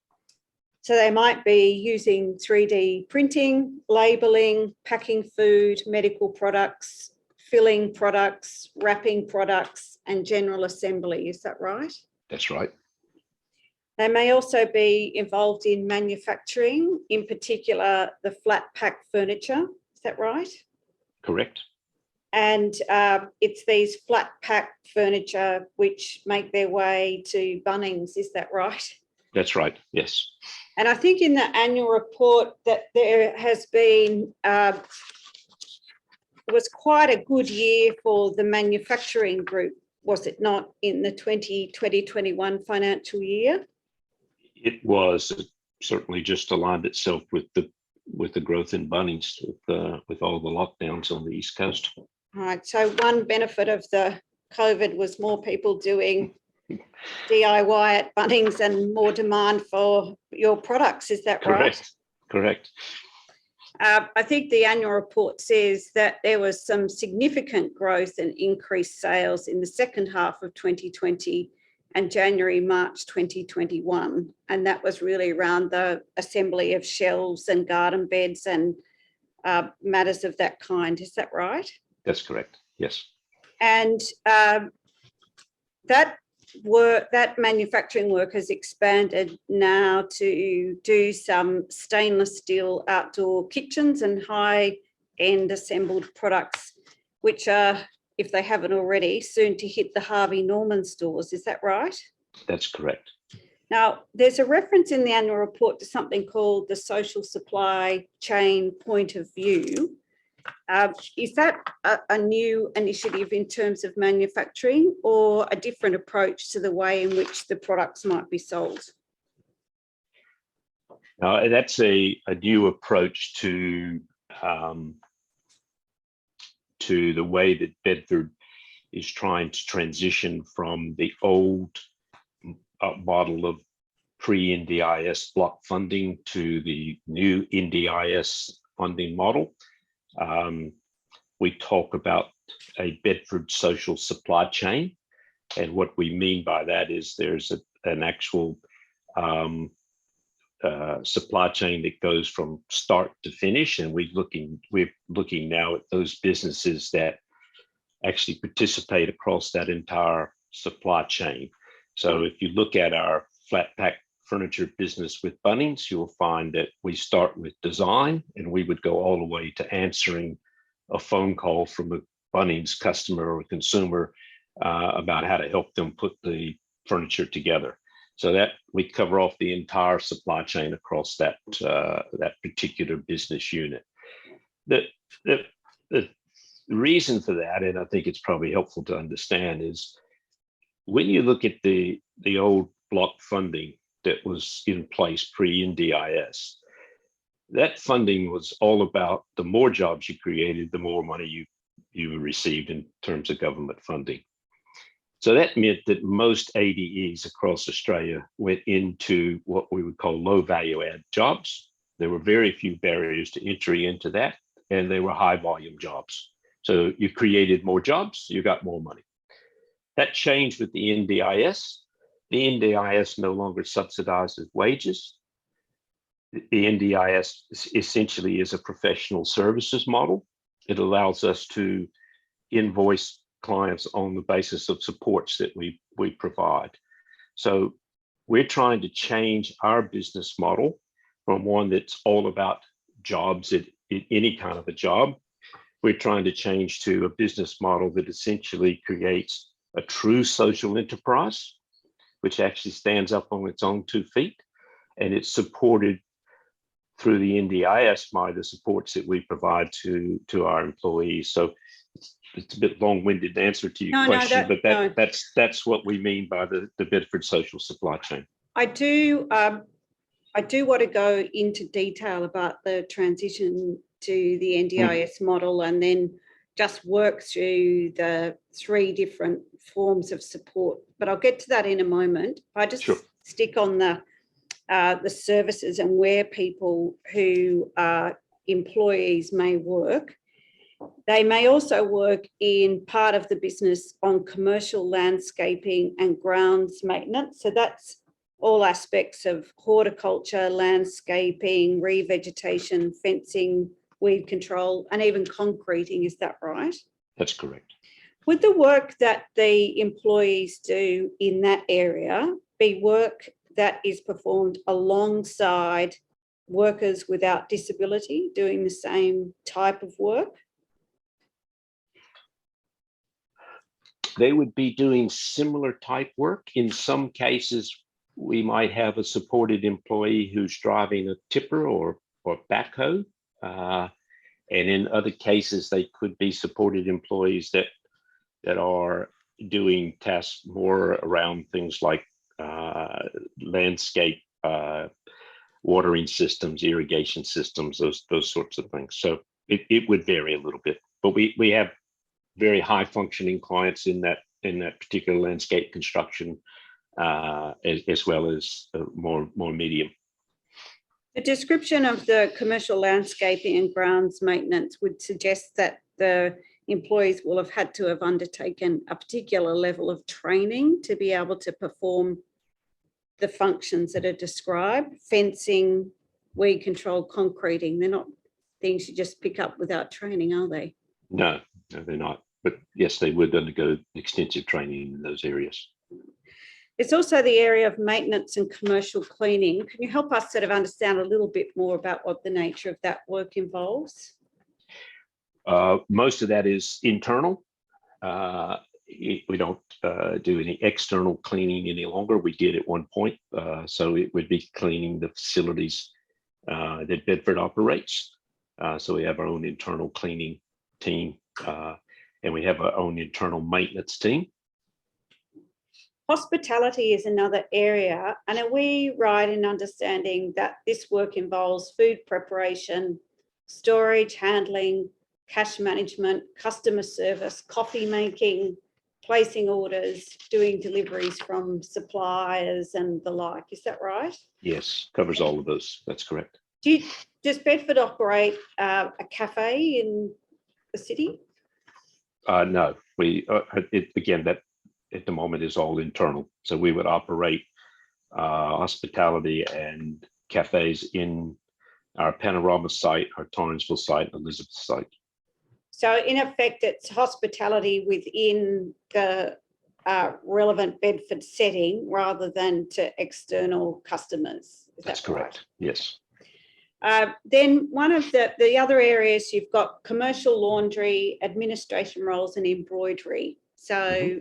So they might be using 3D printing, labelling, packing food, medical products, filling products, wrapping products, and general assembly. Is that right? That's right. They may also be involved in manufacturing, in particular the flat pack furniture. Is that right? Correct. And it's these flat pack furniture which make their way to Bunnings. Is that right? That's right. Yes. And I think in the annual report that there has been, it was quite a good year for the manufacturing group, was it not, in the 2020-21 financial year? It was. It certainly just aligned itself with the growth in Bunnings with all the lockdowns on the East Coast. Right. So one benefit of the COVID was more people doing DIY at Bunnings and more demand for your products. Is that right? Correct. I think the annual report says that there was some significant growth and increased sales in the second half of 2020 and January, March 2021. And that was really around the assembly of shelves and garden beds and matters of that kind. Is that right? That's correct. Yes. And that manufacturing work has expanded now to do some stainless steel outdoor kitchens and high-end assembled products, which are, if they haven't already, soon to hit the Harvey Norman stores. Is that right? That's correct. Now, there's a reference in the annual report to something called the social supply chain point of view. Is that a new initiative in terms of manufacturing or a different approach to the way in which the products might be sold? That's a new approach to the way that Bedford is trying to transition from the old model of pre-NDIS block funding to the new NDIS funding model. We talk about a Bedford social supply chain, and what we mean by that is there's an actual supply chain that goes from start to finish, and we're looking now at those businesses that actually participate across that entire supply chain. So if you look at our flat pack furniture business with Bunnings, you'll find that we start with design, and we would go all the way to answering a phone call from a Bunnings customer or consumer about how to help them put the furniture together. So that we cover off the entire supply chain across that particular business unit. The reason for that, and I think it's probably helpful to understand, is when you look at the old block funding that was in place pre-NDIS, that funding was all about the more jobs you created, the more money you received in terms of government funding. So that meant that most ADEs across Australia went into what we would call low value add jobs. There were very few barriers to entry into that, and they were high volume jobs. So you created more jobs, you got more money. That changed with the NDIS. The NDIS no longer subsidizes wages. The NDIS essentially is a professional services model. It allows us to invoice clients on the basis of supports that we provide. So we're trying to change our business model from one that's all about jobs at any kind of a job. We're trying to change to a business model that essentially creates a true social enterprise, which actually stands up on its own 2 feet, and it's supported through the NDIS by the supports that we provide to our employees. So it's a bit long-winded answer to your question, but that's what we mean by the Bedford social supply chain. I do want to go into detail about the transition to the NDIS model and then just work through the 3 different forms of support. But I'll get to that in a moment. I just stick on the services and where people who are employees may work. They may also work in part of the business on commercial landscaping and grounds maintenance. So that's all aspects of horticulture, landscaping, revegetation, fencing, weed control, and even concreting. Is that right? That's correct. Would the work that the employees do in that area be work that is performed alongside workers without disability doing the same type of work? They would be doing similar type work. In some cases, we might have a supported employee who's driving a tipper or backhoe. And in other cases, they could be supported employees that are doing tasks more around things like landscape, watering systems, irrigation systems, those sorts of things. So it would vary a little bit, but we have very high functioning clients in that particular landscape construction, as well as more medium. The description of the commercial landscaping and grounds maintenance would suggest that the employees will have had to have undertaken a particular level of training to be able to perform the functions that are described: fencing, weed control, concreting. They're not things you just pick up without training, are they? No, they're not. But yes, they would undergo extensive training in those areas. It's also the area of maintenance and commercial cleaning. Can you help us sort of understand a little bit more about what the nature of that work involves? Most of that is internal. We don't do any external cleaning any longer. We did at one point. So it would be cleaning the facilities that Bedford operates. So we have our own internal cleaning team, and we have our own internal maintenance team. Hospitality is another area, and are we right in understanding that this work involves food preparation, storage, handling, cash management, customer service, coffee making, placing orders, doing deliveries from suppliers and the like? Is that right? Yes, covers all of those. That's correct. Does Bedford operate a cafe in the city? No, again, that at the moment is all internal. So we would operate hospitality and cafes in our Panorama site, our Torrensville site, Elizabeth site. So in effect, it's hospitality within the relevant Bedford setting rather than to external customers. That's correct. Right? Yes. Then one of the other areas, you've got commercial laundry, administration roles and embroidery. So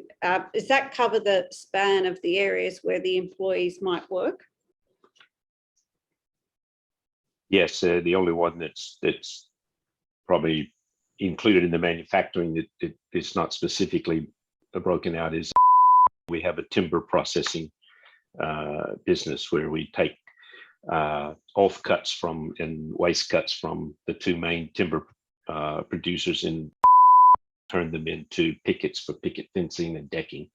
does that cover the span of the areas where the employees might work? Yes, the only one that's probably included in the manufacturing that it's not specifically broken out is we have a timber processing business where we take offcuts from and waste cuts from the two main timber producers and turn them into pickets for picket fencing and decking.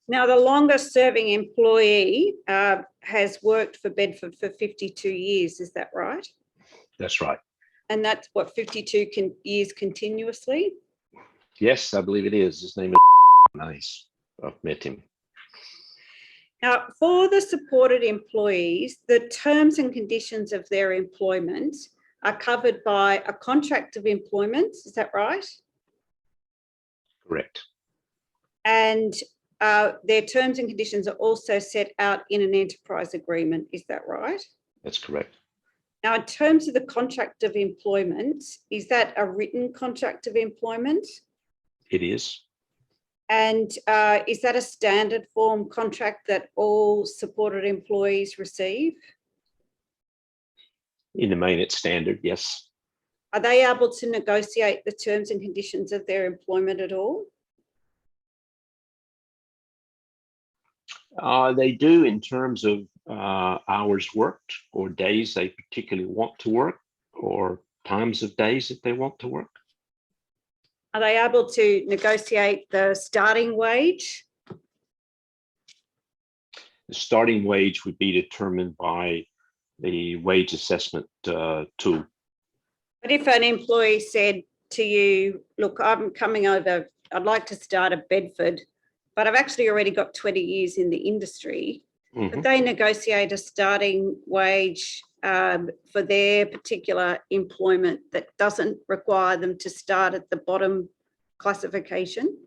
Now, the longest serving employee has worked for Bedford for 52 years. Is that right? That's right. And that's what, 52 years continuously? Yes, I believe it is. His name is nice. I've met him. Now, for the supported employees, the terms and conditions of their employment are covered by a contract of employment. Is that right? Correct. And their terms and conditions are also set out in an enterprise agreement. Is that right? That's correct. Now, in terms of the contract of employment, is that a written contract of employment? It is. And is that a standard form contract that all supported employees receive? In the main, it's standard, yes. Are they able to negotiate the terms and conditions of their employment at all? They do in terms of hours worked or days they particularly want to work or times of days that they want to work. Are they able to negotiate the starting wage? The starting wage would be determined by the wage assessment tool. But if an employee said to you, look, I'm coming over, I'd like to start at Bedford, but I've actually already got 20 years in the industry. But they negotiate a starting wage for their particular employment that doesn't require them to start at the bottom classification?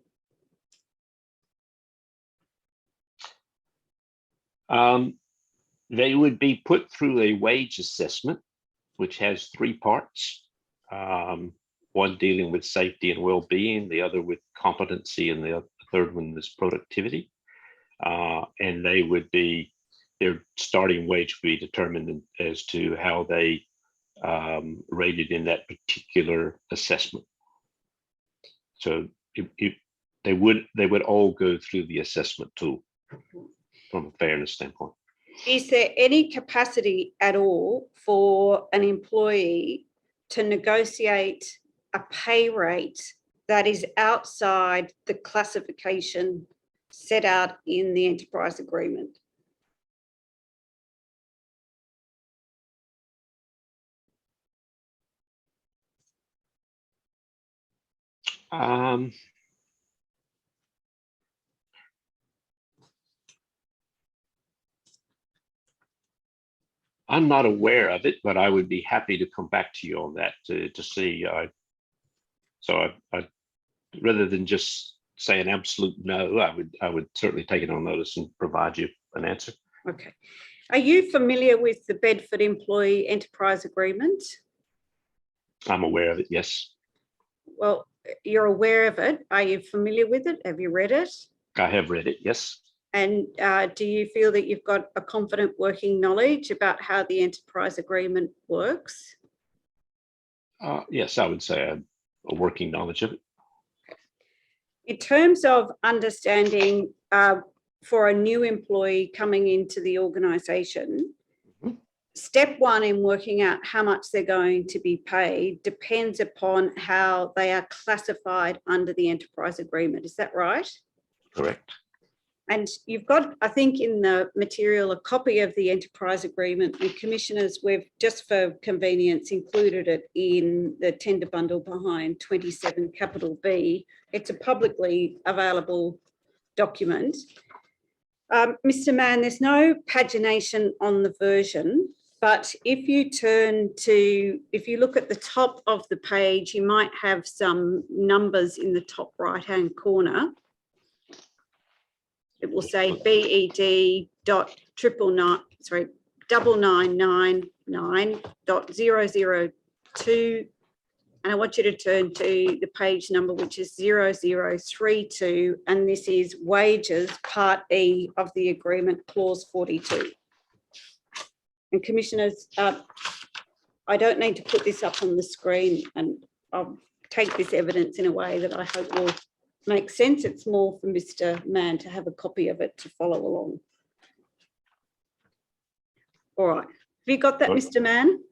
They would be put through a wage assessment, which has 3 parts. One dealing with safety and well-being, the other with competency, and the third one is productivity. And they would be, their starting wage would be determined as to how they rated in that particular assessment. So they would all go through the assessment tool from a fairness standpoint. Is there any capacity at all for an employee to negotiate a pay rate that is outside the classification set out in the enterprise agreement? I'm not aware of it, but I would be happy to come back to you on that to see. So I rather than just say an absolute no, I would certainly take it on notice and provide you an answer. Okay. Are you familiar with the Bedford Employee Enterprise Agreement? I'm aware of it, yes. Well, you're aware of it. Are you familiar with it? Have you read it? I have read it, yes. And do you feel that you've got a confident working knowledge about how the enterprise agreement works? Yes, I would say a working knowledge of it. In terms of understanding for a new employee coming into the organisation, step one in working out how much they're going to be paid depends upon how they are classified under the enterprise agreement. Is that right? Correct. And you've got, I think, in the material, a copy of the enterprise agreement. And commissioners, we've just for convenience included it in the tender bundle behind 27 capital B. It's a publicly available document. Mr. Mann, there's no pagination on the version, but if you look at the top of the page, you might have some numbers in the top right-hand corner. It will say BED.999.002. And I want you to turn to the page number, which is 0032. And this is wages, part E of the agreement, clause 42. And commissioners, I don't need to put this up on the screen, and I'll take this evidence in a way that I hope will make sense. It's more for Mr. Mann to have a copy of it to follow along. All right. Have you got that, Mr. Mann?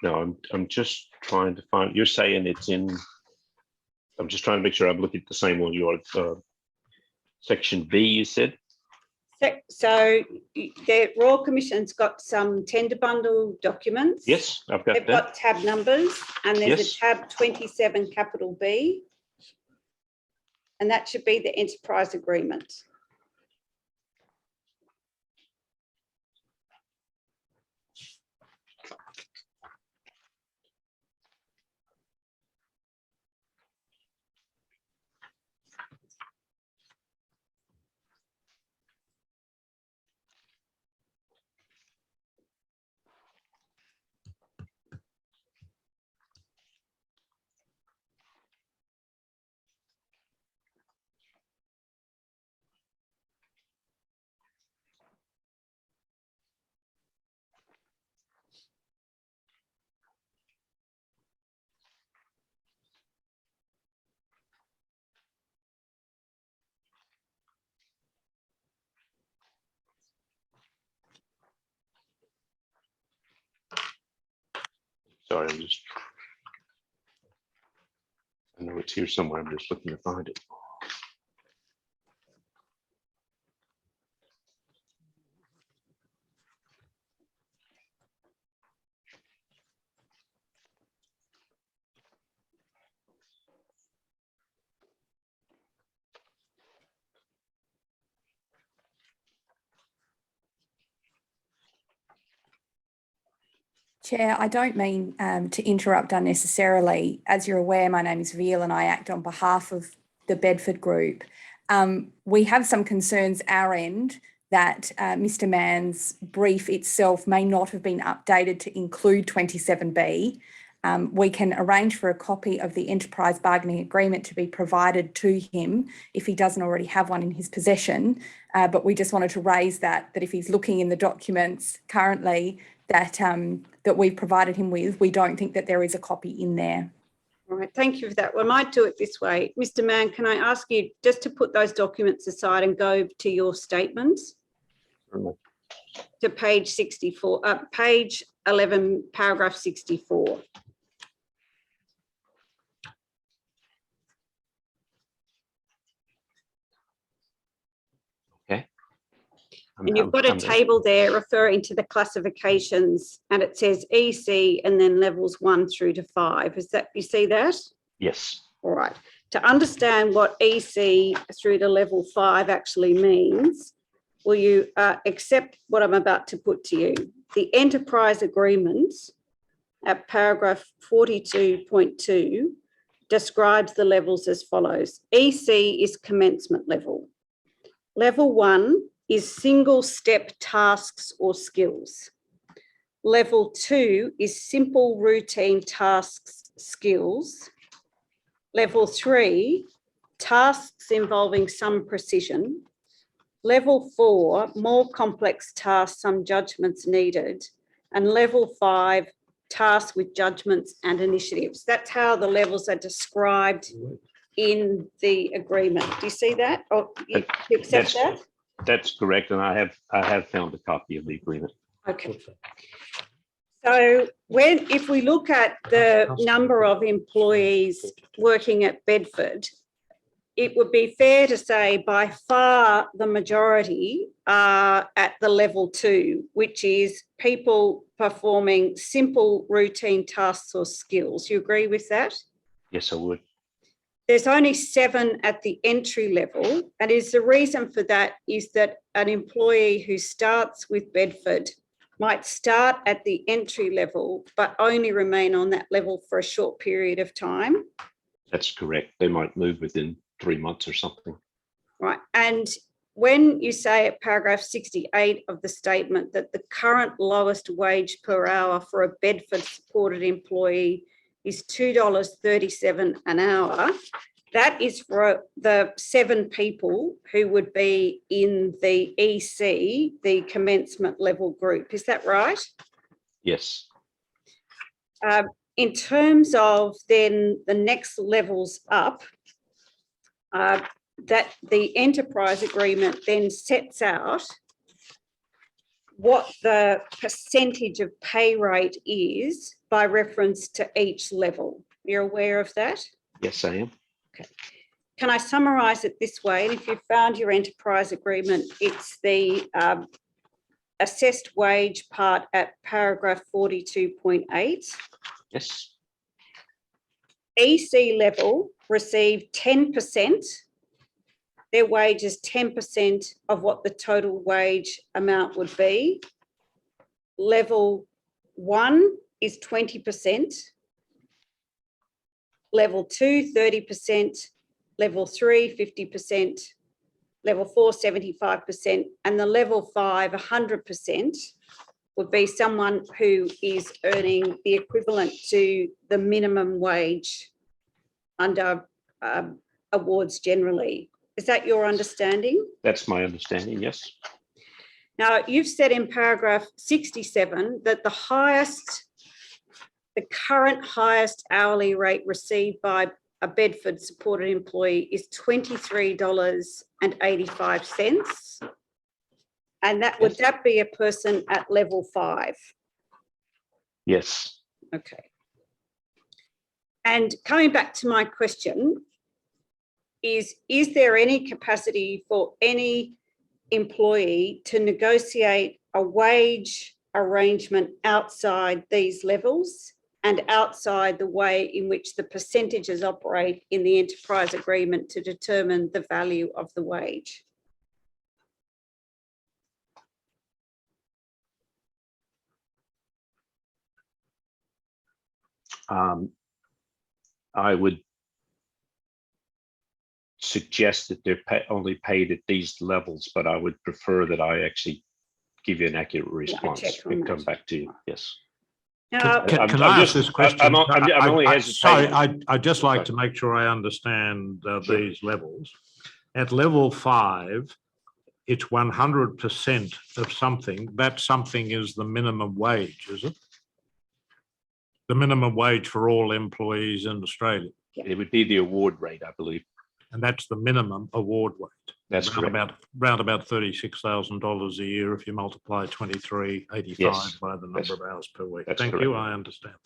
No, I'm just trying to find, you're saying it's in, I'm just trying to make sure I'm looking at the same one. You're section B, you said? So the Royal Commission's got some tender bundle documents. Yes, I've got They've that. got tab numbers, and there's Yes. a tab 27 capital B. And that should be the enterprise agreement. Sorry, I know it's here somewhere. I'm just looking to find it. Chair, I don't mean to interrupt unnecessarily. As you're aware, my name is Veal and I act on behalf of the Bedford Group. We have some concerns our end that Mr. Mann's brief itself may not have been updated to include 27B. We can arrange for a copy of the enterprise bargaining agreement to be provided to him if he doesn't already have one in his possession. But we just wanted to raise that if he's looking in the documents currently that we've provided him with, we don't think that there is a copy in there. All right, thank you for that. We might do it this way. Mr. Mann, can I ask you just to put those documents aside and go to your statements? To page 64, page 11, paragraph 64. And you've got a table there referring to the classifications, and it says EC and then levels 1 through to 5. Is that, you see that? Yes. All right. To understand what EC through to level 5 actually means, will you accept what I'm about to put to you? The enterprise agreement at paragraph 42.2 describes the levels as follows. EC is commencement level. Level 1 is single step tasks or skills. Level 2 is simple routine tasks, skills. Level 3, tasks involving some precision. Level 4, more complex tasks, some judgments needed. And level 5, tasks with judgments and initiatives. That's how the levels are described in the agreement. Do you see that? Or you accept that? That's correct, and I have found a copy of the agreement. Okay. So if we look at the number of employees working at Bedford, it would be fair to say by far the majority are at the level 2, which is people performing simple routine tasks or skills. You agree with that? Yes, I would. There's only 7 at the entry level, and the reason for that is that an employee who starts with Bedford might start at the entry level, but only remain on that level for a short period of time. That's correct. They might move within 3 months or something. Right. And when you say at paragraph 68 of the statement that the current lowest wage per hour for a Bedford supported employee is $2.37 an hour, that is for the 7 people who would be in the EC, the commencement level group. Is that right? Yes. In terms of then the next levels up, that the enterprise agreement then sets out what the percentage of pay rate is by reference to each level. You're aware of that? Yes, I am. Okay. Can I summarise it this way? And if you found your enterprise agreement, it's the assessed wage part at paragraph 42.8. Yes. EC level received 10%. Their wage is 10% of what the total wage amount would be. Level 1 is 20%. Level 2, 30%. Level 3, 50%. Level 4, 75%. And the level 5, 100%, would be someone who is earning the equivalent to the minimum wage under awards generally. Is that your understanding? That's my understanding, yes. Now, you've said in paragraph 67 that the current highest hourly rate received by a Bedford supported employee is $23.85. And would that be a person at level 5? Yes. Okay. And coming back to my question, is there any capacity for any employee to negotiate a wage arrangement outside these levels and outside the way in which the percentages operate in the enterprise agreement to determine the value of the wage? I would suggest that they're only paid at these levels, but I would prefer that I actually give you an accurate response check on and that. come back to you. Yes. Can I ask this question? I'm only Sorry, hesitating. I'd just like to make sure I understand these levels. At level 5, it's 100% of something. That something is the minimum wage, is it? The minimum wage for all employees in Australia. It would be the award rate, I believe. And that's the minimum award rate. That's correct. Round about $36,000 a year if you multiply 23.85 Yes, by the number of hours per week. that's Thank correct. you, I understand.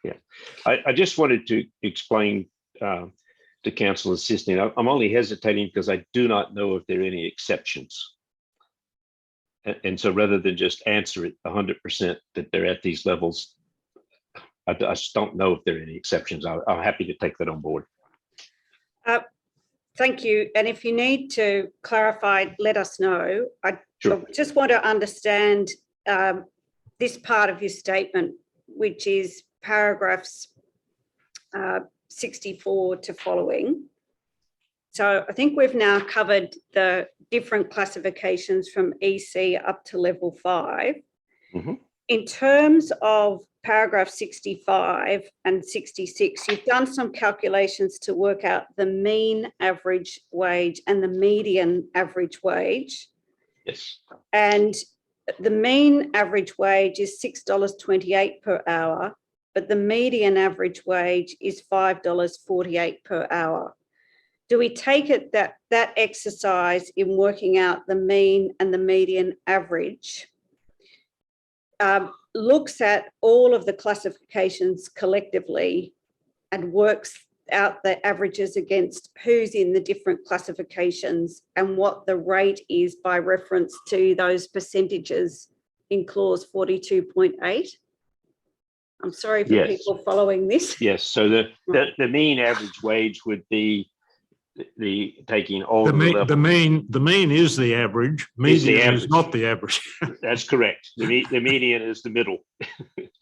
Yeah, I just wanted to explain to Councillor Sisney, I'm only hesitating because I do not know if there are any exceptions. And so rather than just answer it 100% that they're at these levels, I just don't know if there are any exceptions. I'm happy to take that on board. Thank you. And if you need to clarify, let us know. I Sure. just want to understand this part of your statement, which is paragraphs 64 to following. So I think we've now covered the different classifications from EC up to level 5. Mm-hmm. In terms of paragraph 65 and 66, you've done some calculations to work out the mean average wage and the median average wage. Yes. And the mean average wage is $6.28 per hour, but the median average wage is $5.48 per hour. Do we take it that that exercise in working out the mean and the median average looks at all of the classifications collectively and works out the averages against who's in the different classifications and what the rate is by reference to those percentages in clause 42.8? I'm sorry for people following this. Yes, so the mean average wage would be the taking all the mean is the average. Median is not the average. That's correct. The median is the middle.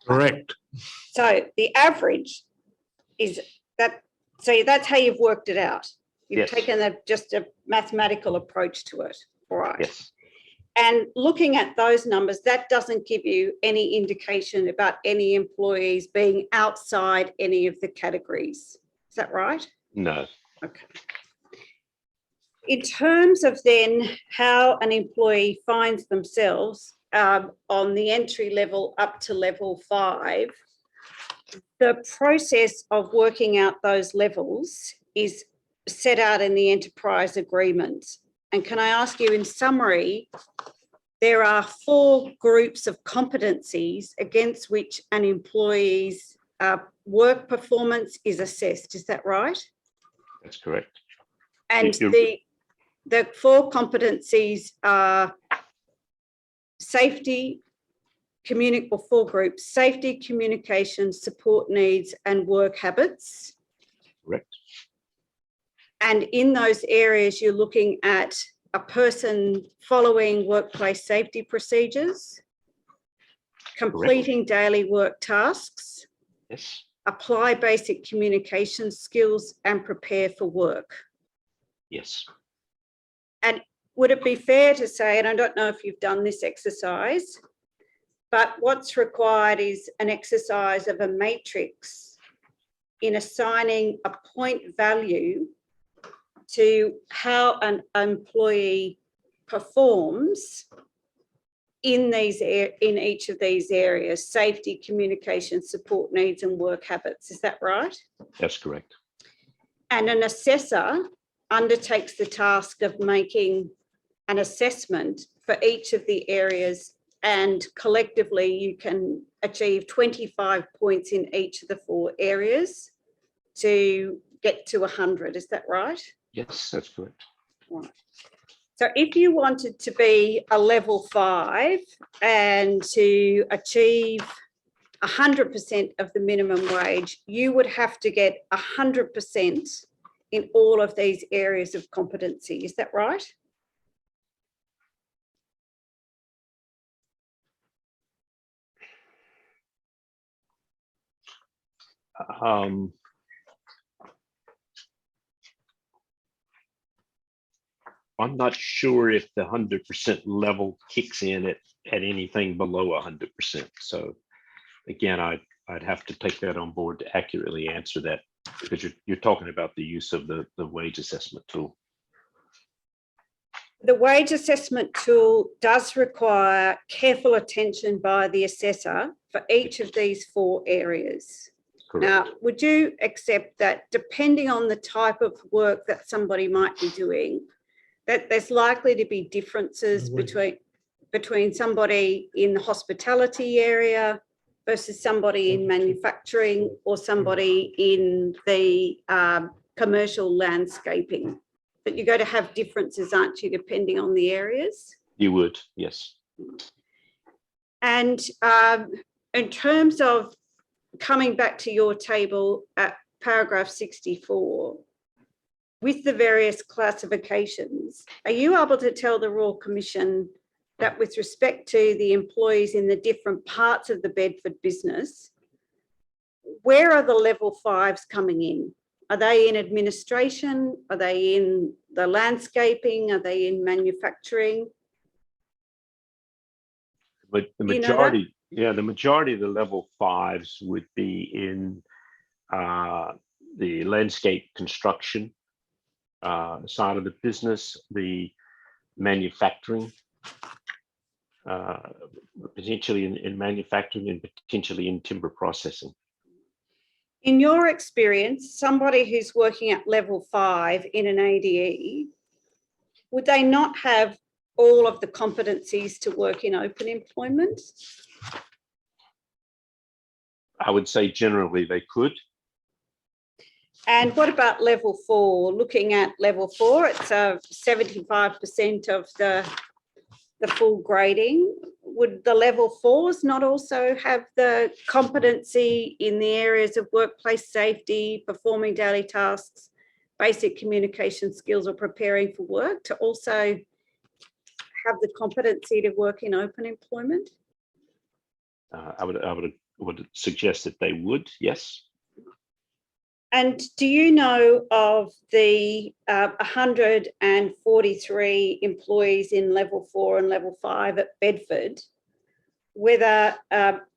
Correct. So the average is that. So that's how you've worked it out. You've taken just a mathematical approach to it. All right. Yes. And looking at those numbers, that doesn't give you any indication about any employees being outside any of the categories. Is that right? No. Okay. In terms of then how an employee finds themselves on the entry level up to level 5, the process of working out those levels is set out in the enterprise agreement. And can I ask you, in summary, there are 4 groups of competencies against which an employee's work performance is assessed. Is that right? That's correct. And the 4 competencies are safety, 4 groups: safety, communication, support needs, and work habits. Correct. And in those areas, you're looking at a person following workplace safety procedures, completing daily work tasks, yes, apply basic communication skills, and prepare for work. Yes. And would it be fair to say, and I don't know if you've done this exercise, but what's required is an exercise of a matrix in assigning a point value to how an employee performs in each of these areas: safety, communication, support needs, and work habits. Is that right? That's correct. And an assessor undertakes the task of making an assessment for each of the areas, and collectively you can achieve 25 points in each of the 4 areas to get to 100. Is that right? Yes, that's correct. Right. So if you wanted to be a level 5 and to achieve 100% of the minimum wage, you would have to get 100% in all of these areas of competency. Is that right? I'm not sure if the 100% level kicks in at anything below 100%. So again, I'd have to take that on board to accurately answer that, because you're talking about the use of the wage assessment tool. The wage assessment tool does require careful attention by the assessor for each of these 4 areas. Correct. Now, would you accept that depending on the type of work that somebody might be doing, that there's likely to be differences between somebody in the hospitality area versus somebody in manufacturing or somebody in the commercial landscaping? But you're going to have differences, aren't you, depending on the areas? You would, yes. And in terms of coming back to your table at paragraph 64, with the various classifications, are you able to tell the Royal Commission that with respect to the employees in the different parts of the Bedford business, where are the level 5s coming in? Are they in administration? Are they in the landscaping? Are they in manufacturing? But the majority, the majority of the level 5s would be in the landscape construction side of the business, the manufacturing, potentially in manufacturing, and potentially in timber processing. In your experience, somebody who's working at level 5 in an ADE, would they not have all of the competencies to work in open employment? I would say generally they could. And what about level 4? Looking at level 4, it's 75% of the full grading. Would the level 4s not also have the competency in the areas of workplace safety, performing daily tasks, basic communication skills, or preparing for work to also have the competency to work in open employment? I would suggest that they would, yes. And do you know of the 143 employees in level 4 and level 5 at Bedford, whether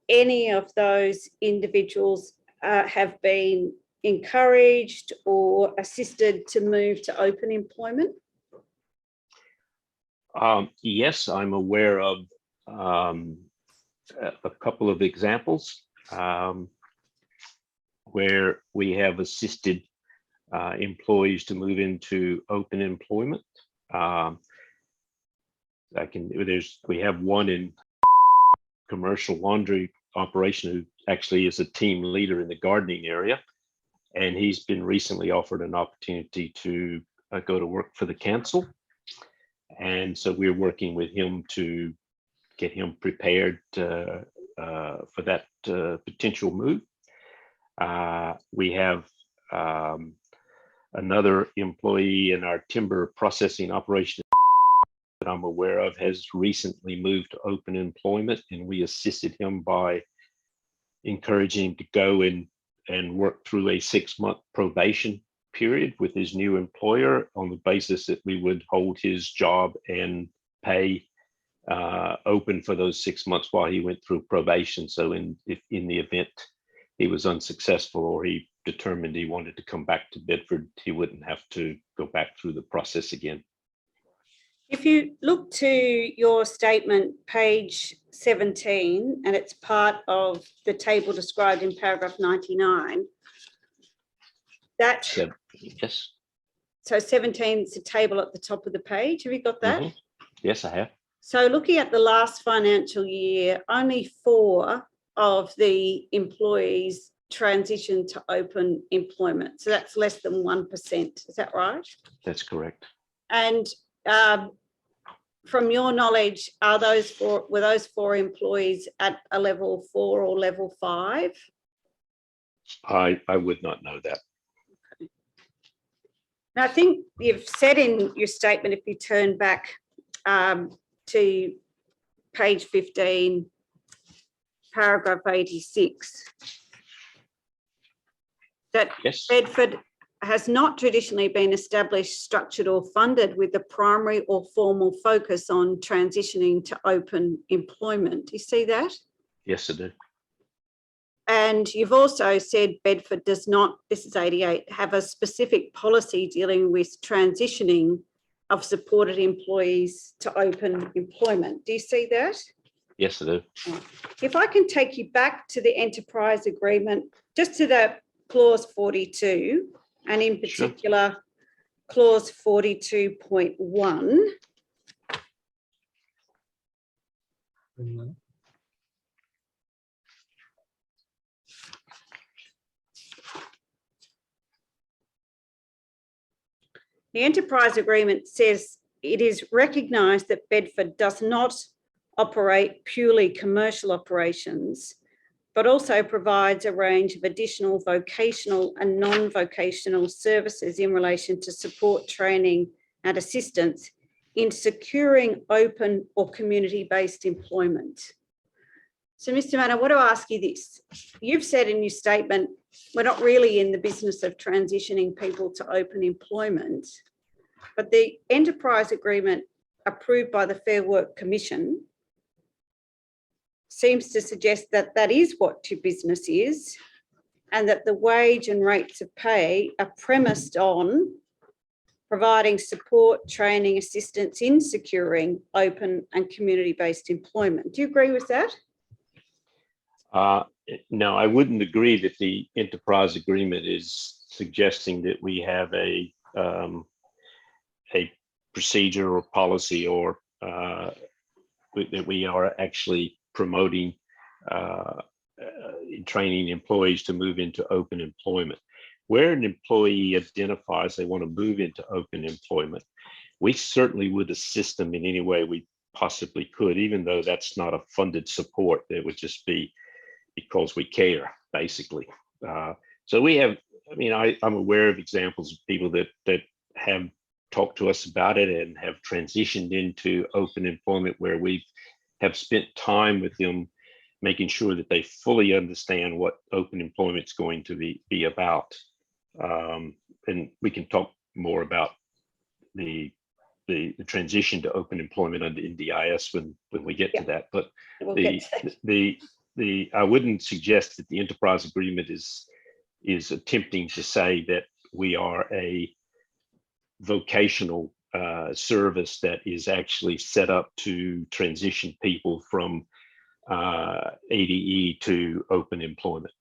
any of those individuals have been encouraged or assisted to move to open employment? Yes, I'm aware of a couple of examples where we have assisted employees to move into open employment. We have one in commercial laundry operation who actually is a team leader in the gardening area, and he's been recently offered an opportunity to go to work for the council. And so we're working with him to get him prepared for that potential move. We have another employee in our timber processing operation that I'm aware of has recently moved to open employment, and we assisted him by encouraging him to go and work through a 6-month probation period with his new employer on the basis that we would hold his job and pay open for those 6 months while he went through probation. So in the event he was unsuccessful or he determined he wanted to come back to Bedford, he wouldn't have to go back through the process again. If you look to your statement, page 17, and it's part of the table described in paragraph 99, that, yes. So 17 is the table at the top of the page. Have you got that? Mm-hmm. Yes, I have. So looking at the last financial year, only 4 of the employees transitioned to open employment. So that's less than 1%. Is that right? That's correct. And from your knowledge, were those 4 employees at a level 4 or level 5? I would not know that. Okay. Now, I think you've said in your statement, if you turn back to page 15, paragraph 86, that Yes. Bedford has not traditionally been established, structured or funded with a primary or formal focus on transitioning to open employment. Do you see that? Yes, I do. And you've also said Bedford does not, this is 88, have a specific policy dealing with transitioning of supported employees to open employment. Do you see that? Yes, I do. If I can take you back to the enterprise agreement, just to that clause 42, and in Sure. particular, clause 42.1. The enterprise agreement says it is recognised that Bedford does not operate purely commercial operations, but also provides a range of additional vocational and non-vocational services in relation to support, training and assistance in securing open or community-based employment. So, Mr. Mann, I want to ask you this. You've said in your statement, we're not really in the business of transitioning people to open employment, but the enterprise agreement approved by the Fair Work Commission seems to suggest that that is what your business is, and that the wage and rates of pay are premised on providing support, training, assistance in securing open and community-based employment. Do you agree with that? No, I wouldn't agree that the enterprise agreement is suggesting that we have a procedure or policy or that we are actually promoting training employees to move into open employment. Where an employee identifies they want to move into open employment, we certainly would assist them in any way we possibly could, even though that's not a funded support. That would just be because we care, basically. So we have, I mean, I'm aware of examples of people that have talked to us about it and have transitioned into open employment where we have spent time with them, making sure that they fully understand what open employment is going to be about. And we can talk more about the transition to open employment under NDIS when we get to that. But I wouldn't suggest that the enterprise agreement is attempting to say that we are a vocational service that is actually set up to transition people from ADE to open employment.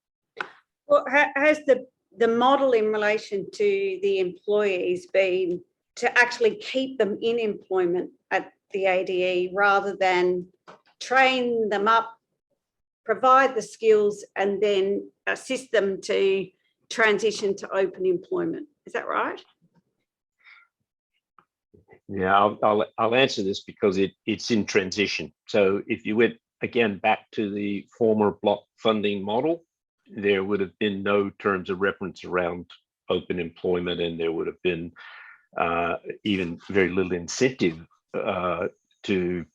Well, has the model in relation to the employees been to actually keep them in employment at the ADE rather than train them up, provide the skills and then assist them to transition to open employment? Is that right? Yeah, I'll answer this because it's in transition. So if you went again back to the former block funding model, there would have been no terms of reference around open employment, and there would have been even very little incentive to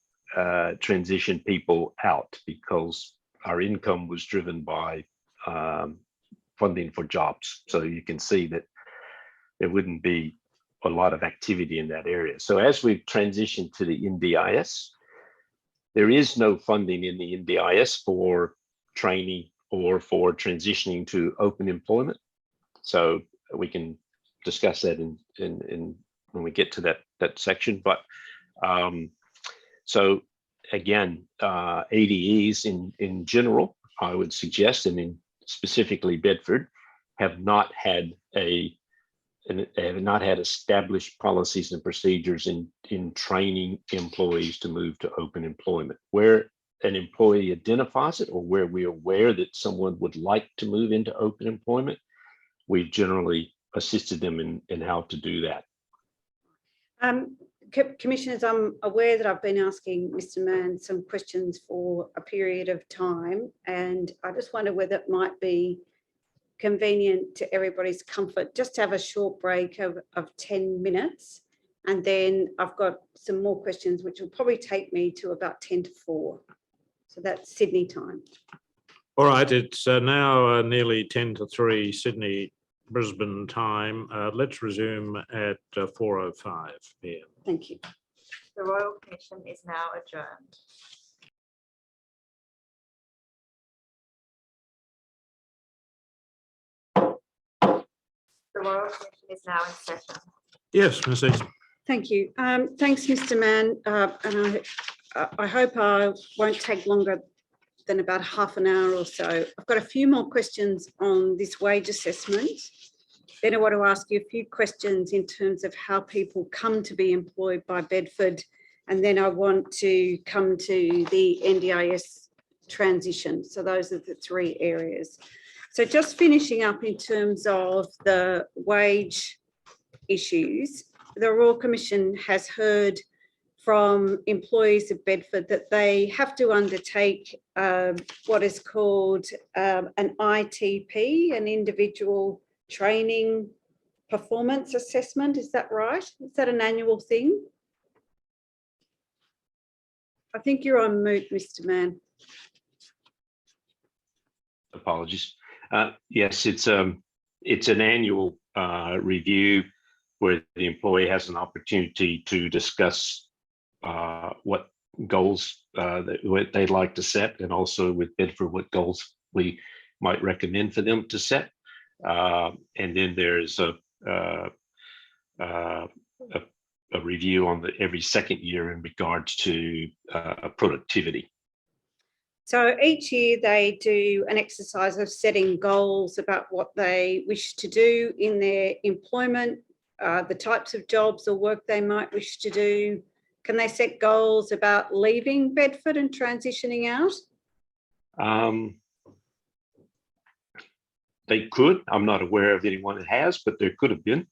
transition people out, because our income was driven by funding for jobs. So you can see that there wouldn't be a lot of activity in that area. So as we've transitioned to the NDIS, there is no funding in the NDIS for training or for transitioning to open employment. So we can discuss that in when we get to that section. But so again, ADEs in general, I would suggest, and in specifically Bedford, have not had established policies and procedures in training employees to move to open employment. Where an employee identifies it or where we're aware that someone would like to move into open employment, we've generally assisted them in how to do that. Commissioners, I'm aware that I've been asking Mr. Mann some questions for a period of time, and I just wonder whether it might be convenient to everybody's comfort just to have a short break of 10 minutes, and then I've got some more questions which will probably take me to about 10 to 4. So that's Sydney time. All right, it's now nearly 10 to 3 Sydney Brisbane time. Let's resume at 4:05 p.m. Thank you. The Royal Commission is now adjourned. The Royal Commission is now in session. Yes, Ms. Easton. Thank you. Thanks, Mr. Mann. And I hope I won't take longer than about half an hour or so. I've got a few more questions on this wage assessment. Then I want to ask you a few questions in terms of how people come to be employed by Bedford. And then I want to come to the NDIS transition. So those are the three areas. So just finishing up in terms of the wage issues, the Royal Commission has heard from employees of Bedford that they have to undertake what is called an ITP, an individual training performance assessment. Is that right? Is that an annual thing? I think you're on mute, Mr. Mann. Apologies. Yes, it's an annual review where the employee has an opportunity to discuss what goals what they'd like to set, and also with Bedford what goals we might recommend for them to set. And then there's a review on every second year in regards to productivity. So each year they do an exercise of setting goals about what they wish to do in their employment, the types of jobs or work they might wish to do. Can they set goals about leaving Bedford and transitioning out? They could. I'm not aware of anyone that has, but there could have been.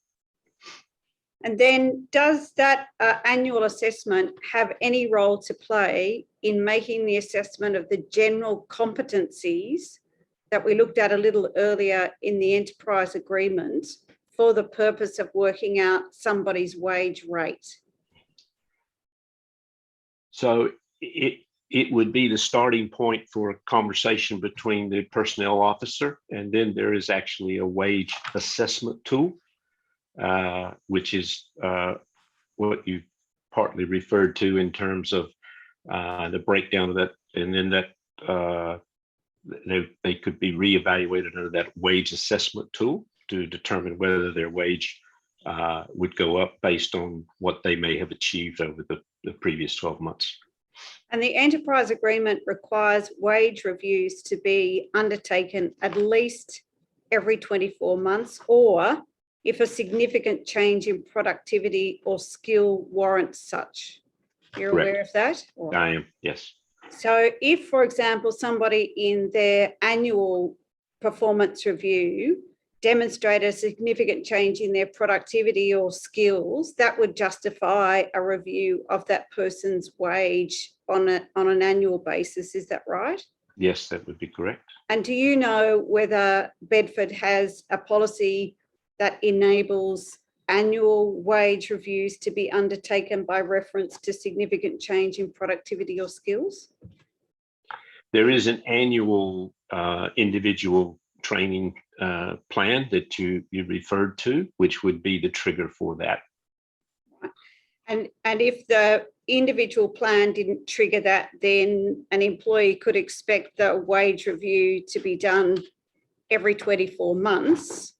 And then does that annual assessment have any role to play in making the assessment of the general competencies that we looked at a little earlier in the enterprise agreement for the purpose of working out somebody's wage rate? So it would be the starting point for a conversation between the personnel officer, and then there is actually a wage assessment tool, which is what you partly referred to in terms of the breakdown of that, and then that they could be reevaluated under that wage assessment tool to determine whether their wage would go up based on what they may have achieved over the previous 12 months. And the enterprise agreement requires wage reviews to be undertaken at least every 24 months, or if a significant change in productivity or skill warrants such. You're Correct. Aware of that? Or? I am, yes. So if, for example, somebody in their annual performance review demonstrated a significant change in their productivity or skills, that would justify a review of that person's wage on an annual basis. Is that right? Yes, that would be correct. And do you know whether Bedford has a policy that enables annual wage reviews to be undertaken by reference to significant change in productivity or skills? There is an annual individual training plan that you referred to, which would be the trigger for that. And if the individual plan didn't trigger that, then an employee could expect the wage review to be done every 24 months.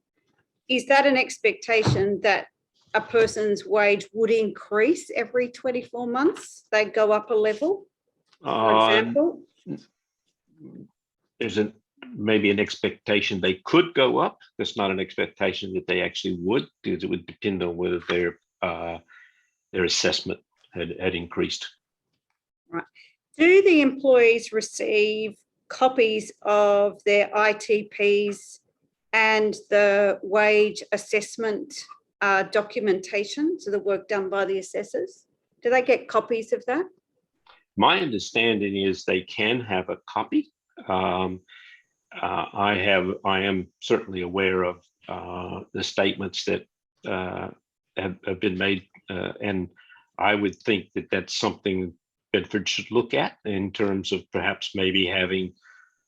Is that an expectation that a person's wage would increase every 24 months? They go up a level, for example? There's maybe an expectation they could go up. There's not an expectation that they actually would, because it would depend on whether their assessment had increased. Right. Do the employees receive copies of their ITPs and the wage assessment documentation, so the work done by the assessors? Do they get copies of that? My understanding is they can have a copy. I am certainly aware of the statements that have been made, and I would think that that's something Bedford should look at in terms of perhaps maybe having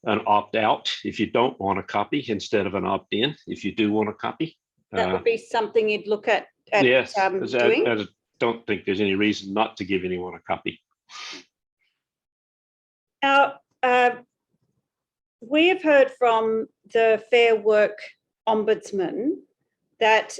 an opt-out if you don't want a copy instead of an opt-in if you do want a copy. That would be something you'd look at Yes, doing? I don't think there's any reason not to give anyone a copy. Now, we have heard from the Fair Work Ombudsman that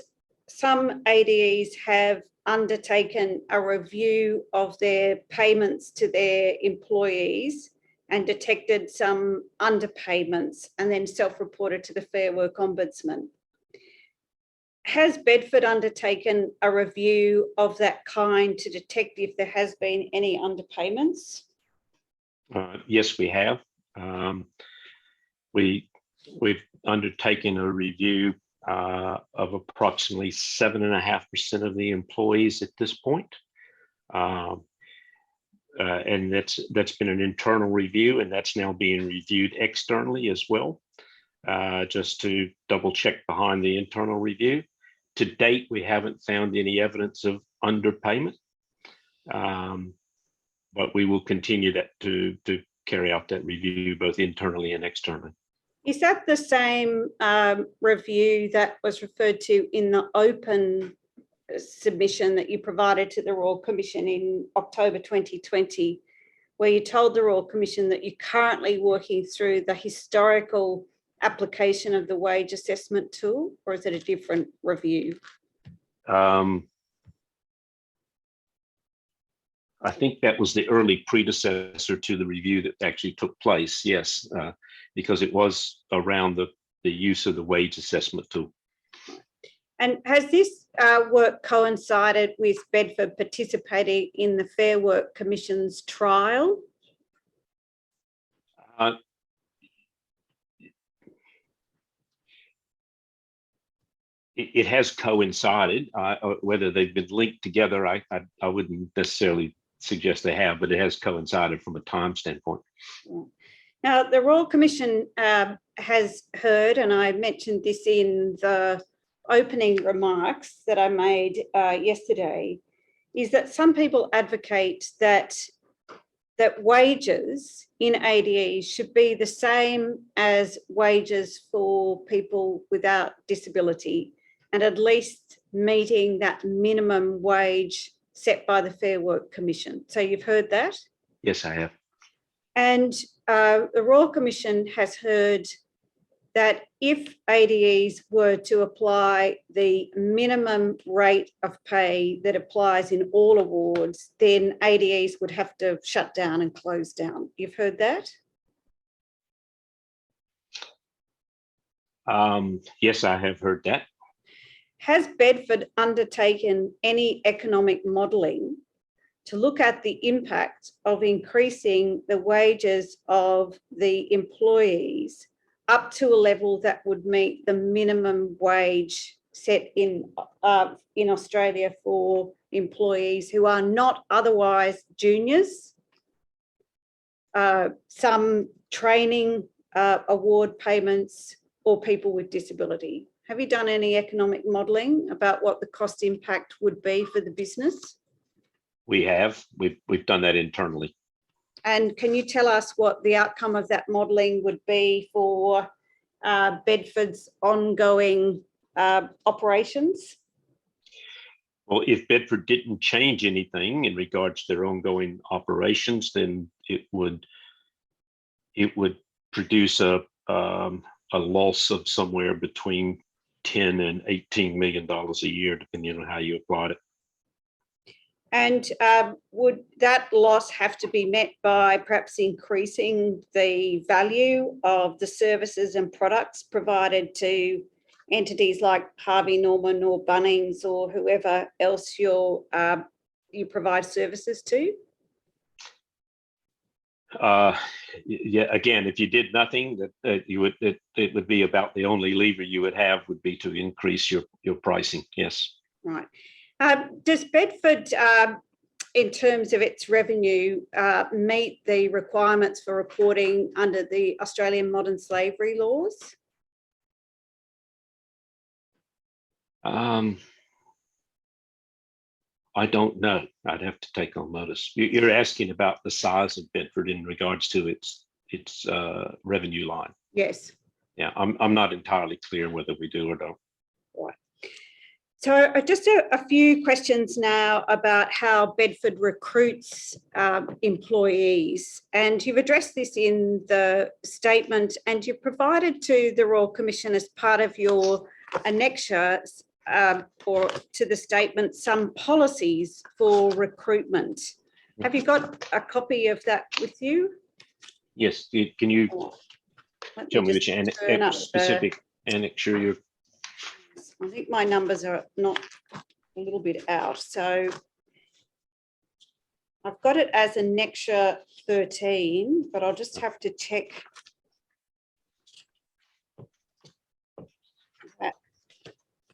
some ADEs have undertaken a review of their payments to their employees and detected some underpayments and then self-reported to the Fair Work Ombudsman. Has Bedford undertaken a review of that kind to detect if there has been any underpayments? Yes, we have. We've undertaken a review of approximately 7.5% of the employees at this point. And that's been an internal review, and that's now being reviewed externally as well, just to double check behind the internal review. To date, we haven't found any evidence of underpayment, but we will continue that to carry out that review both internally and externally. Is that the same review that was referred to in the open submission that you provided to the Royal Commission in October 2020, where you told the Royal Commission that you're currently working through the historical application of the wage assessment tool, or is it a different review? I think that was the early predecessor to the review that actually took place, yes, because it was around the use of the wage assessment tool. And has this work coincided with Bedford participating in the Fair Work Commission's trial? It has coincided. Whether they've been linked together, I wouldn't necessarily suggest they have, but it has coincided from a time standpoint. Now, the Royal Commission has heard, and I mentioned this in the opening remarks that I made yesterday, is that some people advocate that wages in ADE should be the same as wages for people without disability, and at least meeting that minimum wage set by the Fair Work Commission. So you've heard that? Yes, I have. And the Royal Commission has heard that if ADEs were to apply the minimum rate of pay that applies in all awards, then ADEs would have to shut down and close down. You've heard that? Yes, I have heard that. Has Bedford undertaken any economic modelling to look at the impact of increasing the wages of the employees up to a level that would meet the minimum wage set in Australia for employees who are not otherwise juniors? Some training award payments, or people with disability. Have you done any economic modelling about what the cost impact would be for the business? We have. We've done that internally. And can you tell us what the outcome of that modelling would be for Bedford's ongoing operations? Well, if Bedford didn't change anything in regards to their ongoing operations, then it would produce a loss of somewhere between $10 and $18 million a year, depending on how you applied it. And would that loss have to be met by perhaps increasing the value of the services and products provided to entities like Harvey Norman or Bunnings or whoever else you provide services to? Yeah, again, if you did nothing, it would be about the only lever you would have would be to increase your pricing. Yes. Right. Does Bedford, in terms of its revenue, meet the requirements for reporting under the Australian modern slavery laws? I don't know. I'd have to take on notice. You're asking about the size of Bedford in regards to its its revenue line. Yes. Yeah, I'm not entirely clear whether we do or don't. Right. So just a few questions now about how Bedford recruits employees. And you've addressed this in the statement, and you've provided to the Royal Commission as part of your annexure or to the statement some policies for recruitment. Have you got a copy of that with you? Yes, can you tell me which specific annexure you're? I think my numbers are not a little bit out. So I've got it as annexure 13, but I'll just have to check that.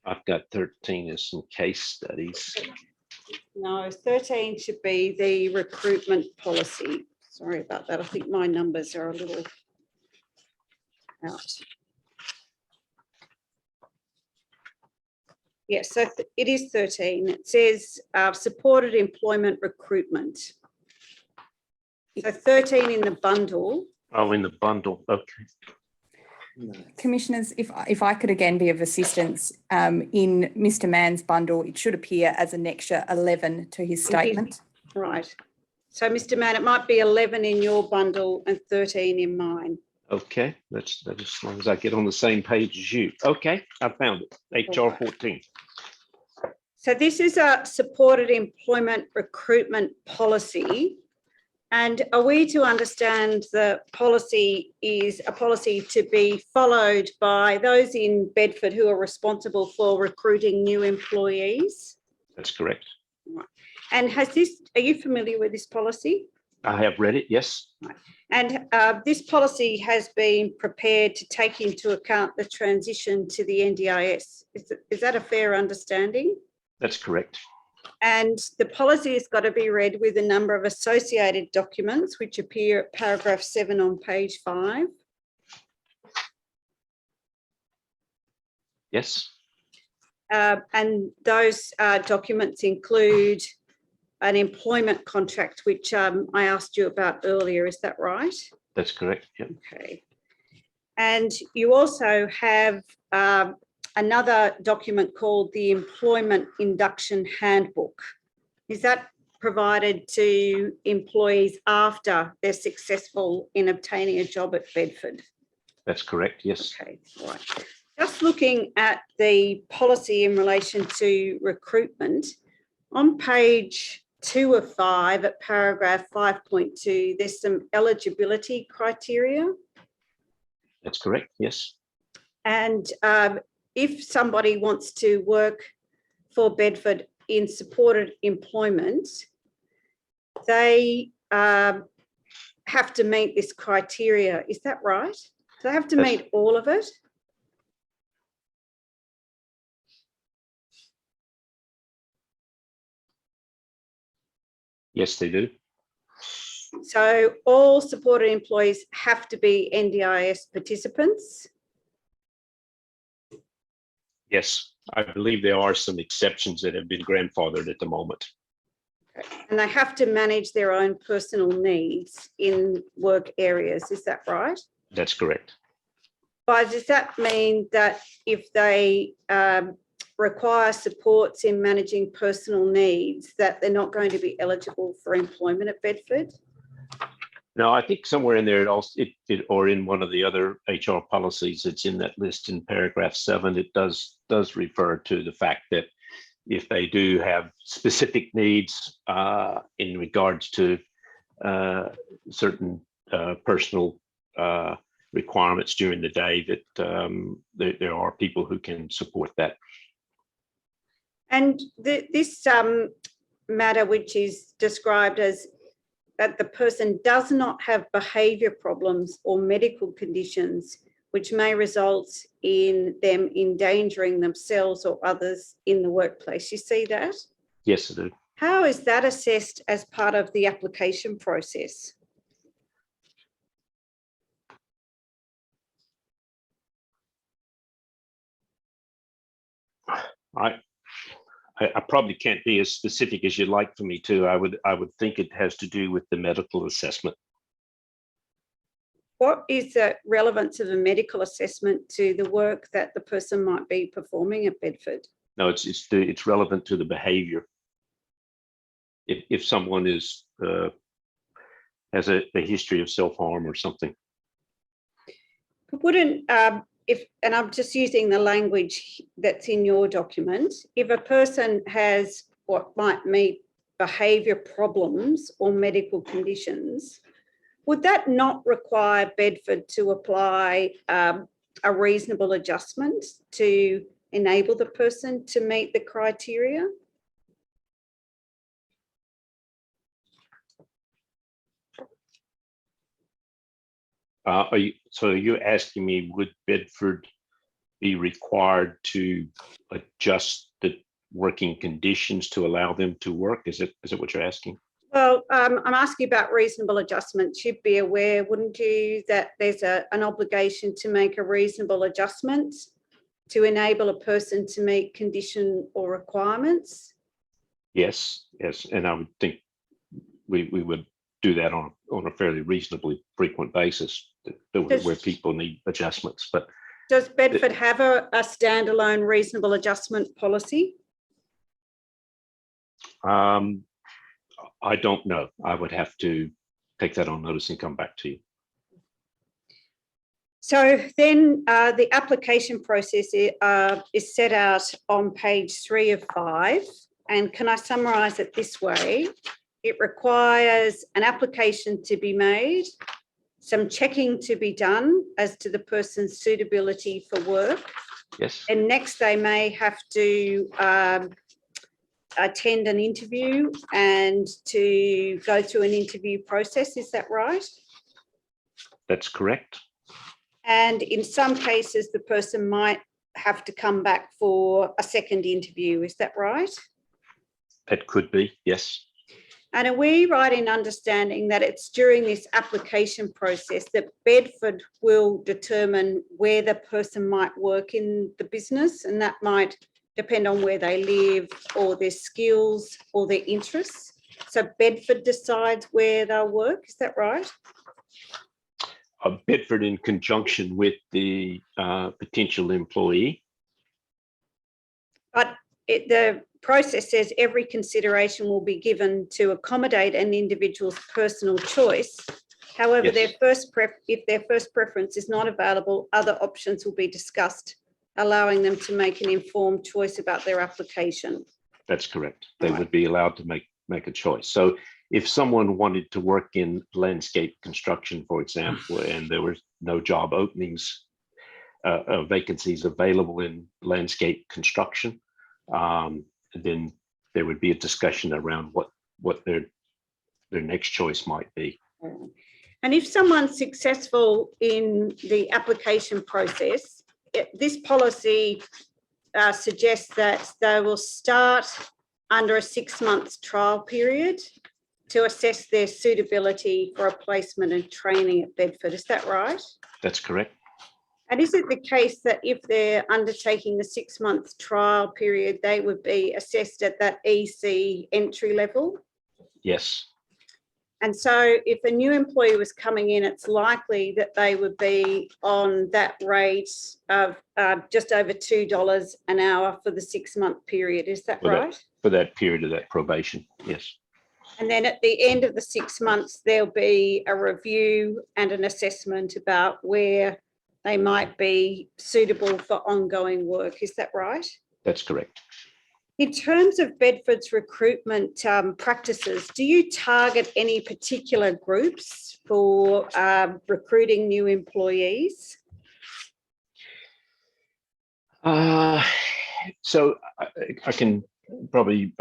I've got 13 as some case studies. No, 13 should be the recruitment policy. Sorry about that. I think my numbers are a little out. Yes, so it is 13. It says supported employment recruitment. So 13 in the bundle. Oh, in the bundle. Okay. Commissioners, if I could again be of assistance, in Mr. Mann's bundle, it should appear as annexure 11 to his statement. Right. So, Mr. Mann, it might be 11 in your bundle and 13 in mine. Okay, that's as long as I get on the same page as you. Okay, I found it. HR 14. So this is a supported employment recruitment policy. And are we to understand the policy is a policy to be followed by those in Bedford who are responsible for recruiting new employees? That's correct. Right. And are you familiar with this policy? I have read it, yes. Right. And this policy has been prepared to take into account the transition to the NDIS. Is that a fair understanding? That's correct. And the policy has got to be read with a number of associated documents, which appear at paragraph 7 on page 5. Yes. And those documents include an employment contract, which I asked you about earlier. Is that right? That's correct. Yeah. Okay. And you also have another document called the Employment Induction Handbook. Is that provided to employees after they're successful in obtaining a job at Bedford? That's correct. Yes. Okay. Right. Just looking at the policy in relation to recruitment, on page 2 of 5 at paragraph 5.2, there's some eligibility criteria. That's correct. Yes. And if somebody wants to work for Bedford in supported employment, they have to meet this criteria. Is that right? Do they have to meet all of it? Yes, they do. So all supported employees have to be NDIS participants? Yes, I believe there are some exceptions that have been grandfathered at the moment. Okay. And they have to manage their own personal needs in work areas, is that right? That's correct. But does that mean that if they require supports in managing personal needs, that they're not going to be eligible for employment at Bedford? No, I think somewhere in there, or in one of the other HR policies that's in that list in paragraph 7, it does refer to the fact that if they do have specific needs in regards to certain personal requirements during the day, that there are people who can support that. And this matter, which is described as that the person does not have behaviour problems or medical conditions which may result in them endangering themselves or others in the workplace. You see that? Yes, I do. How is that assessed as part of the application process? I probably can't be as specific as you'd like for me to. I would think it has to do with the medical assessment. what is the relevance of a medical assessment to the work that the person might be performing at Bedford? No, it's relevant to the behavior. If someone is has a history of self-harm or something. But wouldn't, and I'm just using the language that's in your document, if a person has what might meet behaviour problems or medical conditions, would that not require Bedford to apply a reasonable adjustment to enable the person to meet the criteria? Are you asking me, would Bedford be required to adjust the working conditions to allow them to work? Is it what you're asking? Well, I'm asking about reasonable adjustments. You'd be aware, wouldn't you, that there's an obligation to make a reasonable adjustment to enable a person to meet condition or requirements? Yes, and I would think we would do that on a fairly reasonably frequent basis where people need adjustments. But does Bedford have a standalone reasonable adjustment policy? I don't know. I would have to take that on notice and come back to you. So then the application process is set out on page 3 of 5. And can I summarise it this way? It requires an application to be made, some checking to be done as to the person's suitability for work. Yes. And next they may have to attend an interview and to go through an interview process. Is that right? That's correct. And in some cases, the person might have to come back for a second interview. Is that right? That could be, yes. And are we right in understanding that it's during this application process that Bedford will determine where the person might work in the business, and that might depend on where they live or their skills or their interests? So Bedford decides where they'll work, is that right? Bedford in conjunction with the potential employee. But the process says every consideration will be given to accommodate an individual's personal choice. However, Yes. if their first preference is not available, other options will be discussed, allowing them to make an informed choice about their application. That's correct. They would be allowed to make a choice. So if someone wanted to work in landscape construction, for example, and there were no job openings, vacancies available in landscape construction, then there would be a discussion around what their next choice might be. And if someone's successful in the application process, this policy suggests that they will start under a 6-month trial period to assess their suitability for a placement and training at Bedford. Is that right? That's correct. And is it the case that if they're undertaking the 6-month trial period, they would be assessed at that EC entry level? Yes. And so if a new employee was coming in, it's likely that they would be on that rate of just over $2 an hour for the 6-month period. Is that right? For that period of that probation, yes. And then at the end of the 6 months, there'll be a review and an assessment about where they might be suitable for ongoing work. Is that right? That's correct. In terms of Bedford's recruitment practices, do you target any particular groups for recruiting new employees? So I can probably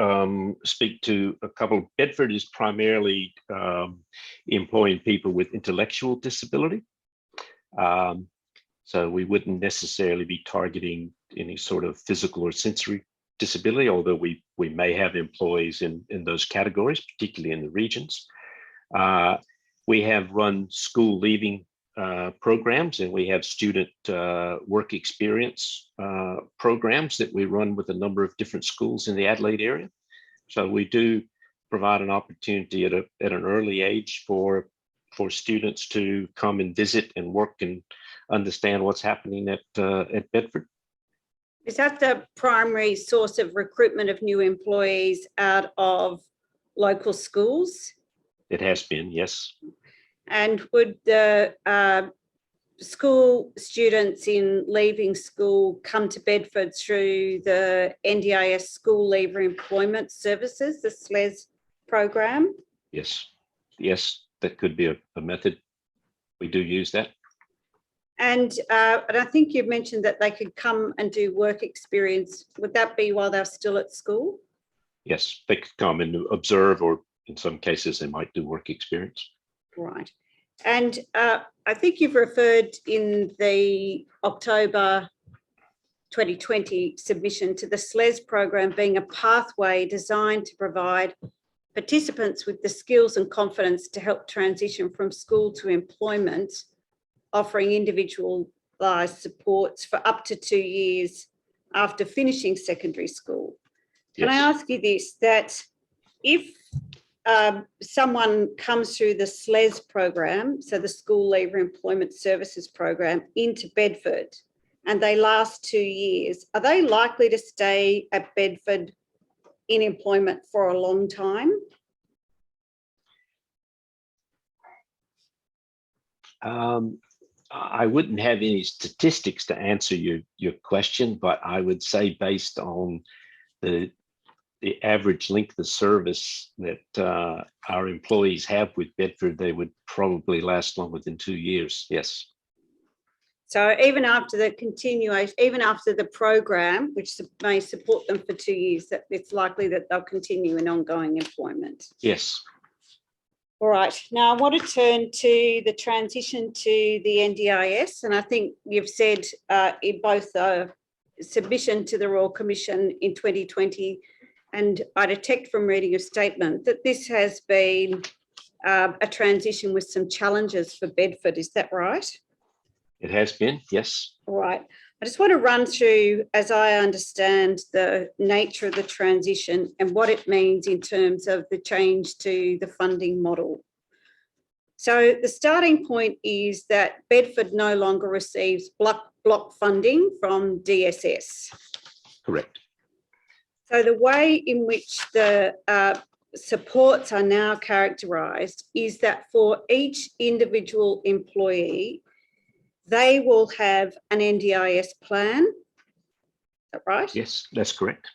speak to a couple. Bedford is primarily employing people with intellectual disability. So we wouldn't necessarily be targeting any sort of physical or sensory disability, although we may have employees in those categories, particularly in the regions. We have run school leaving programs, and we have student work experience programs that we run with a number of different schools in the Adelaide area. So we do provide an opportunity at an early age for for students to come and visit and work and understand what's happening at Bedford. Is that the primary source of recruitment of new employees out of local schools? It has been, yes. And would the school students in leaving school come to Bedford through the NDIS School Leaver Employment Services, the SLES program? Yes, yes, that could be a method. We do use that. And I think you've mentioned that they could come and do work experience. Would that be while they're still at school? Yes, they could come and observe, or in some cases, they might do work experience. Right. And I think you've referred in the October 2020 submission to the SLES program being a pathway designed to provide participants with the skills and confidence to help transition from school to employment, offering individualised supports for up to 2 years after finishing secondary school. Can I ask you this, that if someone comes through the SLES program, so the School Leaver Employment Services program, into Bedford, and they last 2 years, are they likely to stay at Bedford in employment for a long time? I wouldn't have any statistics to answer your question, but I would say based on the average length of service that our employees have with Bedford, they would probably last longer than 2 years. Yes. So even after the continuation, even after the program, which may support them for 2 years, that it's likely that they'll continue in ongoing employment. Yes. All right. Now I want to turn to the transition to the NDIS, and I think you've said in both the submission to the Royal Commission in 2020, and I detect from reading your statement that this has been a transition with some challenges for Bedford. Is that right? It has been, yes. All right. I just want to run through, as I understand, the nature of the transition and what it means in terms of the change to the funding model. So the starting point is that Bedford no longer receives block funding from DSS. Correct. So the way in which the supports are now characterised is that for each individual employee, they will have an NDIS plan. Is that right? Yes, that's correct.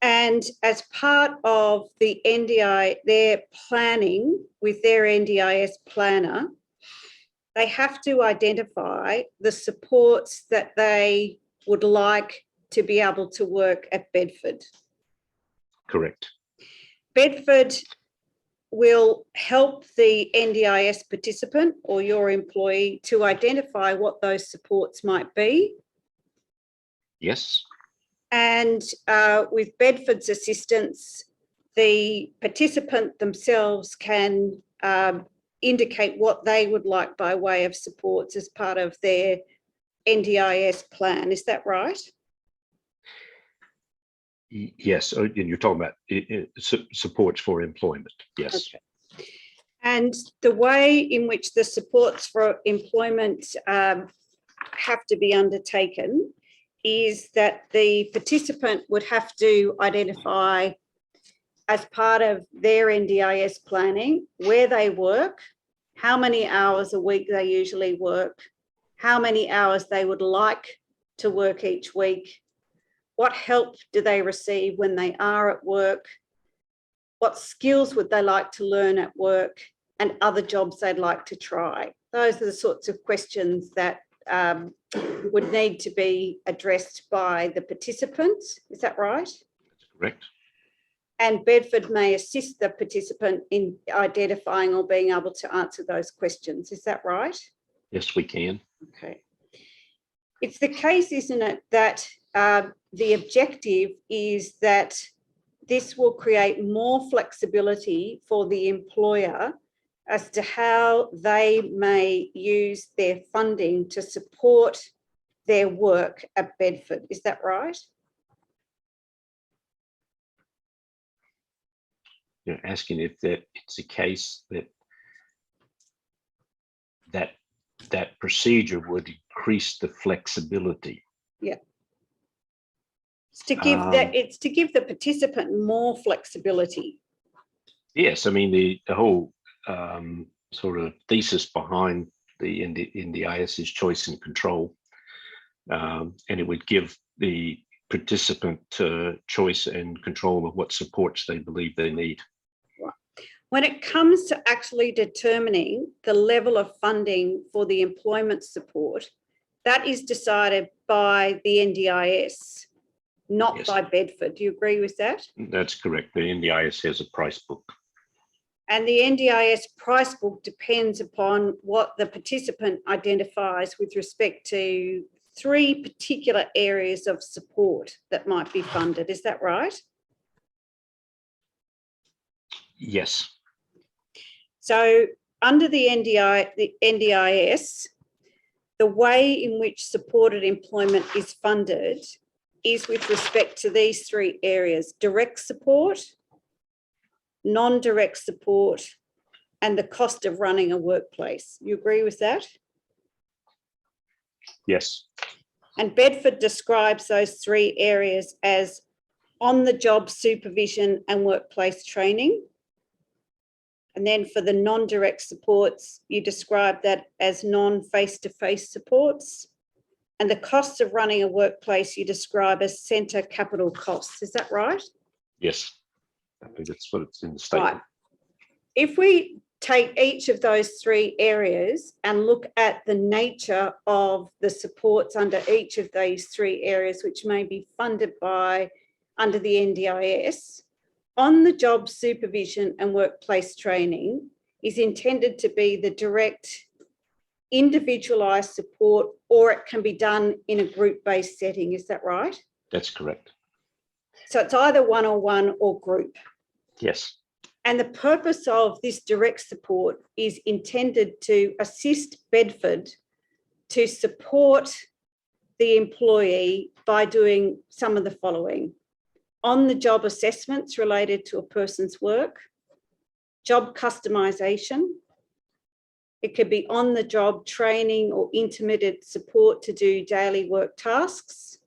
And as part of the their planning with their NDIS planner, they have to identify the supports that they would like to be able to work at Bedford. Correct. Bedford will help the NDIS participant or your employee to identify what those supports might be. Yes. And with Bedford's assistance, the participant themselves can indicate what they would like by way of supports as part of their NDIS plan. Is that right? Yes, and you're talking about supports for employment. Yes. Okay. And the way in which the supports for employment have to be undertaken is that the participant would have to identify, as part of their NDIS planning, where they work, how many hours a week they usually work, how many hours they would like to work each week, what help do they receive when they are at work, what skills would they like to learn at work, and other jobs they'd like to try. Those are the sorts of questions that would need to be addressed by the participants. Is that right? That's correct. And Bedford may assist the participant in identifying or being able to answer those questions. Is that right? Yes, we can. Okay. It's the case, isn't it, that the objective is that this will create more flexibility for the employer as to how they may use their funding to support their work at Bedford. Is that right? You're asking if that it's a case that that procedure would increase the flexibility. Yeah. It's to give it's to give the participant more flexibility. Yes, I mean the whole sort of thesis behind the NDIS is choice and control, and it would give the participant choice and control of what supports they believe they need. Right. When it comes to actually determining the level of funding for the employment support, that is decided by the NDIS, not Yes. by Bedford. Do you agree with that? That's correct. The NDIS has a price book. And the NDIS price book depends upon what the participant identifies with respect to 3 particular areas of support that might be funded. Is that right? Yes. So under the NDIS, the way in which supported employment is funded is with respect to these 3 areas: direct support, non-direct support, and the cost of running a workplace. You agree with that? Yes. And Bedford describes those 3 areas as on-the-job supervision and workplace training. And then for the non-direct supports, you describe that as non-face-to-face supports. And the costs of running a workplace you describe as centre capital costs. Is that right? Yes. I think that's what it's in the statement. Right. If we take each of those 3 areas and look at the nature of the supports under each of these 3 areas, which may be funded by under the NDIS, on-the-job supervision and workplace training is intended to be the direct individualised support, or it can be done in a group-based setting. Is that right? That's correct. So it's either one-on-one or group. Yes. And the purpose of this direct support is intended to assist Bedford to support the employee by doing some of the following: on-the-job assessments related to a person's work, job customisation. It could be on-the-job training or intermittent support to do daily work tasks.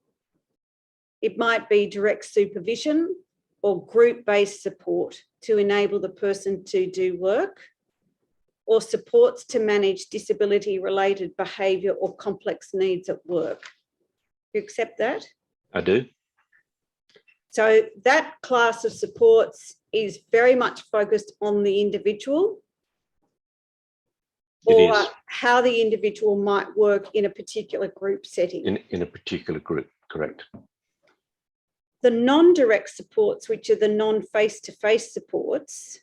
It might be direct supervision or group-based support to enable the person to do work, or supports to manage disability-related behaviour or complex needs at work. You accept that? I do. So that class of supports is very much focused on the individual, It or is. how the individual might work in a particular group setting. In a particular group, correct. The non-direct supports, which are the non-face-to-face supports,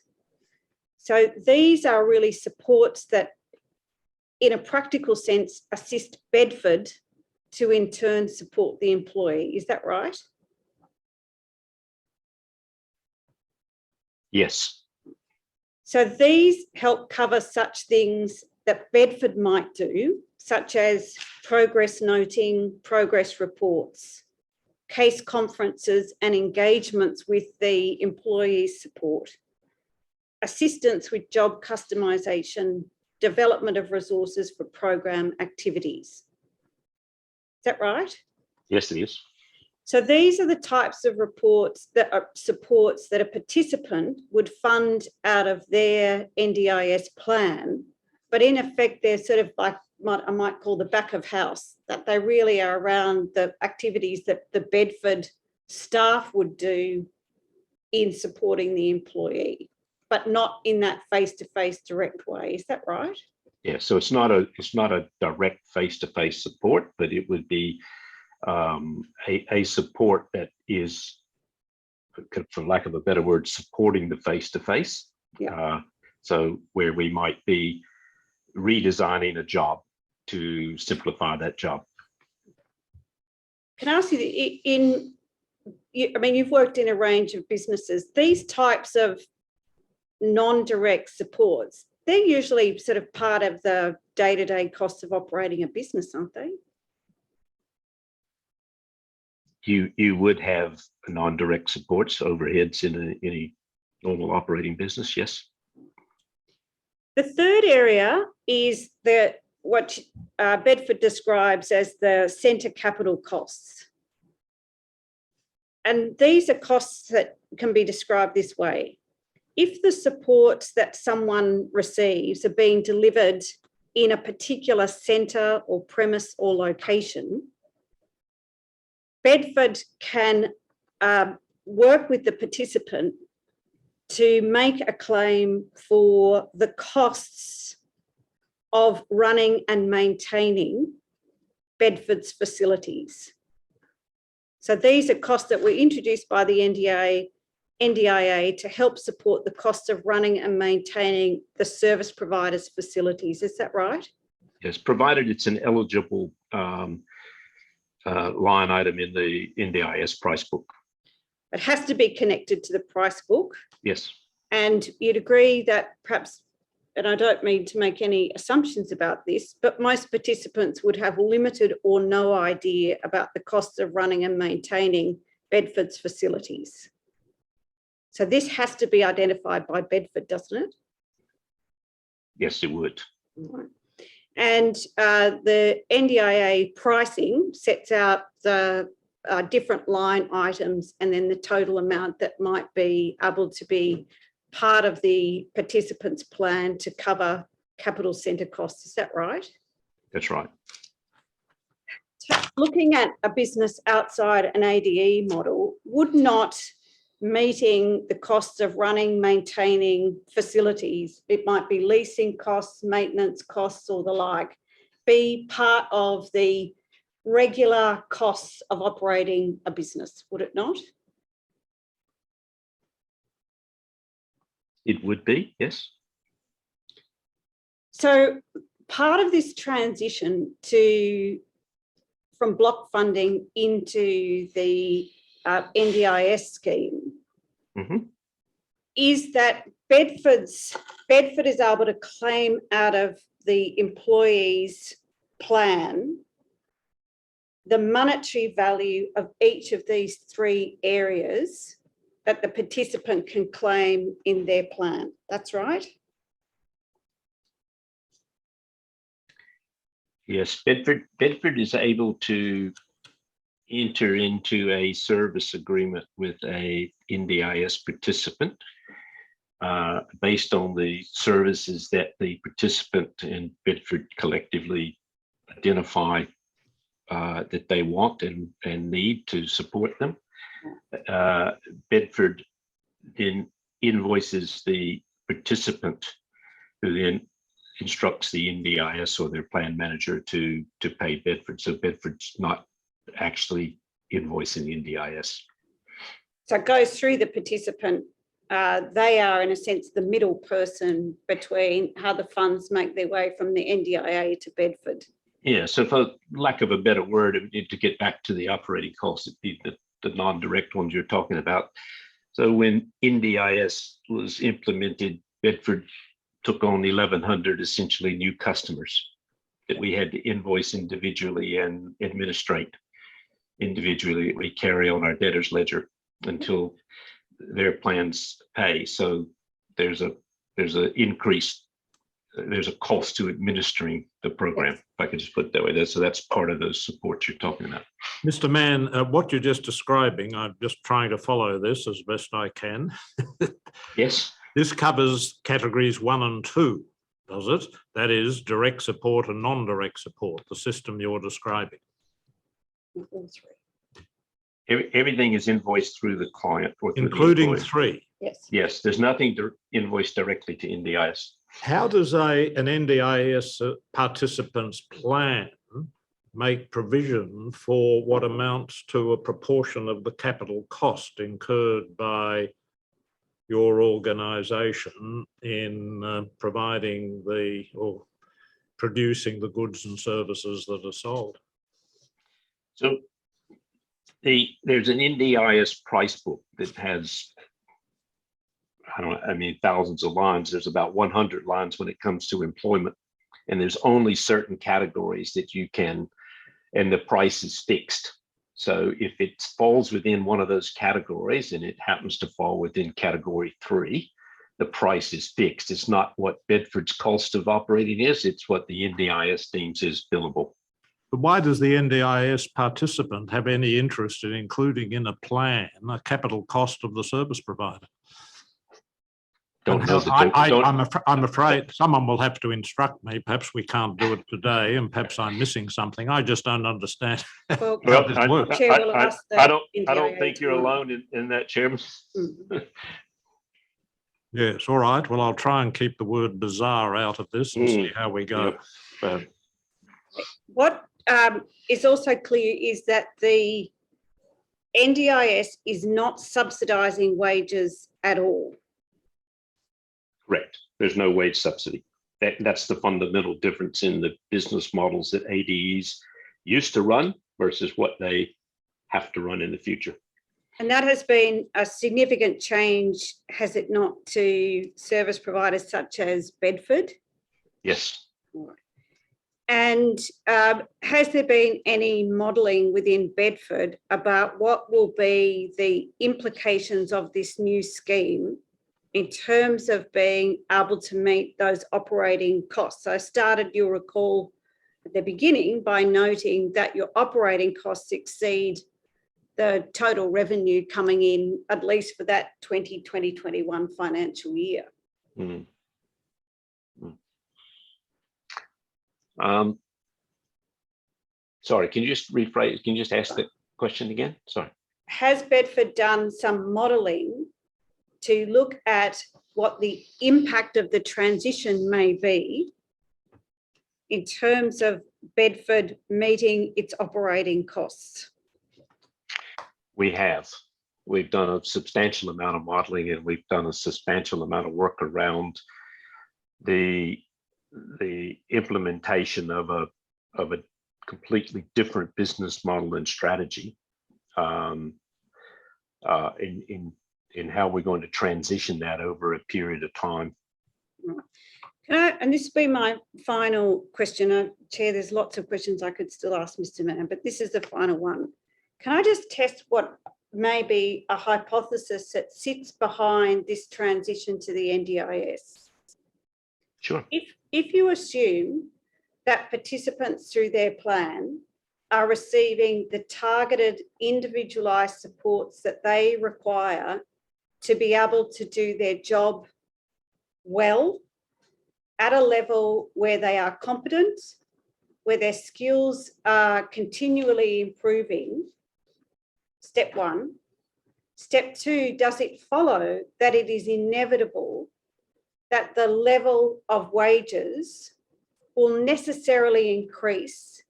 so these are really supports that, in a practical sense, assist Bedford to in turn support the employee. Is that right? Yes. So these help cover such things that Bedford might do, such as progress noting, progress reports, case conferences and engagements with the employee's support, assistance with job customisation, development of resources for program activities. Is that right? Yes, it is. So these are the types of reports that are supports that a participant would fund out of their NDIS plan, but in effect, they're sort of like what I might call the back of house, that they really are around the activities that the Bedford staff would do in supporting the employee, but not in that face-to-face direct way. Is that right? Yeah, so it's not a direct face-to-face support, but it would be a support that is, for lack of a better word, supporting the face-to-face. Yeah. So where we might be redesigning a job to simplify that job. Can I ask you, I mean, you've worked in a range of businesses. These types of non-direct supports, they're usually sort of part of the day-to-day costs of operating a business, aren't they? You would have non-direct supports, overheads in any normal operating business, yes. The third area is what Bedford describes as the centre capital costs. And these are costs that can be described this way. If the supports that someone receives are being delivered in a particular centre or premise or location, Bedford can work with the participant to make a claim for the costs of running and maintaining Bedford's facilities. So these are costs that were introduced by the NDIA to help support the cost of running and maintaining the service providers' facilities. Is that right? Yes, provided it's an eligible line item in the NDIS price book. It has to be connected to the price book. Yes. And you'd agree that perhaps, and I don't mean to make any assumptions about this, but most participants would have limited or no idea about the costs of running and maintaining Bedford's facilities. So this has to be identified by Bedford, doesn't it? Yes, it would. Right. And the NDIA pricing sets out the different line items and then the total amount that might be able to be part of the participant's plan to cover capital centre costs. Is that right? That's right. Looking at a business outside an ADE model, would not meeting the costs of running, maintaining facilities, it might be leasing costs, maintenance costs or the like, be part of the regular costs of operating a business, would it not? It would be, yes. So part of this transition from block funding into the NDIS scheme is that Bedford is able to claim out of the employee's plan the monetary value of each of these three areas that the participant can claim in their plan. That's right? Yes, Bedford is able to enter into a service agreement with a NDIS participant based on the services that the participant and Bedford collectively identify that they want and need to support them. Bedford then invoices the participant, who then instructs the NDIS or their plan manager to pay Bedford. So Bedford's not actually invoicing NDIS. So it goes through the participant. They are, in a sense, the middle person between how the funds make their way from the NDIA to Bedford. Yeah, so for lack of a better word, to get back to the operating costs, it'd be the non-direct ones you're talking about. So when NDIS was implemented, Bedford took on 1,100 essentially new customers that we had to invoice individually and administrate individually. We carry on our debtors ledger until their plans pay. So there's a cost to administering the program, if I could just put it that way. So that's part of the support you're talking about. Mr. Mann, what you're just describing, I'm just trying to follow this as best I can. Yes. This covers categories 1 and 2, does it? That is direct support and non-direct support, the system you're describing. All three. Everything is invoiced through the client. Or through Including the 3? Yes. Yes, there's nothing to invoice directly to NDIS. How does an NDIS participant's plan make provision for what amounts to a proportion of the capital cost incurred by your organisation in providing or producing the goods and services that are sold? So there's an NDIS price book that has, thousands of lines. There's about 100 lines when it comes to employment. And there's only certain categories that you can, and the price is fixed. So if it falls within one of those categories and it happens to fall within category 3, the price is fixed. It's not what Bedford's cost of operating is, it's what the NDIS deems is billable. But why does the NDIS participant have any interest in including in a plan a capital cost of the service provider? Don't know the I'm afraid someone will have to instruct me. Perhaps we can't do it today, and perhaps I'm missing something. I just don't understand Well, how this works. Chair will ask the I don't NDIA think you're tomorrow. alone in that, Chairman. Yes, all right. Well, I'll try and keep the word bizarre out of this and see how we go. What is also clear is that the NDIS is not subsidising wages at all. Correct. There's no wage subsidy. That's the fundamental difference in the business models that ADEs used to run versus what they have to run in the future. And that has been a significant change, has it not, to service providers such as Bedford? Yes. And has there been any modelling within Bedford about what will be the implications of this new scheme in terms of being able to meet those operating costs? So I started, you'll recall, at the beginning by noting that your operating costs exceed the total revenue coming in, at least for that 2020-21 financial year. Mm. Sorry, can you just rephrase? Can you just ask the question again? Sorry. Has Bedford done some modelling to look at what the impact of the transition may be in terms of Bedford meeting its operating costs? We have. We've done a substantial amount of modelling, and we've done a substantial amount of work around the implementation of a completely different business model and strategy in how we're going to transition that over a period of time. And this will be my final question. Chair, there's lots of questions I could still ask Mr. Mann, but this is the final one. Can I just test what may be a hypothesis that sits behind this transition to the NDIS? Sure. If you assume that participants through their plan are receiving the targeted individualised supports that they require to be able to do their job well, at a level where they are competent, where their skills are continually improving, step one. Step two, does it follow that it is inevitable that the level of wages will necessarily increase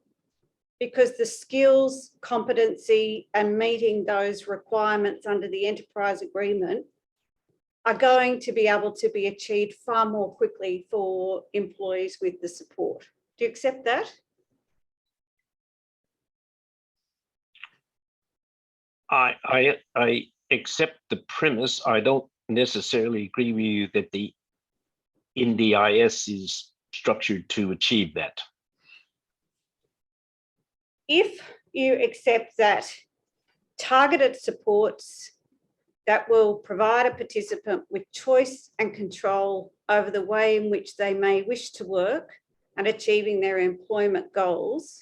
because the skills, competency, and meeting those requirements under the enterprise agreement are going to be able to be achieved far more quickly for employees with the support? Do you accept that? I accept the premise. I don't necessarily agree with you that the NDIS is structured to achieve that. If you accept that targeted supports that will provide a participant with choice and control over the way in which they may wish to work and achieving their employment goals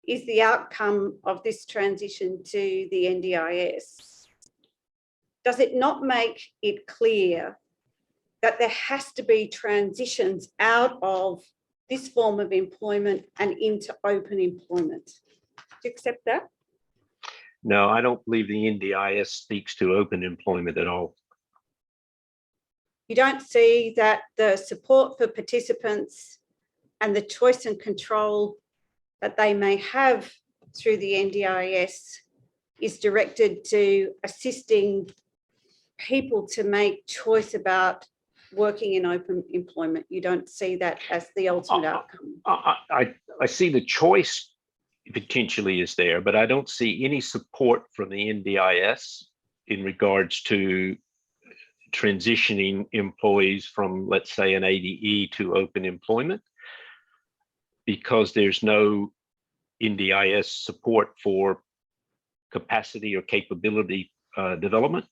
is the outcome of this transition to the NDIS, does it not make it clear that there has to be transitions out of this form of employment and into open employment? Do you accept that? No, I don't believe the NDIS speaks to open employment at all. You don't see that the support for participants and the choice and control that they may have through the NDIS is directed to assisting people to make choice about working in open employment? You don't see that as the ultimate outcome? I see the choice potentially is there, but I don't see any support from the NDIS in regards to transitioning employees from, let's say, an ADE to open employment, because there's no NDIS support for capacity or capability development,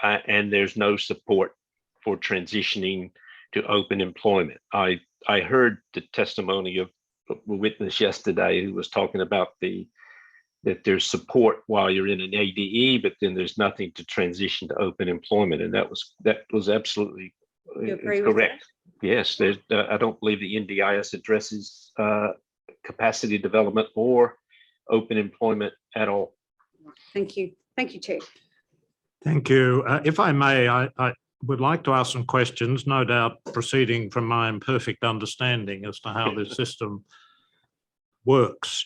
and there's no support for transitioning to open employment. I heard the testimony of a witness yesterday who was talking about that there's support while you're in an ADE, but then there's nothing to transition to open employment, and that was absolutely You agree with correct. Yes, I don't believe the NDIS addresses capacity development or open employment at all. Thank you. Thank you, Chair. Thank you. If I may, I would like to ask some questions, no doubt proceeding from my imperfect understanding as to how this system works.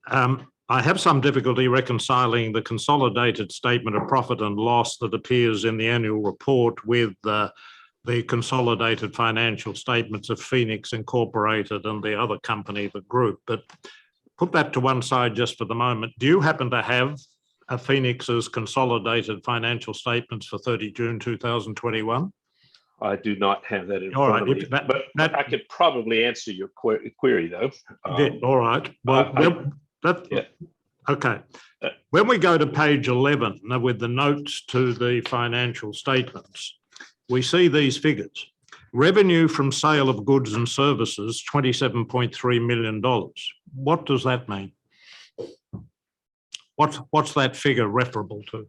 I have some difficulty reconciling the consolidated statement of profit and loss that appears in the annual report with the consolidated financial statements of Phoenix Incorporated and the other company, the group. But put that to one side just for the moment. Do you happen to have Phoenix's consolidated financial statements for 30 June 2021? I do not have that in All front right, of me, but I could probably answer your query though. All right. Well, okay. When we go to page 11 with the notes to the financial statements, we see these figures. Revenue from sale of goods and services, $27.3 million. What does that mean? What's that figure referable to?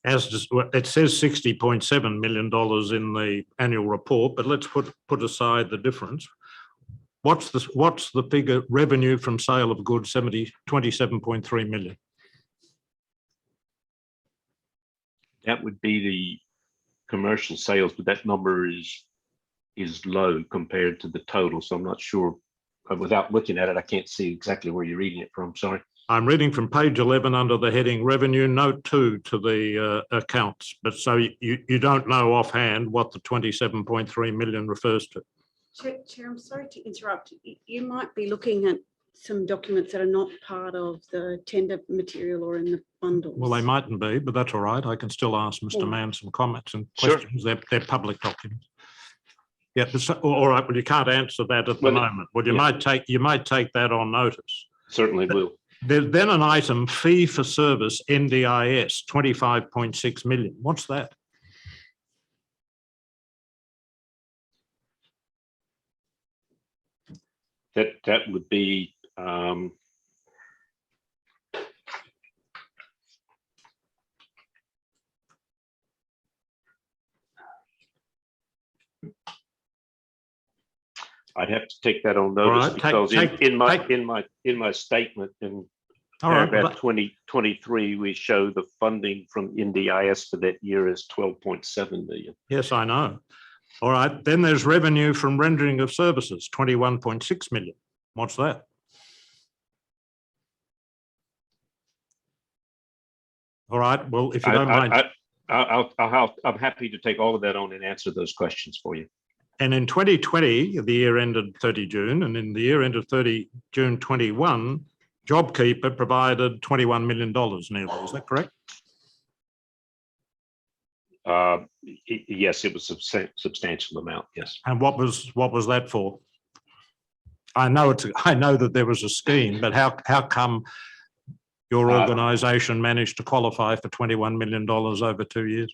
It says $60.7 million in the annual report, but let's put aside the difference. What's the figure revenue from sale of goods, $27.3 million? That would be the commercial sales, but that number is low compared to the total. So I'm not sure, without looking at it, I can't see exactly where you're reading it from. Sorry. I'm reading from page 11 under the heading Revenue, Note 2 to the accounts. But so you don't know offhand what the 27.3 million refers to. Chair, I'm sorry to interrupt. You might be looking at some documents that are not part of the tender material or in the bundles. Well, they mightn't be, but that's all right. I can still ask Mr. Mann some comments and questions. Sure. They're public documents. Yeah, all right. Well, you can't answer that at the moment. Well, you might take that on notice. Certainly will. There's then an item, fee for service, NDIS, 25.6 million. What's that? That would be I'd have to take that on notice, right, because in my statement in paragraph 2023, we show the funding from NDIS for that year is 12.7 million. Yes, I know. All right, then there's revenue from rendering of services, 21.6 million. What's that? All right, well, if you don't mind. I'm happy to take all of that on and answer those questions for you. And in 2020, the year ended 30 June, and in the year ended 30 June 21, JobKeeper provided $21 million nearly. Is that correct? Yes, it was a substantial amount. Yes. And what was that for? I know that there was a scheme, but how come your organisation managed to qualify for $21 million over 2 years?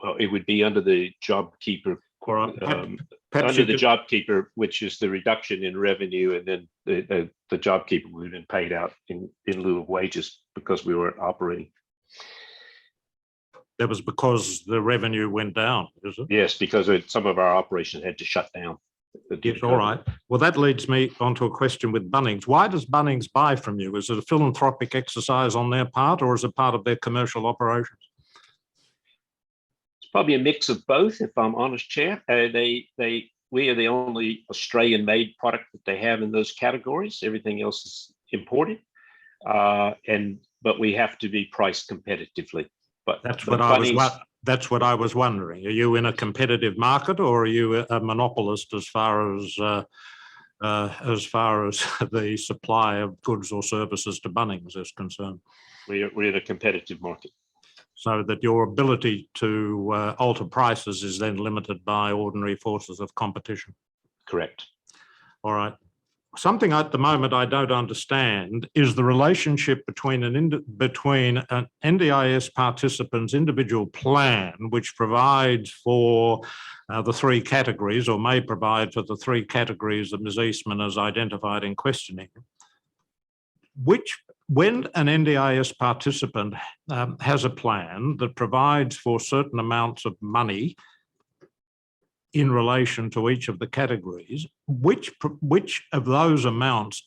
Well, it would be under the JobKeeper, under the JobKeeper, which is the reduction in revenue, and then the JobKeeper would have been paid out in lieu of wages because we weren't operating. That was because the revenue went down, is it? Yes, because some of our operations had to shut down. Yes, all right. Well, that leads me on to a question with Bunnings. Why does Bunnings buy from you? Is it a philanthropic exercise on their part, or is it part of their commercial operations? Probably a mix of both, if I'm honest, Chair. We are the only Australian-made product that they have in those categories. Everything else is imported, but we have to be priced competitively. But that's what I was wondering. Are you in a competitive market, or are you a monopolist as far as the supply of goods or services to Bunnings is concerned? We're in a competitive market. So that your ability to alter prices is then limited by ordinary forces of competition. Correct. All right. something at the moment I don't understand is the relationship between an NDIS participant's individual plan, which provides for the three categories, or may provide for the three categories that Ms. Eastman has identified in questioning. When an NDIS participant has a plan that provides for certain amounts of money in relation to each of the categories, which of those amounts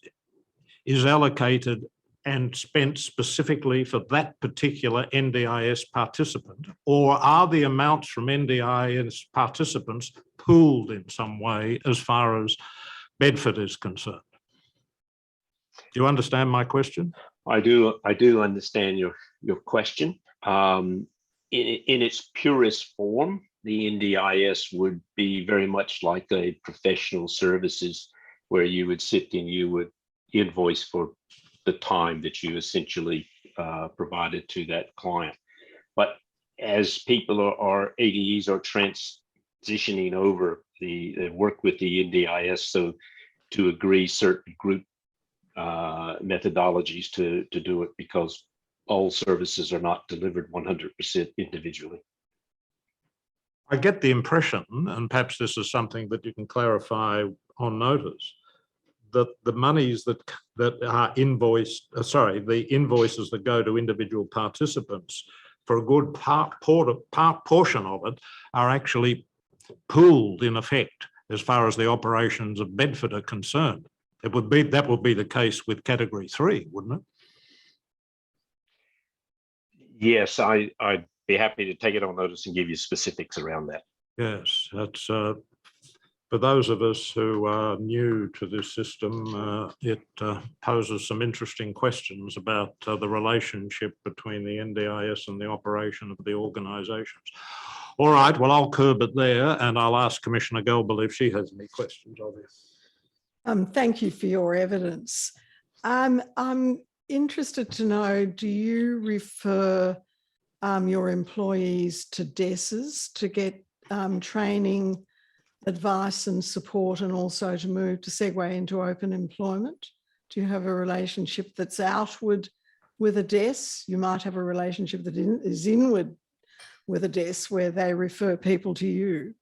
is allocated and spent specifically for that particular NDIS participant, or are the amounts from NDIS participants pooled in some way as far as Bedford is concerned? Do you understand my question? I do understand your question. In its purest form, the NDIS would be very much like a professional services, where you would sit and you would invoice for the time that you essentially provided to that client. But as people are ADEs are transitioning over the work with the NDIS, so to agree certain group methodologies to do it, because all services are not delivered 100% individually. I get the impression, and perhaps this is something that you can clarify on notice, that the monies that are invoiced, the invoices that go to individual participants, for a good portion of it, are actually pooled in effect as far as the operations of Bedford are concerned. That would be the case with category 3, wouldn't it? Yes, I'd be happy to take it on notice and give you specifics around that. Yes, that's for those of us who are new to this system, it poses some interesting questions about the relationship between the NDIS and the operation of the organisations. All right, well, I'll curb it there, and I'll ask Commissioner Gelbel if she has any questions of you. Thank you for your evidence. I'm interested to know, do you refer your employees to DESs to get training, advice and support, and also to move to segue into open employment? Do you have a relationship that's outward with a DES? You might have a relationship that is inward with a DES, where they refer people to you.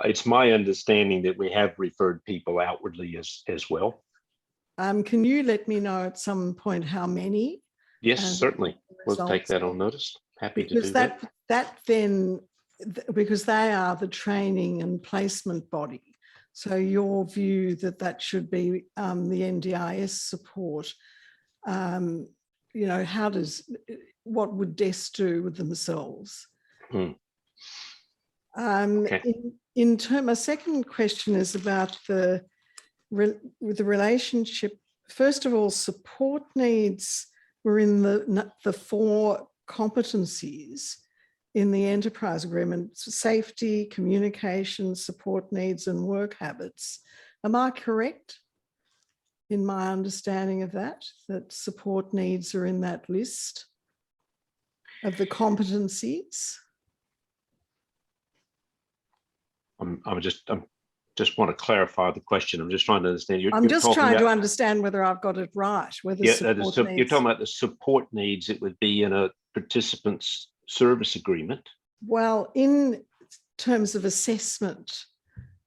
It's my understanding that we have referred people outwardly as well. Can you let me know at some point how many? Yes, certainly. We'll take that on notice. Happy to do that. Because they are the training and placement body. So your view that should be the NDIS support, you know, what would DES do with themselves? Okay. My second question is about the relationship. First of all, support needs were in the 4 competencies in the enterprise agreement: safety, communication, support needs, and work habits. Am I correct in my understanding of that support needs are in that list of the competencies? I just want to clarify the question. I'm just trying to understand. I'm just trying to understand whether I've got it right. Whether you're talking about the support needs. It would be in a participant's service agreement. Well, in terms of assessment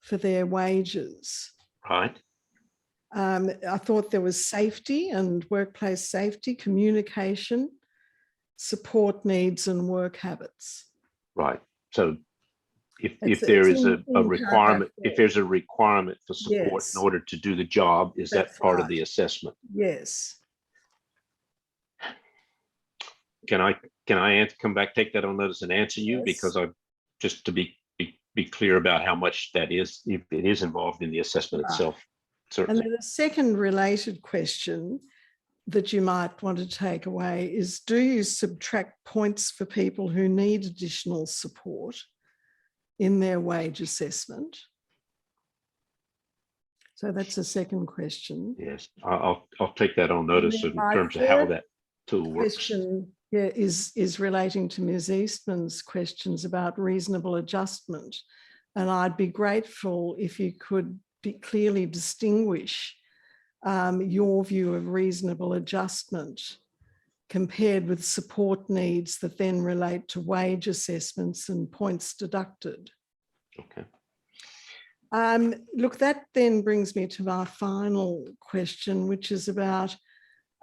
for their wages. Right. I thought there was safety and workplace safety, communication, support needs, and work habits. Right. So if there is a requirement, if there's a requirement for support in order to do the job, is that part of the assessment? Yes. Can I come back, take that on notice and answer you? Yes. Because I just to be clear about how much that is, if it is involved in the assessment itself. Certainly. And then a second related question that you might want to take away is, do you subtract points for people who need additional support in their wage assessment? So that's a second question. Yes, I'll take that on notice in terms of how that tool works. Question is relating to Ms. Eastman's questions about reasonable adjustment. And I'd be grateful if you could clearly distinguish your view of reasonable adjustment compared with support needs that then relate to wage assessments and points deducted. Okay. Look, that then brings me to our final question, which is about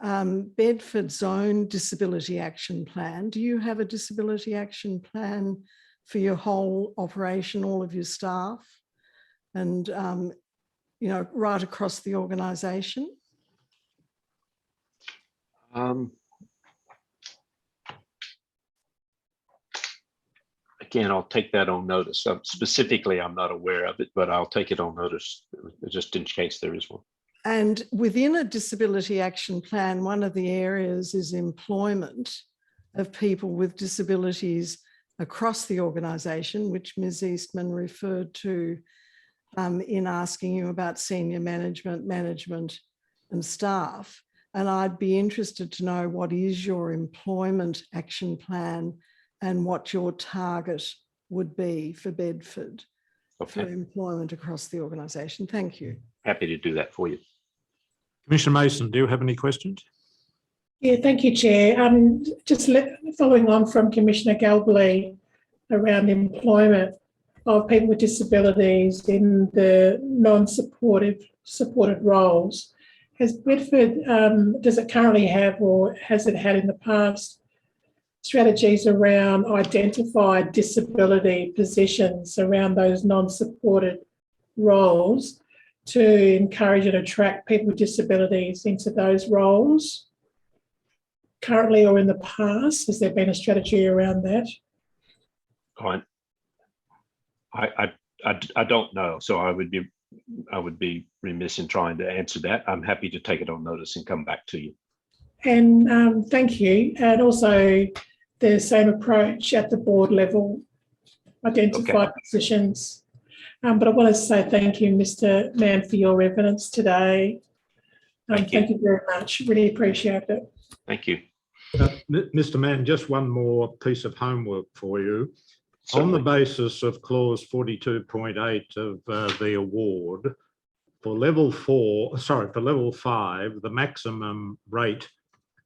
Bedford's own disability action plan. Do you have a disability action plan for your whole operation, all of your staff, and you know, right across the organisation? Again, I'll take that on notice. Specifically, I'm not aware of it, but I'll take it on notice just in case there is one. And within a disability action plan, one of the areas is employment of people with disabilities across the organisation, which Ms. Eastman referred to in asking you about senior management and staff. And I'd be interested to know what is your employment action plan and what your target would be for Bedford for employment across the organisation. Thank you. Happy to do that for you. Commissioner Mason, do you have any questions? Yeah, thank you, Chair. Following on from Commissioner Galbally around employment of people with disabilities in the supported roles, has Bedford, does it currently have, or has it had in the past, strategies around identified disability positions around those non-supported roles to encourage and attract people with disabilities into those roles? Currently or in the past, has there been a strategy around that? I don't know, so I would be remiss in trying to answer that. I'm happy to take it on notice and come back to you. And thank you. And also the same approach at the board level, identified positions. But I want to say thank you, Mr. Mann, for your evidence today. Thank you very much. Really appreciate it. Thank you. Mr. Mann, just one more piece of homework for you. Certainly. On the basis of clause 42.8 of the award, for level 5, the maximum rate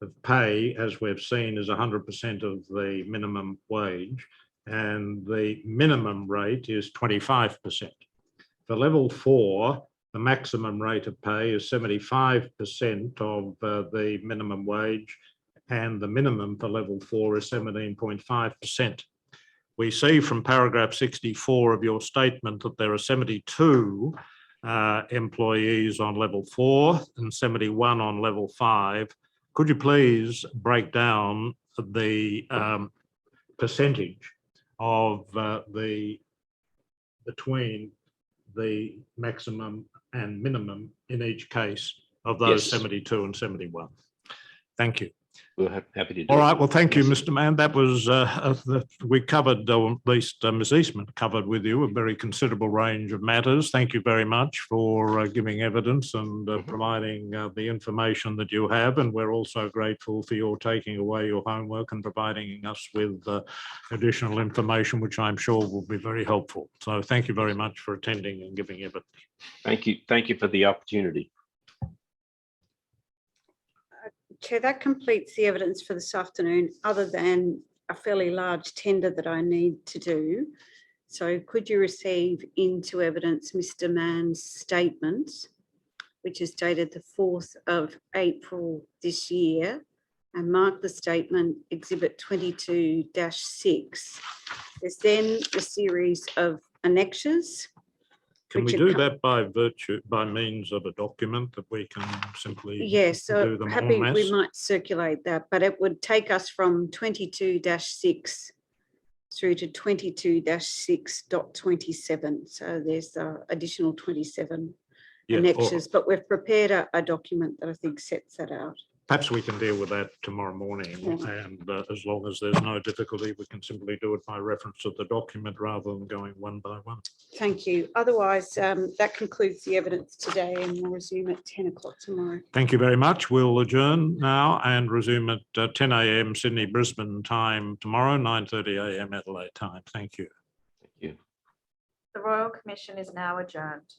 of pay, as we've seen, is 100% of the minimum wage, and the minimum rate is 25%. For level 4, the maximum rate of pay is 75% of the minimum wage, and the minimum for level 4 is 17.5%. We see from paragraph 64 of your statement that there are 72 employees on level 4 and 71 on level 5. Could you please break down the percentage of between the maximum and minimum in each case of those 72 and 71? Thank you. We're happy to do All it. right. Well, thank you, Mr. Mann. That was, we covered, or at least Ms. Eastman covered with you, a very considerable range of matters. Thank you very much for giving evidence and providing the information that you have. And we're also grateful for your taking away your homework and providing us with additional information, which I'm sure will be very helpful. So thank you very much for attending and giving evidence. Thank you. Thank you for the opportunity. Chair, that completes the evidence for this afternoon, other than a fairly large tender that I need to do. So could you receive into evidence Mr. Mann's statement, which is dated the 4th of April this year, and mark the statement Exhibit 22-6. There's then a series of annexures. Can we do that by means of a document that we can simply do them happy en masse? we might circulate that, but it would take us from 22-6 through to 22-6.27. So there's additional 27 annexures, but we've prepared a document that I think sets that out. Perhaps we can deal with that tomorrow morning, and as long as there's no difficulty, we can simply do it by reference to the document rather than going one by one. Thank you. Otherwise, that concludes the evidence today, and we'll resume at 10 o'clock tomorrow. Thank you very much. We'll adjourn now and resume at 10 a.m. Sydney, Brisbane time tomorrow, 9:30 a.m. Adelaide time. Thank you. Thank you. The Royal Commission is now adjourned.